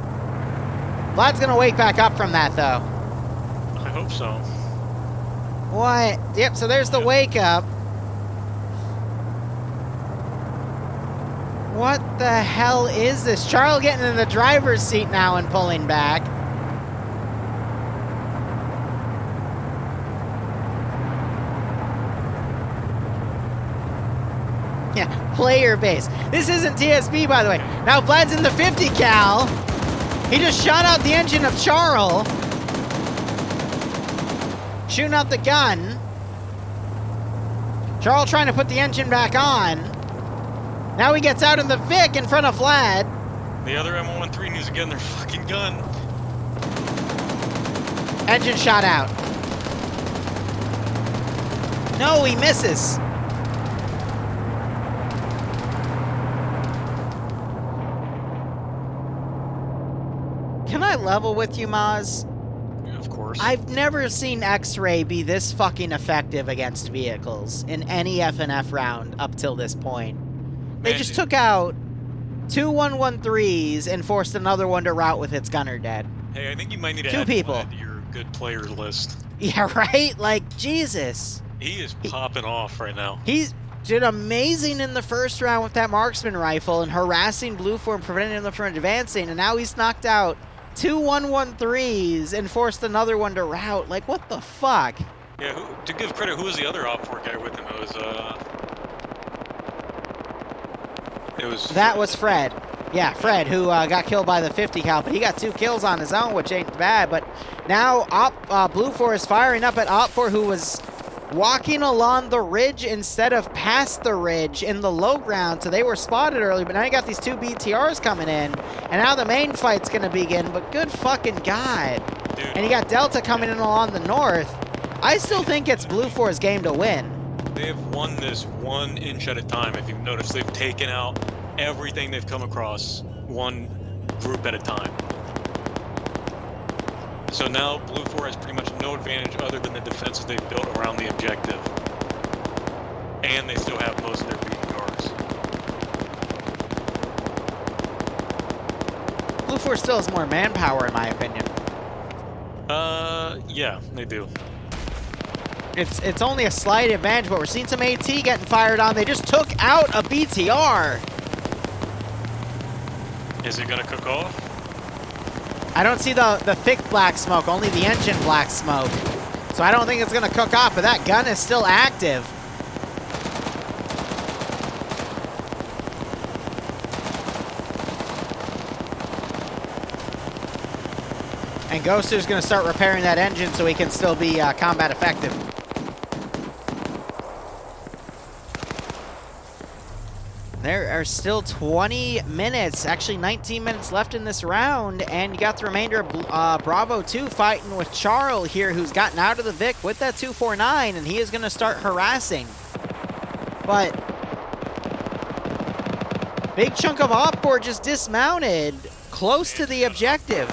Vlad's gonna wake back up from that though.
I hope so.
What? Yep, so there's the wake up. What the hell is this? Charles getting in the driver's seat now and pulling back. Yeah, player base. This isn't TSB, by the way. Now Vlad's in the 50 cal. He just shot out the engine of Charles. Shooting out the gun. Charles trying to put the engine back on. Now he gets out in the Vic in front of Vlad.
The other M113 needs to get in their fucking gun.
Engine shot out. No, he misses. Can I level with you, Maz?
Yeah, of course.
I've never seen X-Ray be this fucking effective against vehicles in any FNF round up till this point. They just took out 2 113s and forced another one to rout with its gunner dead.
Hey, I think you might need to
Two
add
people.
Vlad to your good players list.
Yeah, right? Like, Jesus.
He is popping off right now.
He did amazing in the first round with that marksman rifle and harassing Blue Form, preventing them from advancing, and now he's knocked out 2 113s and forced another one to rout. Like, what the fuck?
Yeah, to give credit, who was the other Op 4 guy with him?
That was Fred. Yeah, Fred, who got killed by the 50 cal, but he got 2 kills on his own, which ain't bad. But now Blue 4 is firing up at Op 4, who was walking along the ridge instead of past the ridge in the low ground, so they were spotted early, but now you got these 2 BTRs coming in, and now the main fight's gonna begin, but good fucking God.
Dude.
And you got Delta coming in along the north. I still think it's Blue 4's game to win.
They have won this 1 inch at a time. If you've noticed, they've taken out everything they've come across, one group at a time. So now Blue 4 has pretty much no advantage other than the defenses they've built around the objective. And they still have most of their BTRs.
Blue 4 still has more manpower, in my opinion.
Yeah, they do.
It's only a slight advantage, but we're seeing some AT getting fired on. They just took out a BTR.
Is it gonna cook off?
I don't see the thick black smoke, only the engine black smoke. So I don't think it's gonna cook off, but that gun is still active. And Ghoster's gonna start repairing that engine so he can still be combat effective. There are still 20 minutes, actually 19 minutes left in this round, and you got the remainder of Bravo 2 fighting with Charles here, who's gotten out of the Vic with that 249, and he is going to start harassing. But big chunk of Op4 just dismounted close to the objective.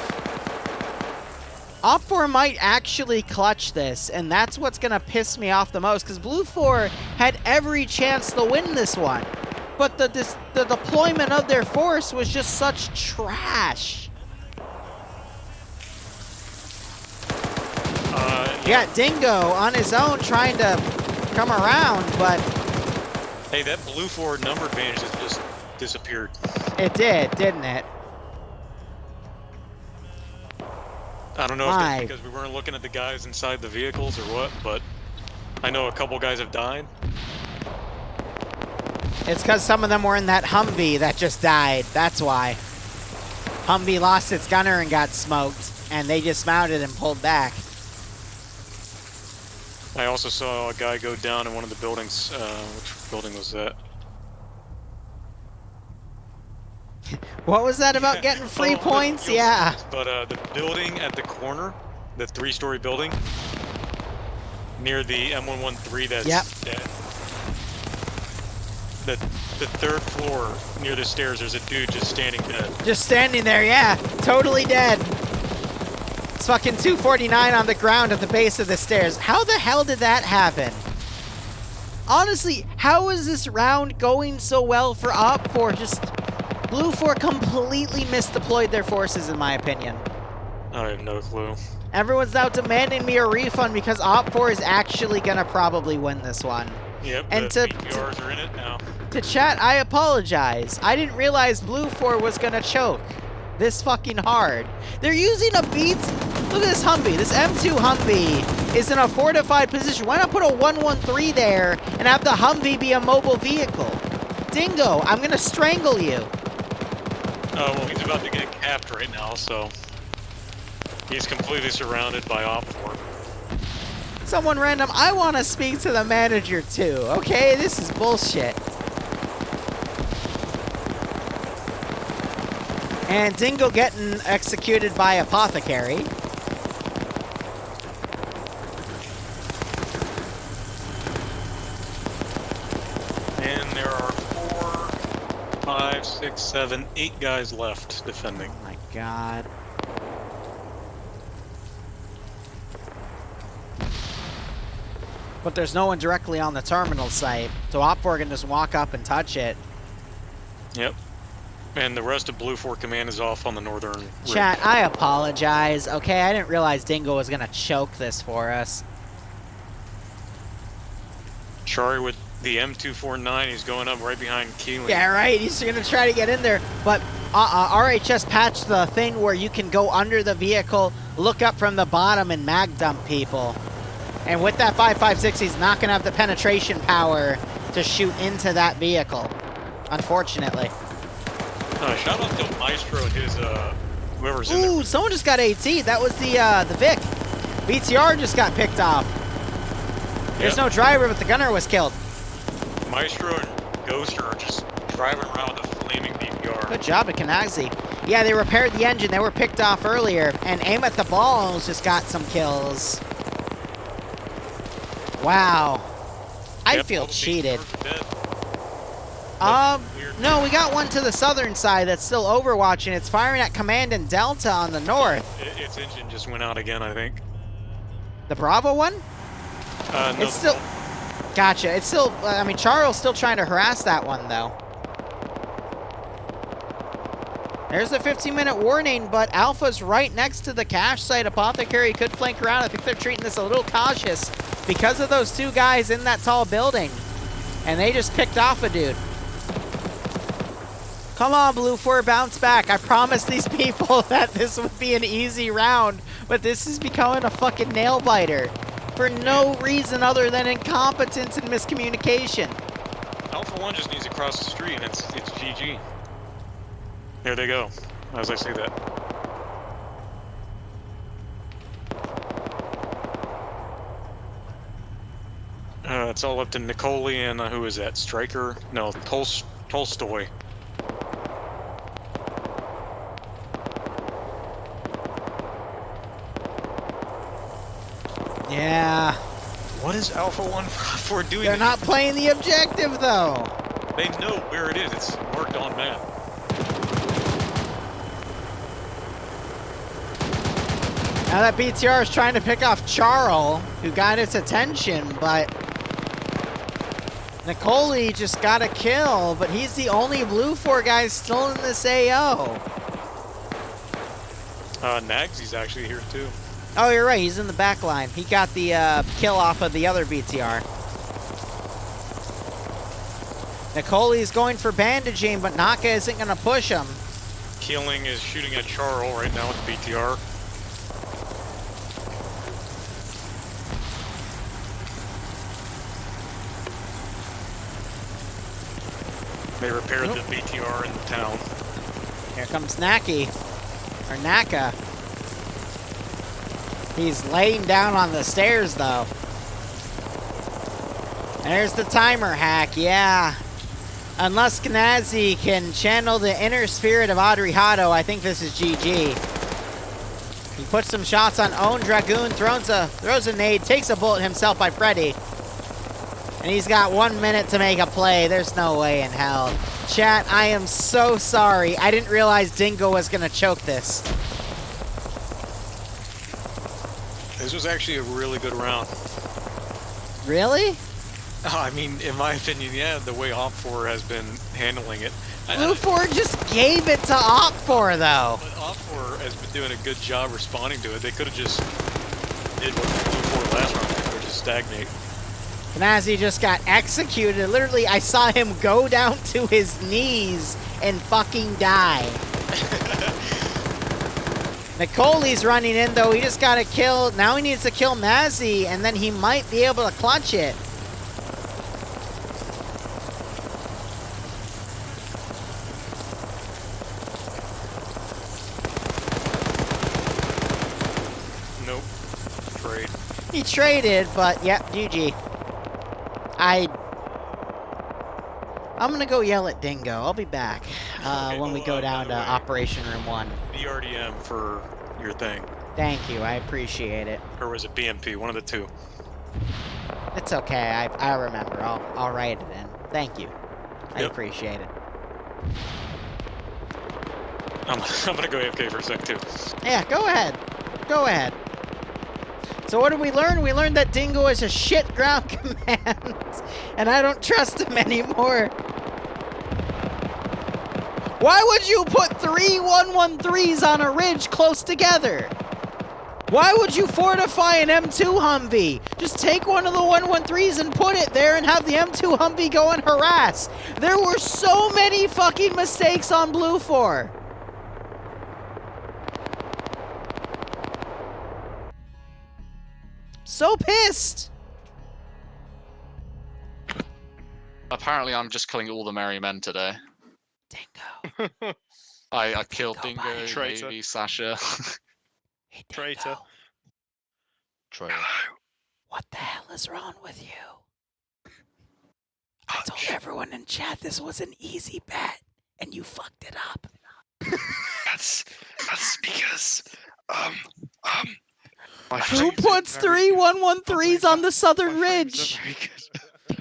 Op4 might actually clutch this, and that's what's going to piss me off the most, because Blue 4 had every chance to win this one. But the deployment of their force was just such trash. Yeah, Dingo on his own trying to come around, but...
Hey, that Blue 4 number advantage has just disappeared.
It did, didn't it?
I don't know if that's because we weren't looking at the guys inside the vehicles or what, but I know a couple guys have died.
It's because some of them were in that Humvee that just died. That's why. Humvee lost its gunner and got smoked, and they dismounted and pulled back.
I also saw a guy go down in one of the buildings. Which building was that?
What was that about getting free points? Yeah.
But the building at the corner, the 3-story building, near the M113 that's dead. the 3rd floor near the stairs, there's a dude just standing dead.
Just standing there, yeah. Totally dead. It's fucking 249 on the ground at the base of the stairs. How the hell did that happen? Honestly, how is this round going so well for Op4? Just Blue 4 completely misdeployed their forces, in my opinion.
I have no clue.
Everyone's now demanding me a refund because Op4 is actually gonna probably win this one.
Yep,
And
the PPRs are in it now.
To chat, I apologize. I didn't realize Blue 4 was gonna choke this fucking hard. They're using a beat. Look at this Humvee. This M2 Humvee is in a fortified position. Why not put a 113 there and have the Humvee be a mobile vehicle? Dingo, I'm gonna strangle you.
Well, he's about to get capped right now, so he's completely surrounded by Op4.
Someone random, I want to speak to the manager too, okay? This is bullshit. And Dingo getting executed by Apothecary.
And there are 4, 5, 6, 7, 8 guys left defending.
Oh my god. But there's no one directly on the terminal site, so Op4 can just walk up and touch it.
Yep. And the rest of Blue 4 Command is off on the northern rim.
Chat, I apologize. Okay, I didn't realize Dingo was gonna choke this for us.
Shari with the M249, he's going up right behind Keeling.
Yeah, right. He's gonna try to get in there, but RHS patched the thing where you can go under the vehicle, look up from the bottom, and mag dump people. And with that 5.56, he's not gonna have the penetration power to shoot into that vehicle, unfortunately.
Shout out to Maestro and his whoever's in there.
Ooh, someone just got AT. That was the Vic. BTR just got picked off. There's no driver, but the gunner was killed.
Maestro and Ghoster are just driving around with a flaming DPR.
Good job at Kanaxi. Yeah, they repaired the engine. They were picked off earlier. And Aim at the Balls just got some kills. Wow. I feel cheated. No, we got one to the southern side that's still overwatching. It's firing at Command and Delta on the north.
Its engine just went out again, I think.
The Bravo one?
No.
It's still... Gotcha. It's still... I mean, Charles still trying to harass that one, though. There's the 15-minute warning, but Alpha's right next to the cache site. Apothecary could flank around. I think they're treating this a little cautious because of those two guys in that tall building. And they just picked off a dude. Come on, Blue 4, bounce back. I promised these people that this would be an easy round, but this is becoming a fucking nail-biter for no reason other than incompetence and miscommunication.
Alpha 1 just needs to cross the street, and it's GG. There they go, as I say that. It's all up to Nicole and who is that? Striker? No, Tolstoy.
Yeah.
What is Alpha 1 for doing?
They're not playing the objective, though.
They know where it is. It's marked on map.
Now that BTR is trying to pick off Charl, who got its attention, but Nicole just got a kill, but he's the only Blue 4 guy still in this AO.
Nagsy's actually here too.
Oh, you're right. He's in the back line. He got the kill off of the other BTR. Nicole's going for bandaging, but Naka isn't going to push him.
Keeling is shooting at Charl right now with BTR. They repaired the BTR in the town.
Here comes Naki. Or Naka. He's laying down on the stairs, though. There's the timer hack, yeah. Unless Knazi can channel the inner spirit of Adriano, I think this is GG. He puts some shots on Own Dragoon, throws a nade, takes a bullet himself by Freddy. And he's got 1 minute to make a play. There's no way in hell. Chat, I am so sorry. I didn't realize Dingo was going to choke this.
This was actually a really good round.
Really?
I mean, in my opinion, yeah, the way Op4 has been handling it.
Blue 4 just gave it to Op4, though.
But Op4 has been doing a good job responding to it. They could have just did what Blue 4 last round, or just stagnate.
Knazi just got executed. Literally, I saw him go down to his knees and fucking die. Nicoli's running in, though. He just got a kill. Now he needs to kill Mazzy, and then he might be able to clutch it.
Nope. Trade.
He traded, but yep, GG. I'm gonna go yell at Dingo. I'll be back when we go down to Operation Room 1.
BRDM for your thing.
Thank you, I appreciate it.
Or was it BMP? One of the two.
It's okay, I remember. I'll write it in. Thank you. I appreciate it.
I'm gonna go AFK for a sec too.
Yeah, go ahead. Go ahead. So what did we learn? We learned that Dingo is a shit ground command, and I don't trust him anymore. Why would you put 3 113s on a ridge close together? Why would you fortify an M2 Humvee? Just take one of the 113s and put it there and have the M2 Humvee go and harass. There were so many fucking mistakes on Blue 4. So pissed.
Apparently, I'm just killing all the merry men today.
Dingo.
I killed
Dingo,
Dingo,
Traitor.
Navy, Sasha.
Hey, Dingo.
Traitor.
Traitor.
What the hell is wrong with you? I told everyone in chat this was an easy bet, and you fucked it up.
That's because
Who puts 3 113s on the southern ridge?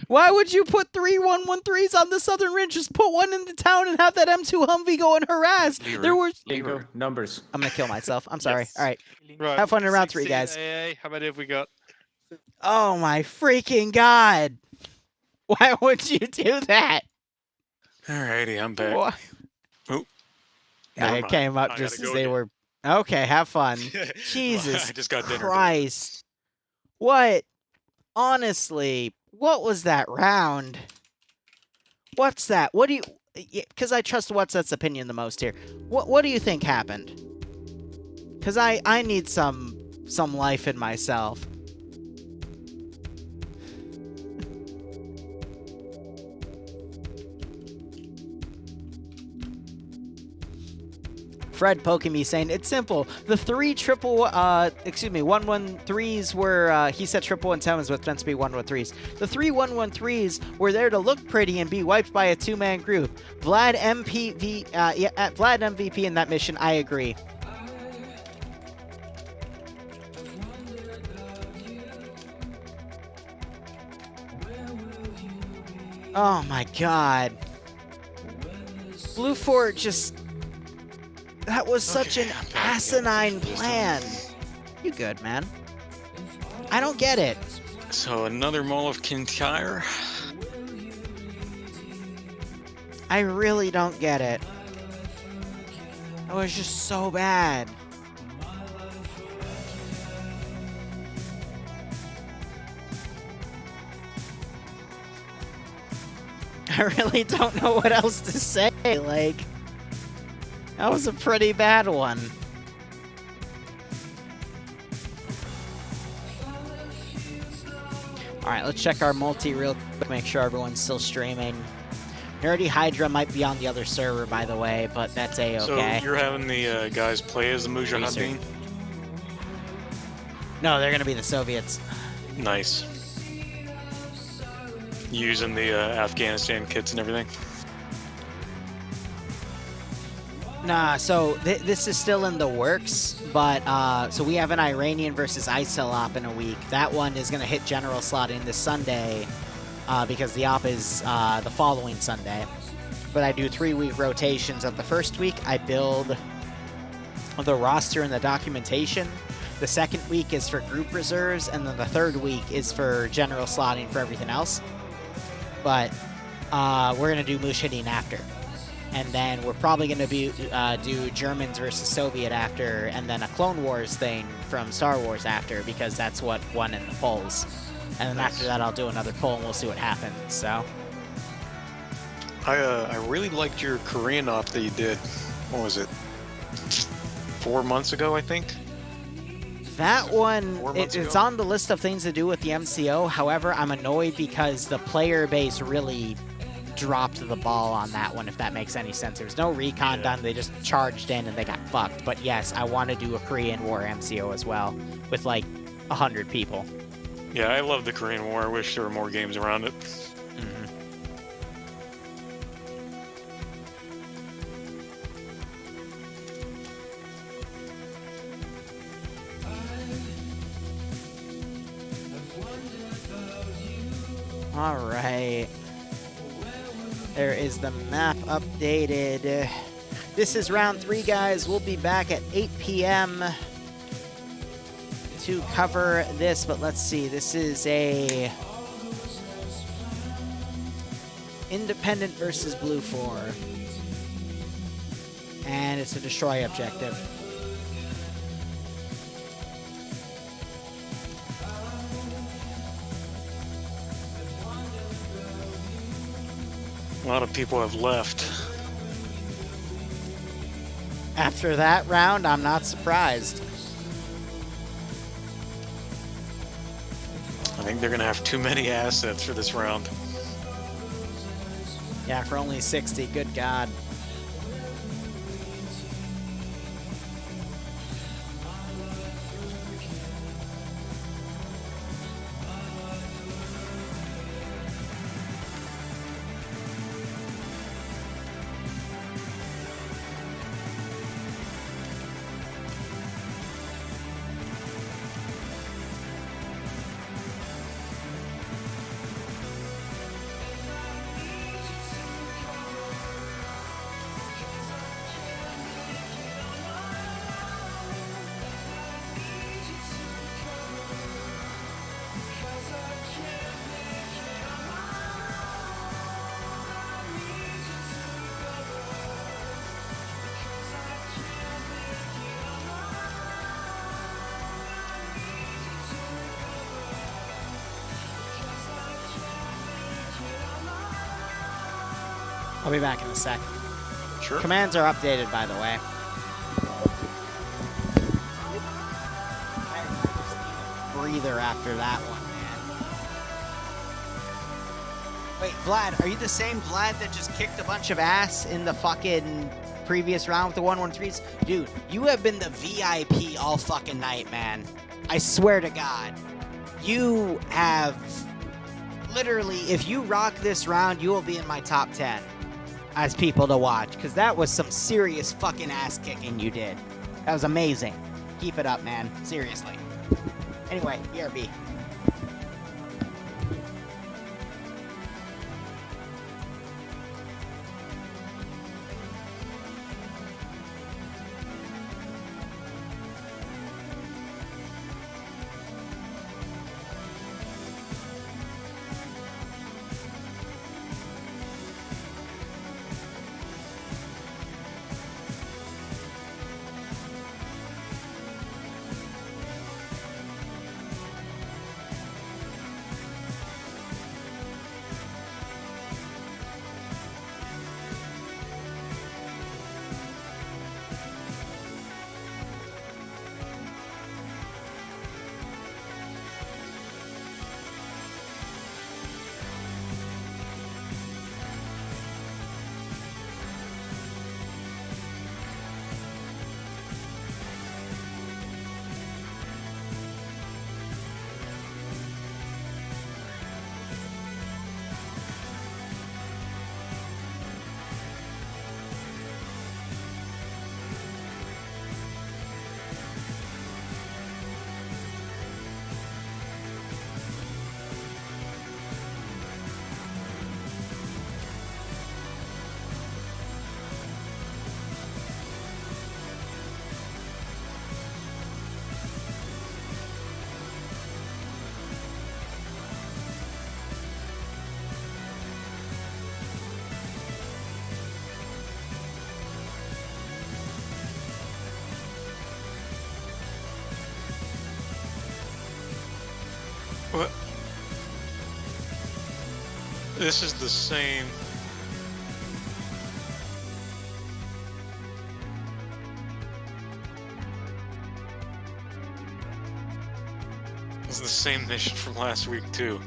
Why would you put 3 113s on the southern ridge? Just put one in the town and have that M2 Humvee go and harass.
Liru.
There were.
Bingo, numbers.
I'm gonna kill myself. I'm sorry.
Yes.
All right.
Right.
Have fun in round 3, guys.
16 AA. How many have we got?
Oh my freaking god! Why would you do that?
Alrighty, I'm back.
Why?
Oh.
Yeah,
Never
it
mind.
came up
I
just
gotta
as
go
they
again.
were. Okay, have fun. Jesus
I just got dinner.
Christ. What? Honestly, what was that round? What's that? What do you... Because I trust What's That's opinion the most here. What do you think happened? Because I need some life in myself. Fred poking me saying, it's simple. The 3 113s were, he said 117s was meant to be 113s. The 3 113s were there to look pretty and be wiped by a 2-man group. Vlad MVP in that mission, I agree. Oh my god. Blue Fort just... That was such an asinine plan. You good, man? I don't get it.
So another Mall of Kintyre.
I really don't get it. That was just so bad. I really don't know what else to say. Like, that was a pretty bad one. Alright, let's check our multi real quick, make sure everyone's still streaming. Nerdy Hydra might be on the other server, by the way, but that's A-okay.
So you're having the guys play as the Mujahideen?
No, they're gonna be the Soviets.
Nice. Using the Afghanistan kits and everything?
Nah, so this is still in the works, but so we have an Iranian versus ISIL op in a week. That one is going to hit general slot in this Sunday. because the op is the following Sunday. But I do 3-week rotations. Of the first week, I build the roster and the documentation. The second week is for group reserves, and then the third week is for general slotting for everything else. But we're going to do Moose hitting after. And then we're probably going to do Germans versus Soviet after, and then a Clone Wars thing from Star Wars after, because that's what won in the polls. And then after that, I'll do another poll, and we'll see what happens. So
I really liked your Korean op that you did. What was it? 4 months ago, I think.
that one,
4 months
it's
ago?
on the list of things to do with the MCO. However, I'm annoyed because the player base really dropped the ball on that one, if that makes any sense. There was no recon done. They just charged in and they got fucked. But yes, I want to do a Korean War MCO as well with like 100 people.
Yeah, I love the Korean War. I wish there were more games around it.
All right. There is the map updated. This is round 3, guys. We'll be back at 8 p.m. to cover this, but let's see. This is a Independent versus Blue 4. And it's a destroy objective.
A lot of people have left.
After that round, I'm not surprised.
I think they're going to have too many assets for this round.
Yeah, for only 60, good God. I'll be back in a sec.
Sure.
Commands are updated, by the way. Breather after that one, man. Wait, Vlad, are you the same Vlad that just kicked a bunch of ass in the fucking previous round with the 113s? Dude, you have been the VIP all fucking night, man. I swear to God. You have... Literally, if you rock this round, you will be in my top 10 as people to watch, because that was some serious fucking ass kicking you did. That was amazing. Keep it up, man. Seriously. Anyway, BRB.
What? This is the same. This is the same mission from last week too.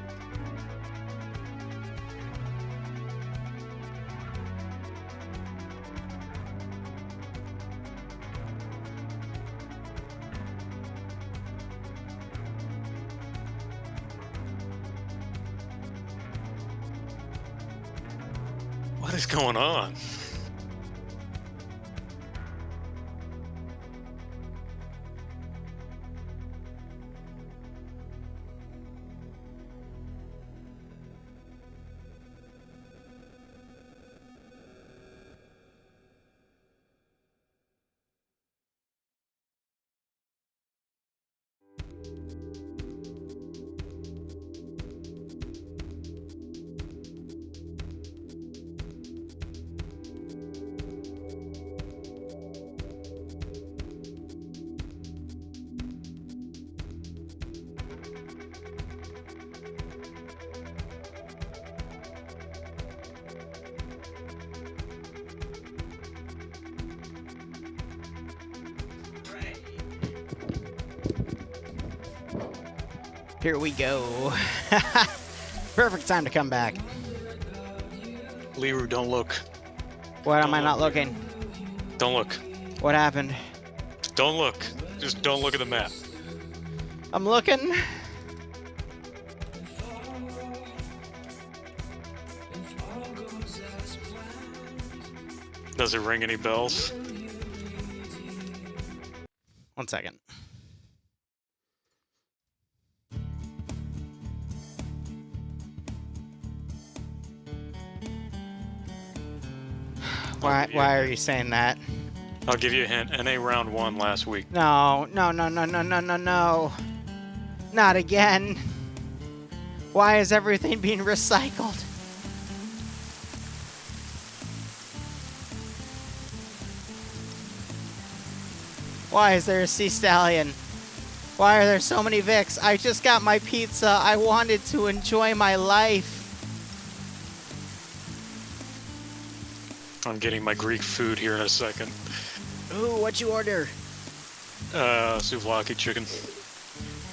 What is going on?
Here we go. Perfect time to come back.
Liru, don't look.
What am I not looking?
Don't look.
What happened?
Don't look. Just don't look at the map.
I'm looking.
Does it ring any bells?
1 second. Why are you saying that?
I'll give you a hint. NA round 1 last week.
No, no, no, no, no, no, no, no. Not again. Why is everything being recycled? Why is there a sea stallion? Why are there so many Vicks? I just got my pizza. I wanted to enjoy my life.
I'm getting my Greek food here in a second.
Ooh, what'd you order?
Souvlaki chicken.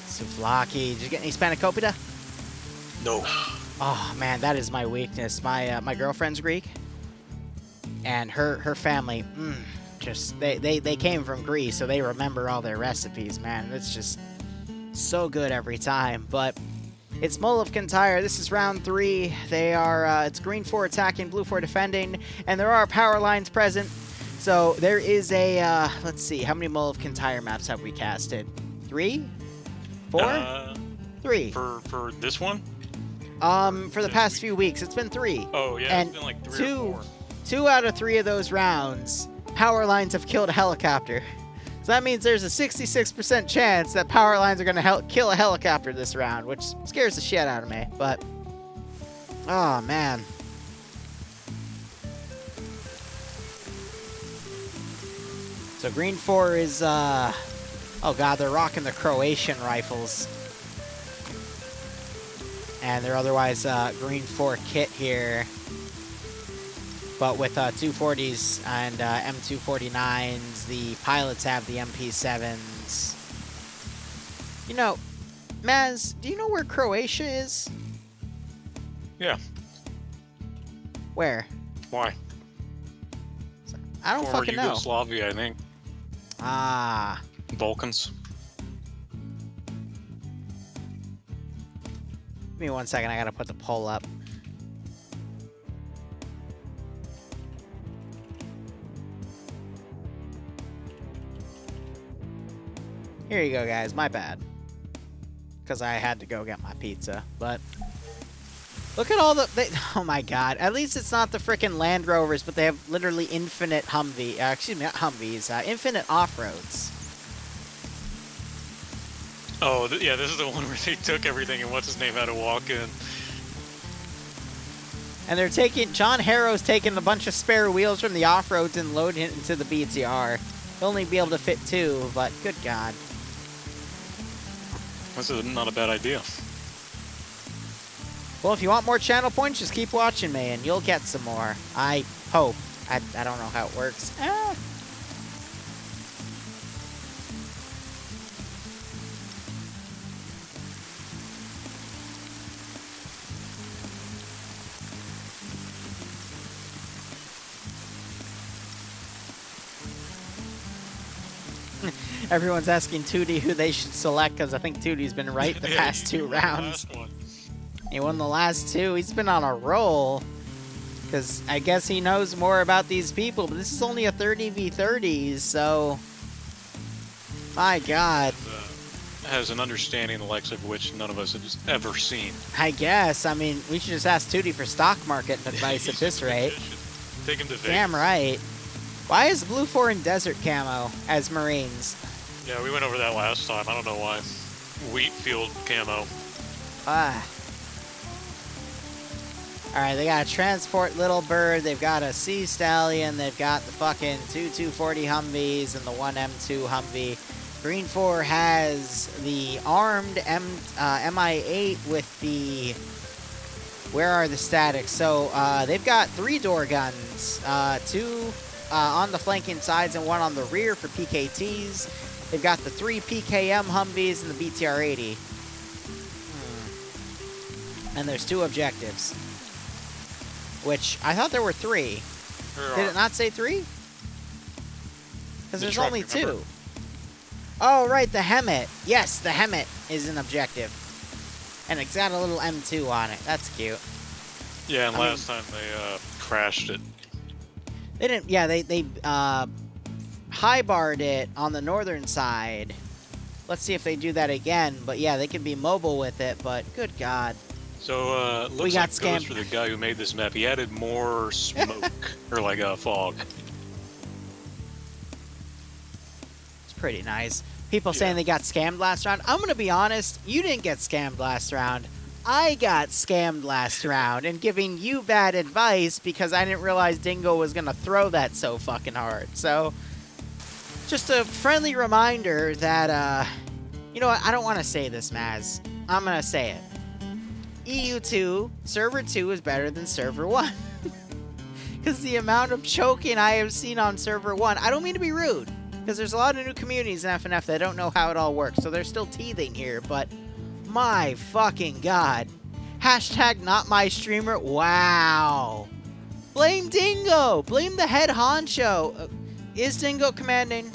Souvlaki. Did you get any spanakopita?
No.
Oh man, that is my weakness. My girlfriend's Greek, and her family, just they came from Greece, so they remember all their recipes. Man, it's just so good every time. But it's Mull of Kintyre. This is round 3. They are it's green 4 attacking, blue 4 defending, and there are power lines present. So there is a let's see, how many Mull of Kintyre maps have we casted? 3, 4, 3.
For this one?
For the past few weeks, it's been 3.
Oh yeah,
and
it's been like 3 or 4.
2 out of 3 of those rounds, power lines have killed a helicopter. So that means there's a 66% chance that power lines are going to kill a helicopter this round, which scares the shit out of me. But, oh man. So green 4 is, oh god, they're rocking the Croatian rifles. And they're otherwise green 4 kit here. But with 240s and M249s, the pilots have the MP7s. You know, Maz, do you know where Croatia is?
Yeah.
Where?
Why?
I don't
Former
fucking know.
Yugoslavia, I think.
Ah.
Balkans.
Give me 1 second, I gotta put the poll up. Here you go, guys. My bad. Because I had to go get my pizza. But look at all the... oh, my God. At least it's not the frickin' Land Rovers, but they have literally infinite Humvee... excuse me, not Humvees. Infinite off-roads.
Oh, yeah, this is the one where they took everything and what's-his-name had to walk in.
And they're taking... John Harrow's taking a bunch of spare wheels from the off-roads and loading it into the BTR. He'll only be able to fit 2, but good God.
This is not a bad idea.
Well, if you want more channel points, just keep watching me, and you'll get some more. I hope. I don't know how it works. Ah. Everyone's asking Tootie who they should select, because I think Tootie's been right the past 2 rounds. He won the last 2. He's been on a roll. Because I guess he knows more about these people, but this is only a 30v30, so... My God.
Has an understanding the likes of which none of us have ever seen.
I guess. I mean, we should just ask Tootie for stock market advice at this rate.
Take him to Vegas.
Damn right. Why is Blue 4 in desert camo as Marines?
Yeah, we went over that last time. I don't know why. Wheat field camo.
Ah. Alright, they got a Transport Little Bird, they've got a Sea Stallion, they've got the fucking 240 Humvees and the 1 M2 Humvee. Green 4 has the armed MI8 with the... Where are the statics? So, they've got 3-door guns. 2 on the flanking sides and 1 on the rear for PKTs. They've got the 3 PKM Humvees and the BTR-80. And there's 2 objectives. Which, I thought there were 3. Did it not say 3? Because there's only 2. Oh, right, the Hemet. Yes, the Hemet is an objective. And it's got a little M2 on it. That's cute.
Yeah, and last time they crashed it.
They didn't, yeah, they high-barred it on the northern side. Let's see if they do that again. But yeah, they can be mobile with it, but good God.
So, looks
we got
like
scammed.
goes for the guy who made this map. He added more smoke, or like fog.
It's pretty nice. People saying they got scammed last round. I'm going to be honest, you didn't get scammed last round. I got scammed last round and giving you bad advice because I didn't realize Dingo was going to throw that so fucking hard. So, just a friendly reminder that, you know what, I don't want to say this, Maz. I'm going to say it. EU2, Server 2 is better than Server 1. Because the amount of choking I have seen on Server 1, I don't mean to be rude, because there's a lot of new communities in FNF that don't know how it all works, so they're still teething here, but my fucking God. Hashtag not my streamer. Wow. Blame Dingo. Blame the head honcho. Is Dingo commanding?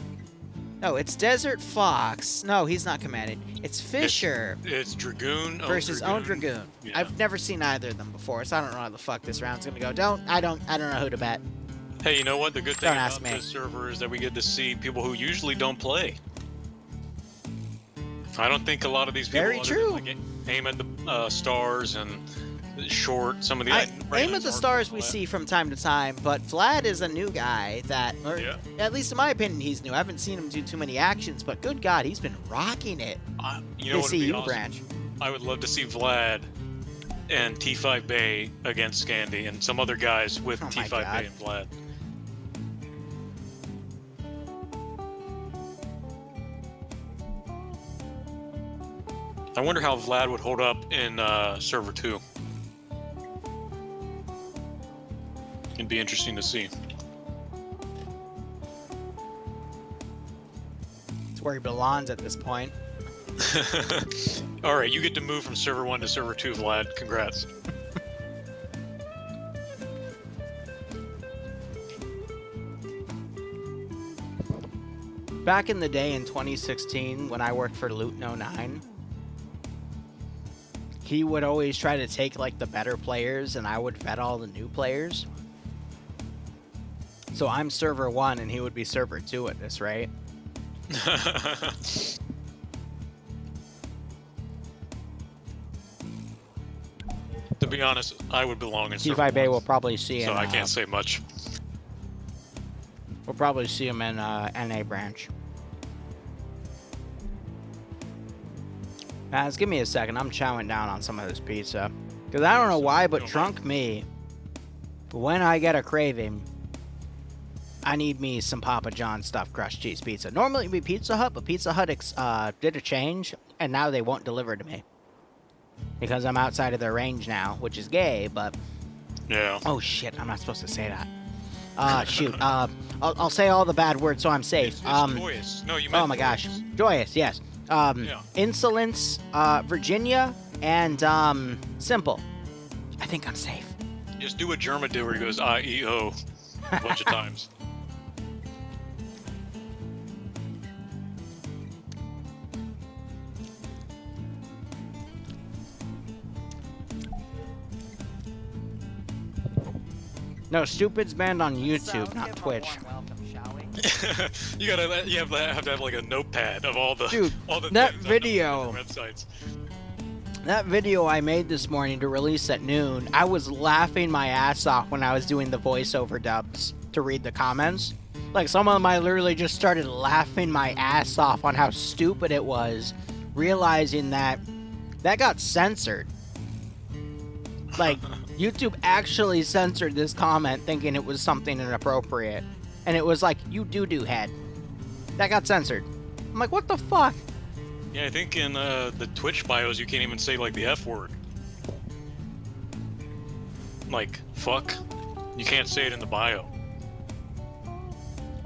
No, it's Desert Fox. No, he's not commanding. It's Fisher.
It's Dragoon
versus Own Dragoon.
Yeah.
I've never seen either of them before, so I don't know how the fuck this round's gonna go. I don't know who to bet.
Hey, you know what? The good thing
Don't ask
about
me.
this server is that we get to see people who usually don't play. I don't think a lot of these people
Very true.
Like, aim at the stars and short. Some of the
Aim at the stars we see from time to time, but Vlad is a new guy that, or at least in my opinion, he's new. I haven't seen him do too many actions, but good God, he's been rocking it.
You know what would be
CU
awesome?
branch.
I would love to see Vlad and T5 Bay against Scandy and some other guys with
Oh my
T5
God.
Bay and Vlad. I wonder how Vlad would hold up in Server 2. It'd be interesting to see.
It's where he belongs at this point.
Alright, you get to move from Server 1 to Server 2, Vlad. Congrats.
Back in the day in 2016, when I worked for Loot 09, he would always try to take like the better players and I would vet all the new players. So I'm server 1 and he would be server 2 at this rate.
To be honest, I would belong in Server
T5 Bay
1,
will probably see him.
so I can't say much.
We'll probably see him in NA branch. Guys, give me a second. I'm chowing down on some of this pizza. Because I don't know why, but drunk me, when I get a craving, I need me some Papa John's stuffed crust cheese pizza. Normally it'd be Pizza Hut, but Pizza Hut did a change, and now they won't deliver to me. because I'm outside of their range now, which is gay, but...
Yeah.
Oh, shit, I'm not supposed to say that. Shoot, I'll say all the bad words so I'm safe.
It's joyous. No, you meant
Oh my gosh.
joyous.
Joyous, yes.
Yeah.
Insolence, Virginia, and, Simple. I think I'm safe.
Just do what German did where he goes, I-E-O, a bunch of times.
No, Stupid's banned on YouTube, not Twitch.
You have to have like a notepad of all the
Dude,
all the
that
things on
video-
the websites.
That video I made this morning to release at noon, I was laughing my ass off when I was doing the voiceover dubs to read the comments. Like, some of them I literally just started laughing my ass off on how stupid it was, realizing that that got censored. Like, YouTube actually censored this comment thinking it was something inappropriate. And it was like, you doo-doo head. That got censored. I'm like, what the fuck?
Yeah, I think in the Twitch bios you can't even say like the F word. Like, fuck. You can't say it in the bio.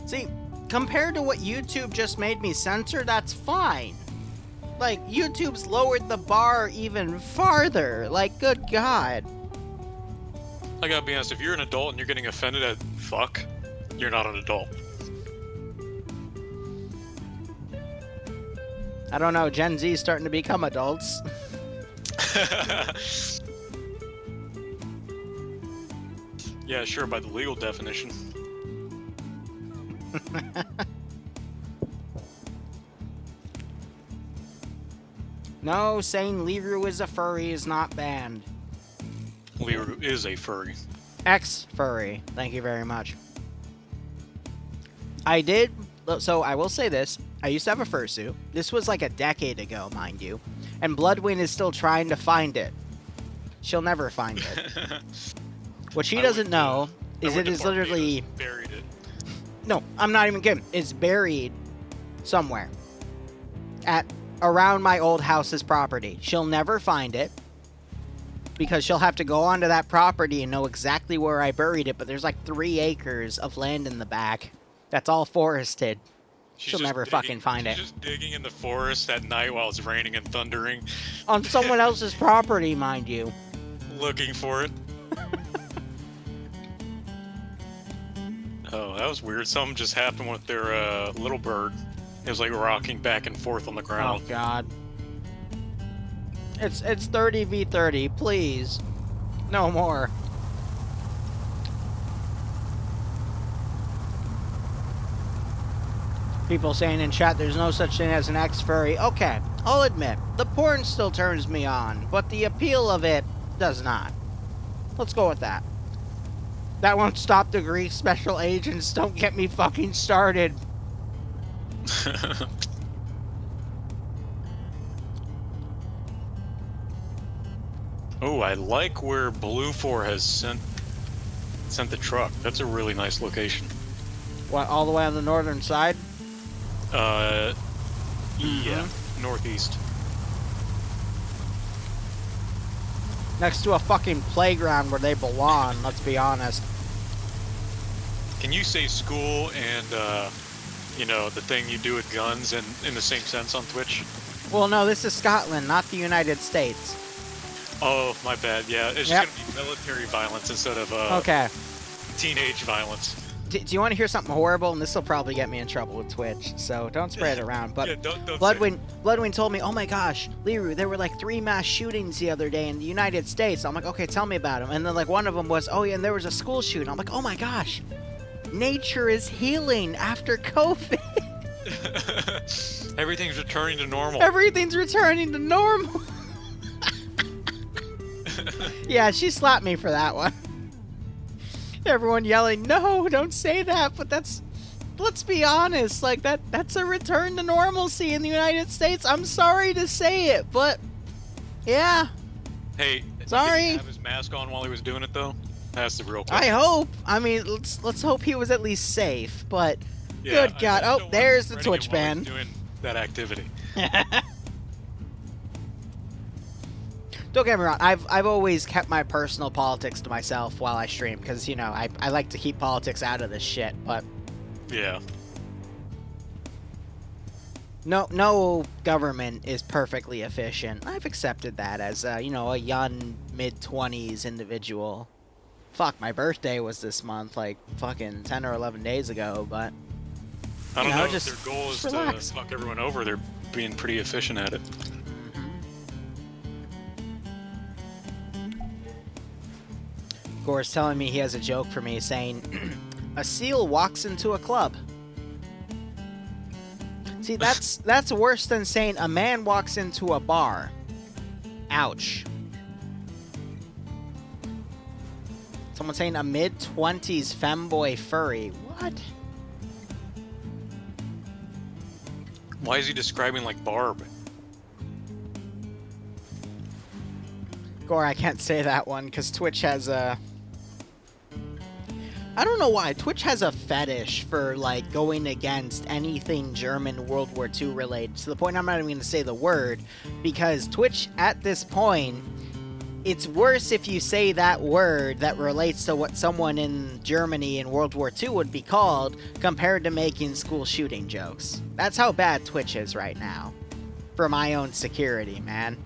See, compared to what YouTube just made me censor, that's fine. Like, YouTube's lowered the bar even farther. Like, good God.
I gotta be honest, if you're an adult and you're getting offended at fuck, you're not an adult.
I don't know, Gen Z's starting to become adults.
Yeah, sure, by the legal definition.
No, saying Liru is a furry is not banned.
Liru is a furry.
Ex-furry. Thank you very much. So I will say this. I used to have a fursuit. This was like a decade ago, mind you. And Bloodwind is still trying to find it. She'll never find it. What she doesn't know is it is literally...
Buried it.
No, I'm not even kidding. It's buried somewhere. Around my old house's property. She'll never find it. Because she'll have to go onto that property and know exactly where I buried it. But there's like 3 acres of land in the back. That's all forested. She'll never fucking find it.
She's just digging in the forest at night while it's raining and thundering.
On someone else's property, mind you.
Looking for it. Oh, that was weird. Something just happened with their little bird. It was like rocking back and forth on the ground.
Oh, God. It's 30v30, please. No more. People saying in chat there's no such thing as an ex-furry. Okay, I'll admit, the porn still turns me on, but the appeal of it does not. Let's go with that. That won't stop the Greek special agents. Don't get me fucking started.
Oh, I like where Blue 4 has sent the truck. That's a really nice location.
What, all the way on the northern side?
Yeah, northeast.
Next to a fucking playground where they belong, let's be honest.
Can you say school and, you know, the thing you do with guns in the same sense on Twitch?
Well, no, this is Scotland, not the United States.
Oh, my bad. Yeah, it's just gonna be military violence instead of
Okay.
teenage violence.
Do you want to hear something horrible? And this will probably get me in trouble with Twitch, so don't spread it around. But
Yeah, don't
Bloodwind told me, oh my gosh, Liru, there were like 3 mass shootings the other day in the United States. I'm like, okay, tell me about them. And then like one of them was, oh yeah, and there was a school shooting. I'm like, oh my gosh, nature is healing after COVID.
Everything's returning to normal.
Everything's returning to normal. Yeah, she slapped me for that one. Everyone yelling, no, don't say that, but let's be honest, like that's a return to normalcy in the United States. I'm sorry to say it, but yeah.
Hey,
sorry.
Did he have his mask on while he was doing it though? That's the real question.
I hope. I mean, let's hope he was at least safe, but
Yeah,
good God. Oh, there's the Twitch ban.
Doing that activity.
Don't get me wrong. I've always kept my personal politics to myself while I stream because, you know, I like to keep politics out of this shit. But
Yeah.
no government is perfectly efficient. I've accepted that as, you know, a young mid-20s individual. Fuck, my birthday was this month, like fucking 10 or 11 days ago. But
I don't
you know,
know if
just
their goal is
relax.
to fuck everyone over. They're being pretty efficient at it.
Gore's telling me he has a joke for me saying, a seal walks into a club. See, that's worse than saying a man walks into a bar. Ouch. Someone saying a mid-20s femboy furry. What?
Why is he describing like Barb?
Gore, I can't say that one because Twitch has a... I don't know why. Twitch has a fetish for, like, going against anything German World War II related, to the point I'm not even going to say the word, because Twitch, at this point, it's worse if you say that word that relates to what someone in Germany in World War II would be called, compared to making school shooting jokes. That's how bad Twitch is right now. For my own security, man.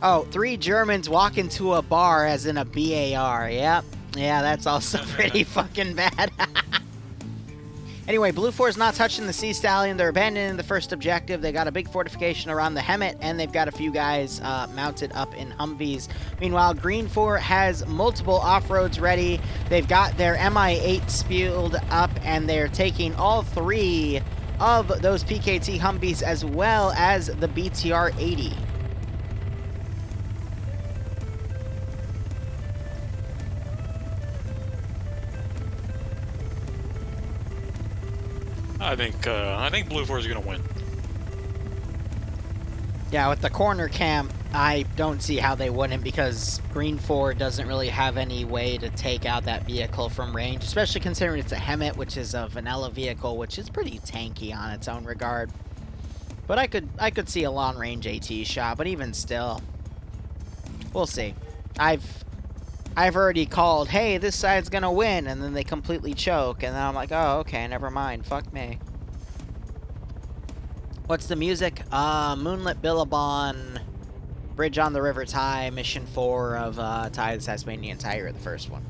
Oh, 3 Germans walk into a bar as in a BAR. Yep. Yeah, that's also pretty fucking bad. Anyway, Blue 4 is not touching the Sea Stallion. They're abandoning the first objective. They got a big fortification around the Hemmet, and they've got a few guys mounted up in Humvees. Meanwhile, Green 4 has multiple off-roads ready. They've got their MI-8 spewed up, and they're taking all 3 of those PKT Humvees as well as the BTR-80.
I think Blue 4 is gonna win.
Yeah, with the corner camp, I don't see how they wouldn't, because Green 4 doesn't really have any way to take out that vehicle from range, especially considering it's a Hemmet, which is a vanilla vehicle, which is pretty tanky on its own regard. But I could see a long-range AT shot, but even still, we'll see. I've already called, hey, this side's gonna win, and then they completely choke, and then I'm like, oh, okay, never mind, fuck me. What's the music? Moonlit Billabong, Bridge on the River Tai, Mission 4 of Tai the Tasmanian Tiger, the first one.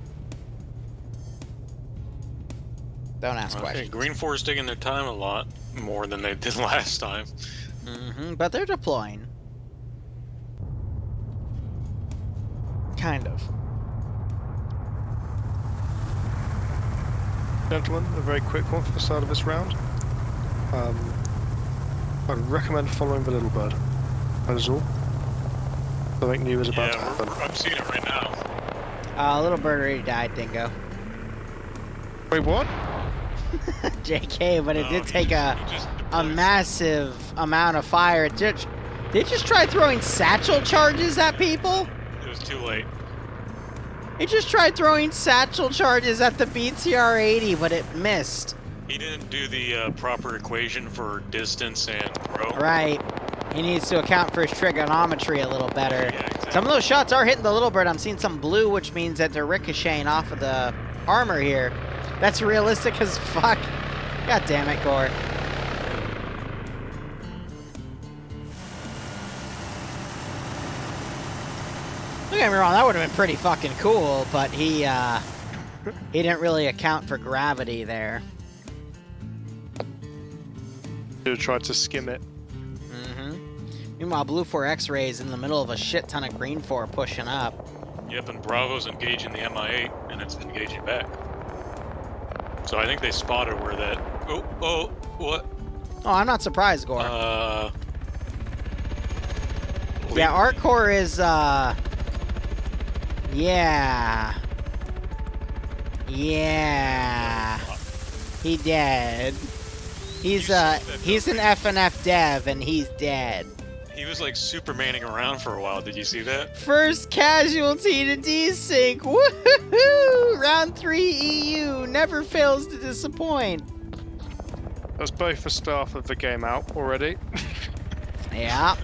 Don't ask questions.
Green 4 is taking their time a lot more than they did last time.
But they're deploying. Kind of.
Gentlemen, a very quick one for the start of this round. I'd recommend following the little bird. That is all. Something new is about to happen.
I'm seeing it right now.
Little bird already died, Dingo.
Wait, what?
JK, but it
No,
did
he
take
just
a
deployed.
massive amount of fire. They just tried throwing satchel charges at people?
It was too late.
They just tried throwing satchel charges at the BTR-80, but it missed.
He didn't do the proper equation for distance and throw.
Right. He needs to account for his trigonometry a little better.
Yeah, exactly.
Some of those shots are hitting the little bird. I'm seeing some blue, which means that they're ricocheting off of the armor here. That's realistic as fuck. God damn it, Gore. Don't get me wrong, that would have been pretty fucking cool, but he didn't really account for gravity there.
Should have tried to skim it.
Meanwhile, Blue 4 X-Rays in the middle of a shit ton of Green 4 pushing up.
Yep, and Bravo's engaging the MI-8, and it's engaging back. So I think they spotted where that... Oh, what?
Oh, I'm not surprised, Gore. Yeah, our core is, Yeah. He dead. He's an FNF dev, and he's dead.
He was like Supermaning around for a while. Did you see that?
First casualty to desync. Woohoo! Round 3 EU never fails to disappoint.
That's both the staff of the game out already.
Yeah.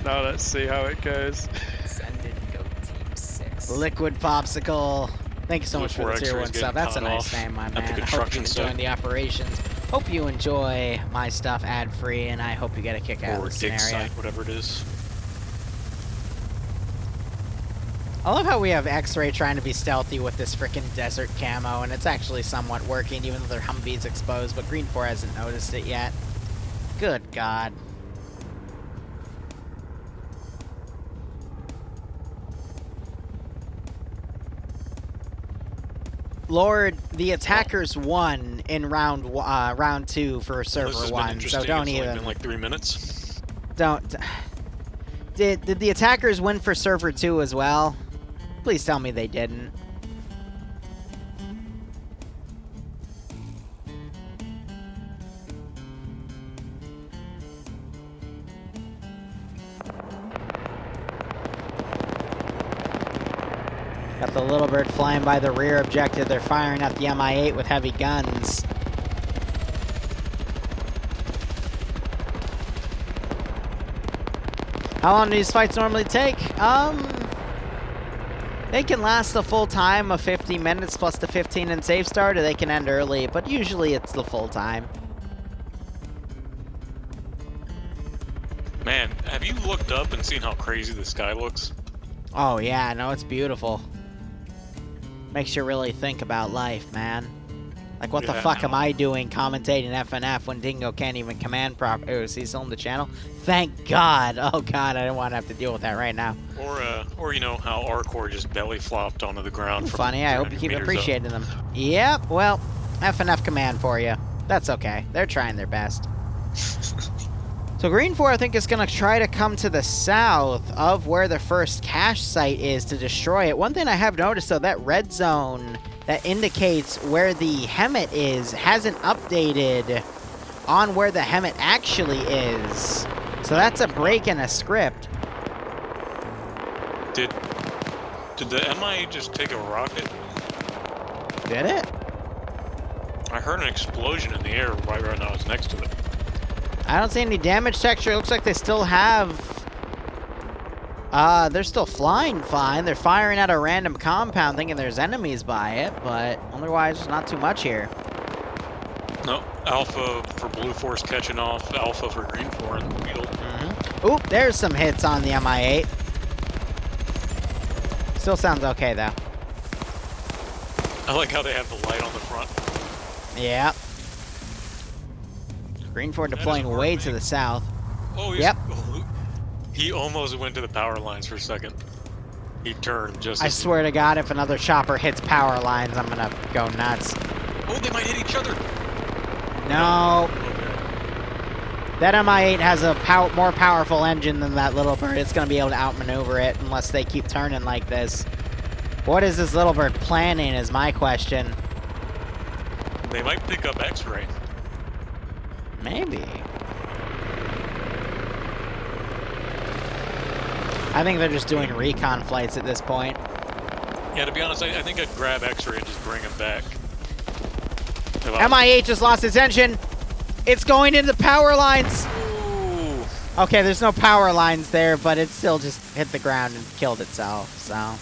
Now let's see how it goes.
Send it, go Team 6.
Liquid Popsicle. Thank you so much for the
Before
tier 1
X-Ray's
stuff.
getting
That's a
cut
nice
off
name, my
at the
man. I hope you're
construction
enjoying
site.
the operations. Hope you enjoy my stuff ad-free, and I hope you get a kick out of
Or
the
dig
scenario.
site, whatever it is.
I love how we have X-Ray trying to be stealthy with this frickin' desert camo, and it's actually somewhat working, even though their Humvee's exposed, but Green 4 hasn't noticed it yet. Good God. Lord, the attackers won in round 2 for
This
server
has been
1, so
interesting.
don't
It's only
even...
been like 3 minutes.
Don't... Did the attackers win for server 2 as well? Please tell me they didn't. Got the Little Bird flying by the rear objective. They're firing at the MI8 with heavy guns. How long do these fights normally take? They can last the full time of 50 minutes plus the 15 in safe start, or they can end early, but usually it's the full time.
Man, have you looked up and seen how crazy the sky looks?
Oh yeah, no, it's beautiful. Makes you really think about life, man. Like, what the
Yeah,
fuck
no.
am I doing commentating FNF when Dingo can't even command prop? Oh, is he still on the channel? Thank God. Oh God, I don't want to have to deal with that right now.
Or you know how Arcor just belly flopped onto the ground. From
Funny, I hope you
300
keep
meters up.
appreciating them. Yep, well, FNF command for you. That's okay. They're trying their best. So Green 4, I think, is going to try to come to the south of where the first cache site is to destroy it. One thing I have noticed, though, that red zone that indicates where the Hemet is hasn't updated on where the Hemet actually is. So that's a break in a script.
Did the MIA just take a rocket?
Did it?
I heard an explosion in the air right when I was next to it.
I don't see any damage texture. It looks like they still have... they're still flying fine. They're firing at a random compound thinking there's enemies by it, but otherwise, not too much here.
No, Alpha for Blue Force catching off, Alpha for Green 4 in the field.
Oop, there's some hits on the MI8. Still sounds okay, though.
I like how they have the light on the front.
Yeah. Green 4 deploying
hard,
way
man.
to the south.
Oh,
Yep.
He almost went to the power lines for a second. He turned just
I
as...
swear to God, if another chopper hits power lines, I'm gonna go nuts.
Oh, they might hit each other.
No.
Okay.
That MI8 has a more powerful engine than that Little Bird. It's gonna be able to outmaneuver it unless they keep turning like this. What is this Little Bird planning is my question.
They might pick up X-ray.
Maybe. I think they're just doing recon flights at this point.
Yeah, to be honest, I think I'd grab X-ray and just bring him back.
MI8 just lost its engine. It's going into the power lines.
Ooh.
Okay, there's no power lines there, but it still just hit the ground and killed itself, so.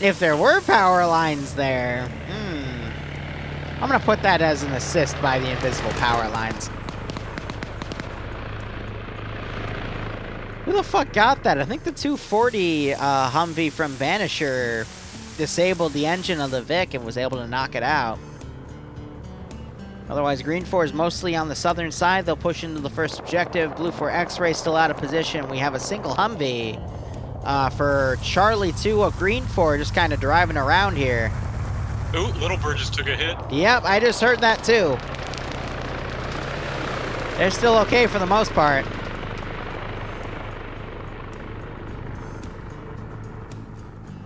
If there were power lines there, I'm gonna put that as an assist by the invisible power lines. Who the fuck got that? I think the 240 Humvee from Vanisher disabled the engine of the Vic and was able to knock it out. Otherwise, Green 4 is mostly on the southern side. They'll push into the first objective. Blue 4 X-Ray still out of position. We have a single Humvee for Charlie 2 of Green 4 just kind of driving around here.
Ooh, Little Bird just took a hit.
Yep, I just heard that too. They're still okay for the most part.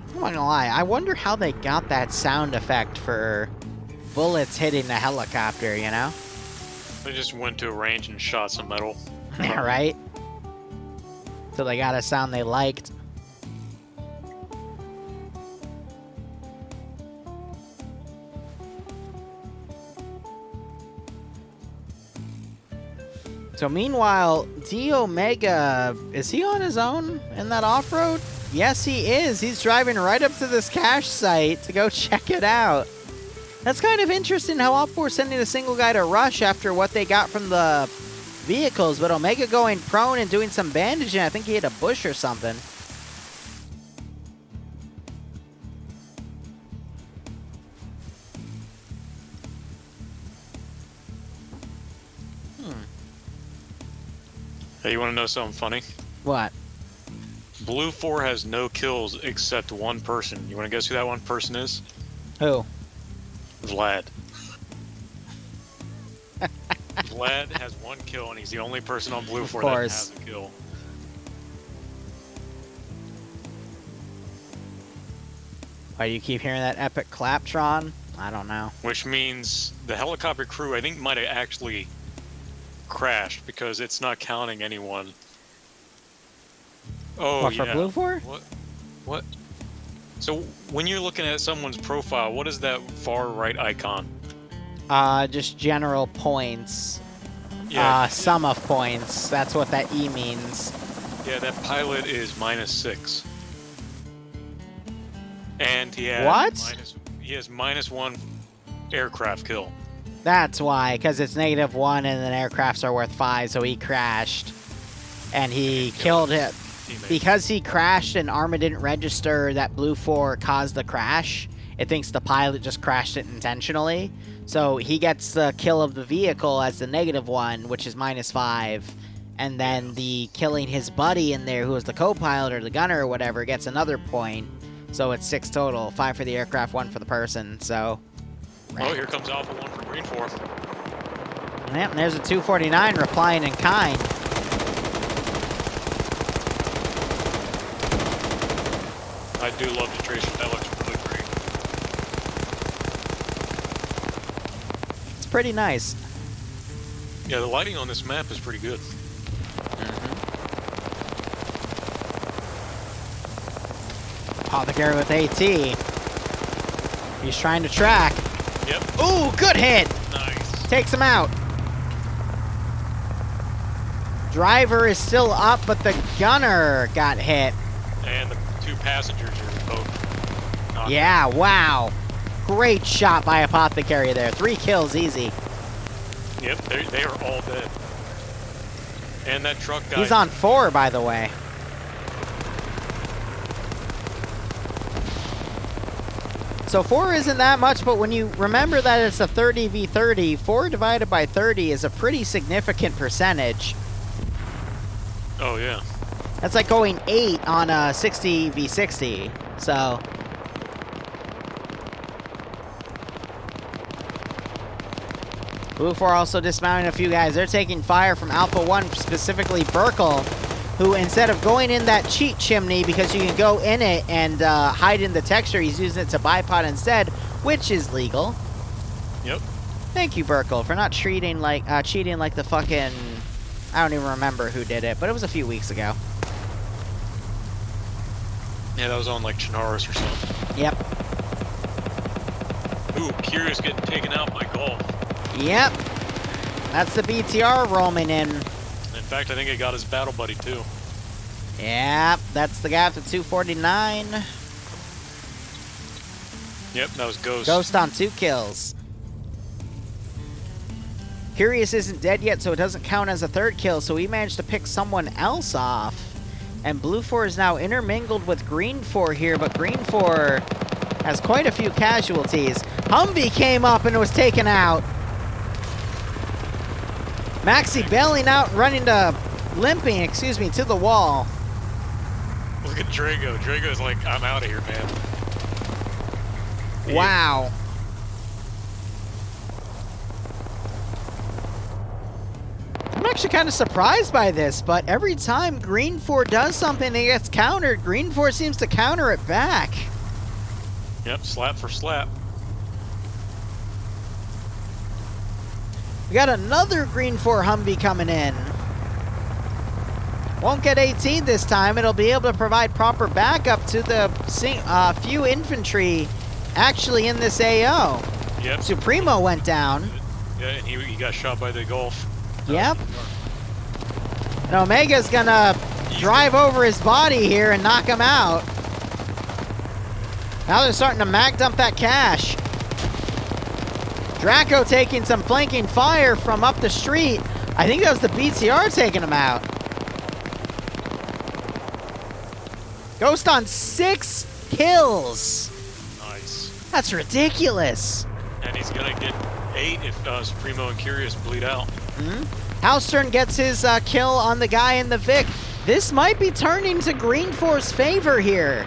I'm not gonna lie, I wonder how they got that sound effect for bullets hitting the helicopter, you know?
They just went to a range and shot some metal.
Yeah, right? So they got a sound they liked. So meanwhile, D Omega, is he on his own in that off-road? Yes, he is. He's driving right up to this cache site to go check it out. That's kind of interesting how Op4 sending a single guy to rush after what they got from the vehicles, but Omega going prone and doing some bandaging. I think he hit a bush or something.
Hey, you want to know something funny?
What?
Blue 4 has no kills except one person. You want to guess who that one person is?
Who?
Vlad. Vlad has 1 kill, and he's the only person on Blue 4 that has a kill.
Why do you keep hearing that epic claptron? I don't know.
Which means the helicopter crew, I think, might have actually crashed because it's not counting anyone. Oh,
What,
yeah.
for Blue 4?
What? So when you're looking at someone's profile, what is that far right icon?
Just general points.
Yeah.
Sum of points. That's what that E means.
Yeah, that pilot is -6. And he has
What?
He has -1 aircraft kill.
That's why, because it's -1 and then aircrafts are worth 5, so he crashed. And he killed it.
Teammate.
Because he crashed and Arma didn't register that Blue 4 caused the crash, it thinks the pilot just crashed it intentionally. So he gets the kill of the vehicle as the -1, which is -5. And then the killing his buddy in there, who was the co-pilot or the gunner or whatever, gets another point. So it's 6 total. 5 for the aircraft, 1 for the person. So...
Oh, here comes Alpha 1 for Green 4.
Yep, and there's a 249 replying in kind.
I do love Detration. That looks really great.
It's pretty nice.
Yeah, the lighting on this map is pretty good.
Apothecary with AT. He's trying to track.
Yep.
Ooh, good hit!
Nice.
Takes him out. Driver is still up, but the gunner got hit.
And the 2 passengers are both knocked
Yeah, wow. Great shot by Apothecary there. 3 kills easy.
out. Yep, they are all dead. And that truck guy.
He's on 4, by the way. So 4 isn't that much, but when you remember that it's a 30v30, 4 divided by 30 is a pretty significant percentage.
Oh, yeah.
That's like going 8 on a 60v60, so... Blue 4 also dismounting a few guys. They're taking fire from Alpha 1, specifically Burkle, who instead of going in that cheat chimney, because you can go in it and hide in the texture, he's using it to bipod instead, which is legal.
Yep.
Thank you, Burkle, for not cheating like the fucking... I don't even remember who did it, but it was a few weeks ago.
Yeah, that was on like Chinaris or something.
Yep.
Ooh, Curious getting taken out by Golf.
Yep. That's the BTR roaming in.
In fact, I think it got his battle buddy too.
Yep, that's the guy with the 249.
Yep, that was Ghost.
Ghost on 2 kills. Curious isn't dead yet, so it doesn't count as a 3rd kill, so he managed to pick someone else off. And Blue 4 is now intermingled with Green 4 here, but Green 4 has quite a few casualties. Humvee came up and was taken out. Maxi bailing out and running to... limping, excuse me, to the wall.
Look at Drago. Drago's like, I'm out of here, man.
Wow. I'm actually kind of surprised by this, but every time Green 4 does something and gets countered, Green 4 seems to counter it back.
Yep, slap for slap.
We got another Green 4 Humvee coming in. Won't get 18 this time. It'll be able to provide proper backup to the few infantry actually in this AO.
Yep.
Supremo went down.
Yeah, and he got shot by the Golf.
Yep. And Omega's gonna drive over his body here and knock him out. Now they're starting to mag dump that cash. Draco taking some flanking fire from up the street. I think that was the BTR taking him out. Ghost on 6 kills.
Nice.
That's ridiculous.
And he's gonna get 8 if Supremo and Curious bleed out.
Halstern gets his kill on the guy in the Vic. This might be turning to Green Force's favor here.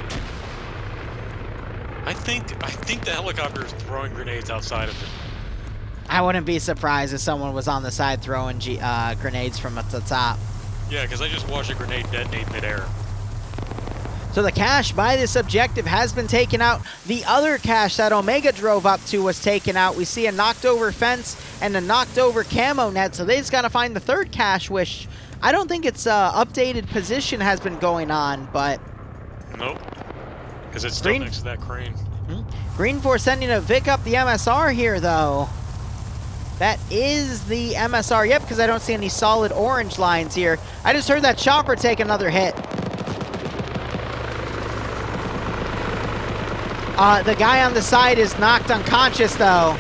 I think the helicopter is throwing grenades outside of it.
I wouldn't be surprised if someone was on the side throwing grenades from up the top.
Yeah, because I just watched a grenade detonate midair.
So the cache by this objective has been taken out. The other cache that Omega drove up to was taken out. We see a knocked over fence and a knocked over camo net. So they just got to find the third cache, which I don't think its updated position has been going on, but...
Nope. Because it's still next to that crane.
Green Force sending a Vic up the MSR here, though. That is the MSR. Yep, because I don't see any solid orange lines here. I just heard that chopper take another hit. The guy on the side is knocked unconscious, though.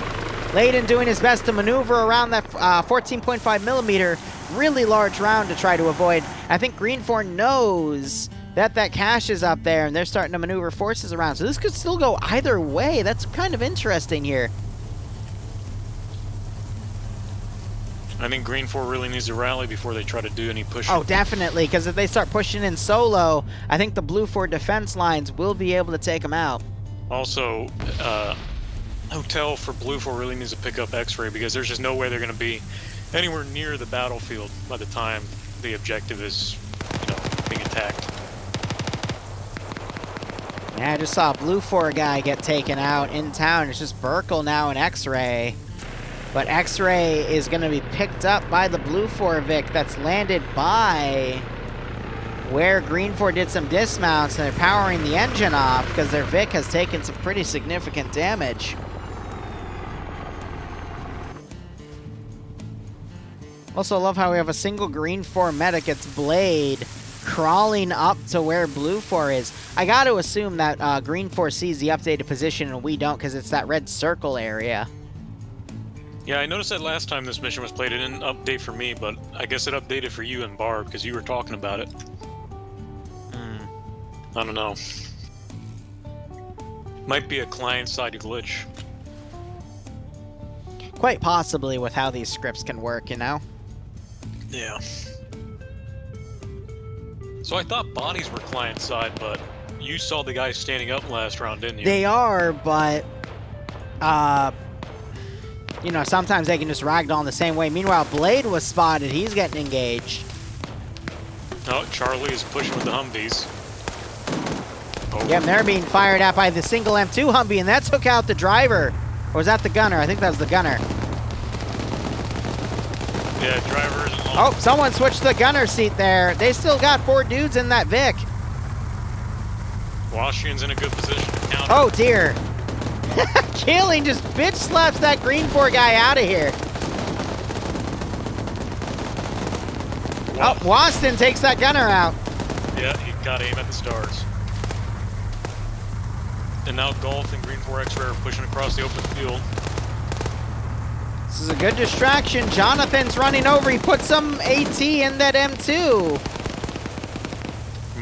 Layden doing his best to maneuver around that 14.5 millimeter. Really large round to try to avoid. I think Green Force knows that cache is up there, and they're starting to maneuver forces around. So this could still go either way. That's kind of interesting here.
I think Green 4 really needs to rally before they try to do any pushing.
Oh, definitely, because if they start pushing in solo, I think the Blue 4 defense lines will be able to take them out.
Also, Hotel for Blue 4 really needs to pick up X-Ray because there's just no way they're going to be anywhere near the battlefield by the time the objective is, being attacked.
Yeah, I just saw a Blue 4 guy get taken out in town. It's just Burkle now and X-Ray. But X-Ray is going to be picked up by the Blue 4 Vic that's landed by where Green 4 did some dismounts, and they're powering the engine off because their Vic has taken some pretty significant damage. Also love how we have a single Green 4 medic. It's Blade crawling up to where Blue 4 is. I got to assume that Green 4 sees the updated position and we don't because it's that red circle area.
Yeah, I noticed that last time this mission was played. It didn't update for me, but I guess it updated for you and Barb because you were talking about it. I don't know. Might be a client-side glitch.
Quite possibly with how these scripts can work, Yeah.
So I thought bodies were client-side, but you saw the guys standing up last round, didn't you?
They are, but... sometimes they can just ragdoll the same way. Meanwhile, Blade was spotted. He's getting engaged.
Oh, Charlie is pushing with the Humvees. Oh.
Yeah, they're being fired at by the single M2 Humvee, and that took out the driver. Or was that the gunner? I think that was the gunner.
Yeah, driver is
Oh, someone switched the gunner seat there. They still got 4 dudes in that Vic.
Washington's in a good position to counter.
Oh, dear. Killing just bitch slaps that Green 4 guy out of here.
Wow.
Oh, Waston takes that gunner out.
Yeah, he got aim at the stars. And now Golf and Green 4 X-Ray are pushing across the open field.
This is a good distraction. Jonathan's running over. He put some AT in that M2.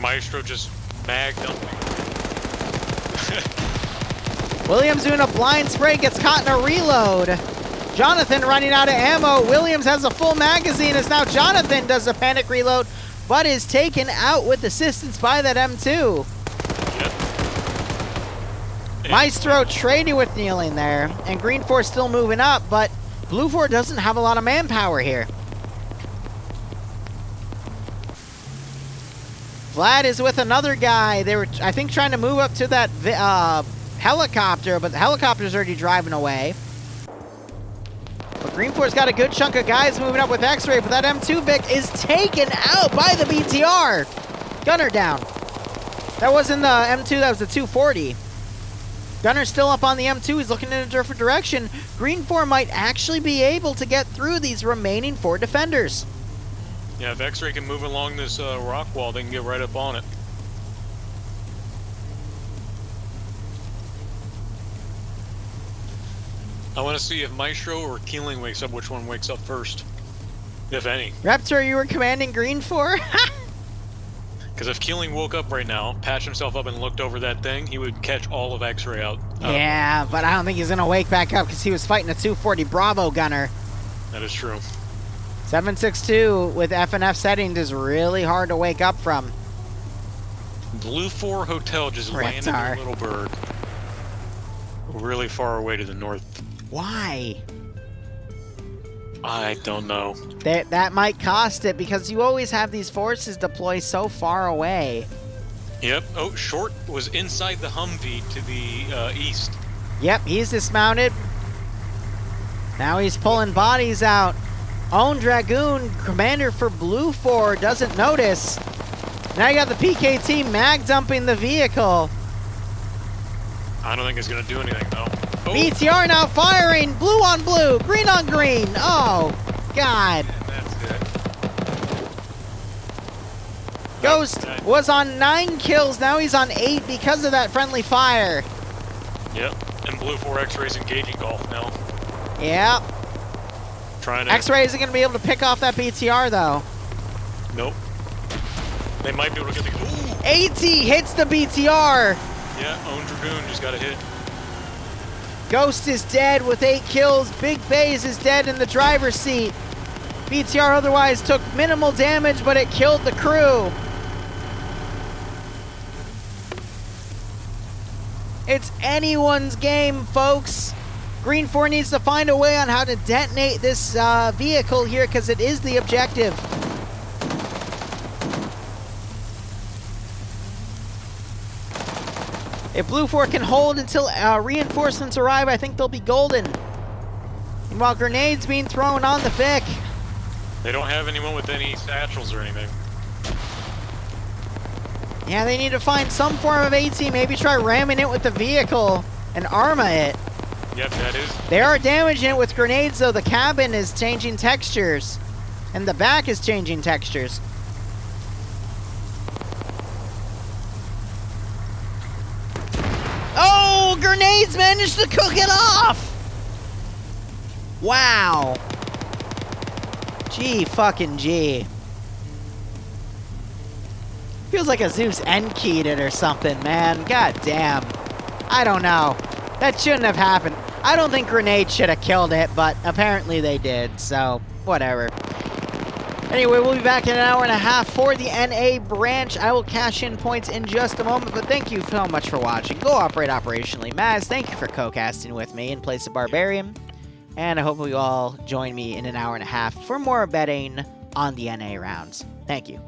Maestro just mag dumping.
Williams doing a blind spray, gets caught in a reload. Jonathan running out of ammo. Williams has a full magazine as now Jonathan does a panic reload, but is taken out with assistance by that M2.
Yep.
Maestro trading with Kneeling there, and Green 4 still moving up, but Blue 4 doesn't have a lot of manpower here. Vlad is with another guy. They were, I think, trying to move up to that helicopter, but the helicopter's already driving away. But Green 4's got a good chunk of guys moving up with X-Ray, but that M2 Vic is taken out by the BTR. Gunner down. That wasn't the M2, that was the 240. Gunner's still up on the M2. He's looking in a different direction. Green 4 might actually be able to get through these remaining 4 defenders.
Yeah, if X-Ray can move along this rock wall, they can get right up on it. I want to see if Maestro or Keeling wakes up, which one wakes up first. If any.
Raptor, you were commanding green for?
Because if Keeling woke up right now, patched himself up and looked over that thing, he would catch all of X-Ray out.
Yeah, but I don't think he's going to wake back up because he was fighting a 240 Bravo gunner.
That is true.
762 with F&F settings is really hard to wake up from.
Blue 4 Hotel just landed
Reptar.
a little bird. Really far away to the north.
Why?
I don't know.
That might cost it because you always have these forces deploy so far away.
Yep. Oh, Short was inside the Humvee to the east.
Yep, he's dismounted. Now he's pulling bodies out. Own Dragoon, commander for Blue 4, doesn't notice. Now you got the PKT mag dumping the vehicle.
I don't think it's going to do anything, though. Oh,
BTR now firing. Blue on blue, green on green. Oh, God.
and that's it.
Ghost was on 9 kills. Now he's on 8 because of that friendly fire.
Yep. And Blue 4 X-Ray's engaging golf now.
Yeah.
Trying to...
X-Ray isn't going to be able to pick off that BTR, though.
Nope. They might be able to get the... Ooh!
AT hits the BTR.
Yeah, Own Dragoon just got a hit.
Ghost is dead with 8 kills. Big Bays is dead in the driver's seat. BTR otherwise took minimal damage, but it killed the crew. It's anyone's game, folks. Green 4 needs to find a way on how to detonate this vehicle here because it is the objective. If Blue 4 can hold until reinforcements arrive, I think they'll be golden. And while grenades being thrown on the Vic.
They don't have anyone with any satchels or anything.
Yeah, they need to find some form of AT, maybe try ramming it with the vehicle and arma it.
Yep, that is.
They are damaging it with grenades, though. The cabin is changing textures. And the back is changing textures. Oh, grenades managed to cook it off! Wow. Gee, fucking gee. Feels like a Zeus end-keyed it or something, man. God damn. I don't know. That shouldn't have happened. I don't think grenades should have killed it, but apparently they did, so whatever. Anyway, we'll be back in an hour and a half for the NA branch. I will cash in points in just a moment, but thank you so much for watching. Go operate operationally. Maz, thank you for co-casting with me in place of Barbarian. And I hope you all join me in an hour and a half for more betting on the NA rounds. Thank you.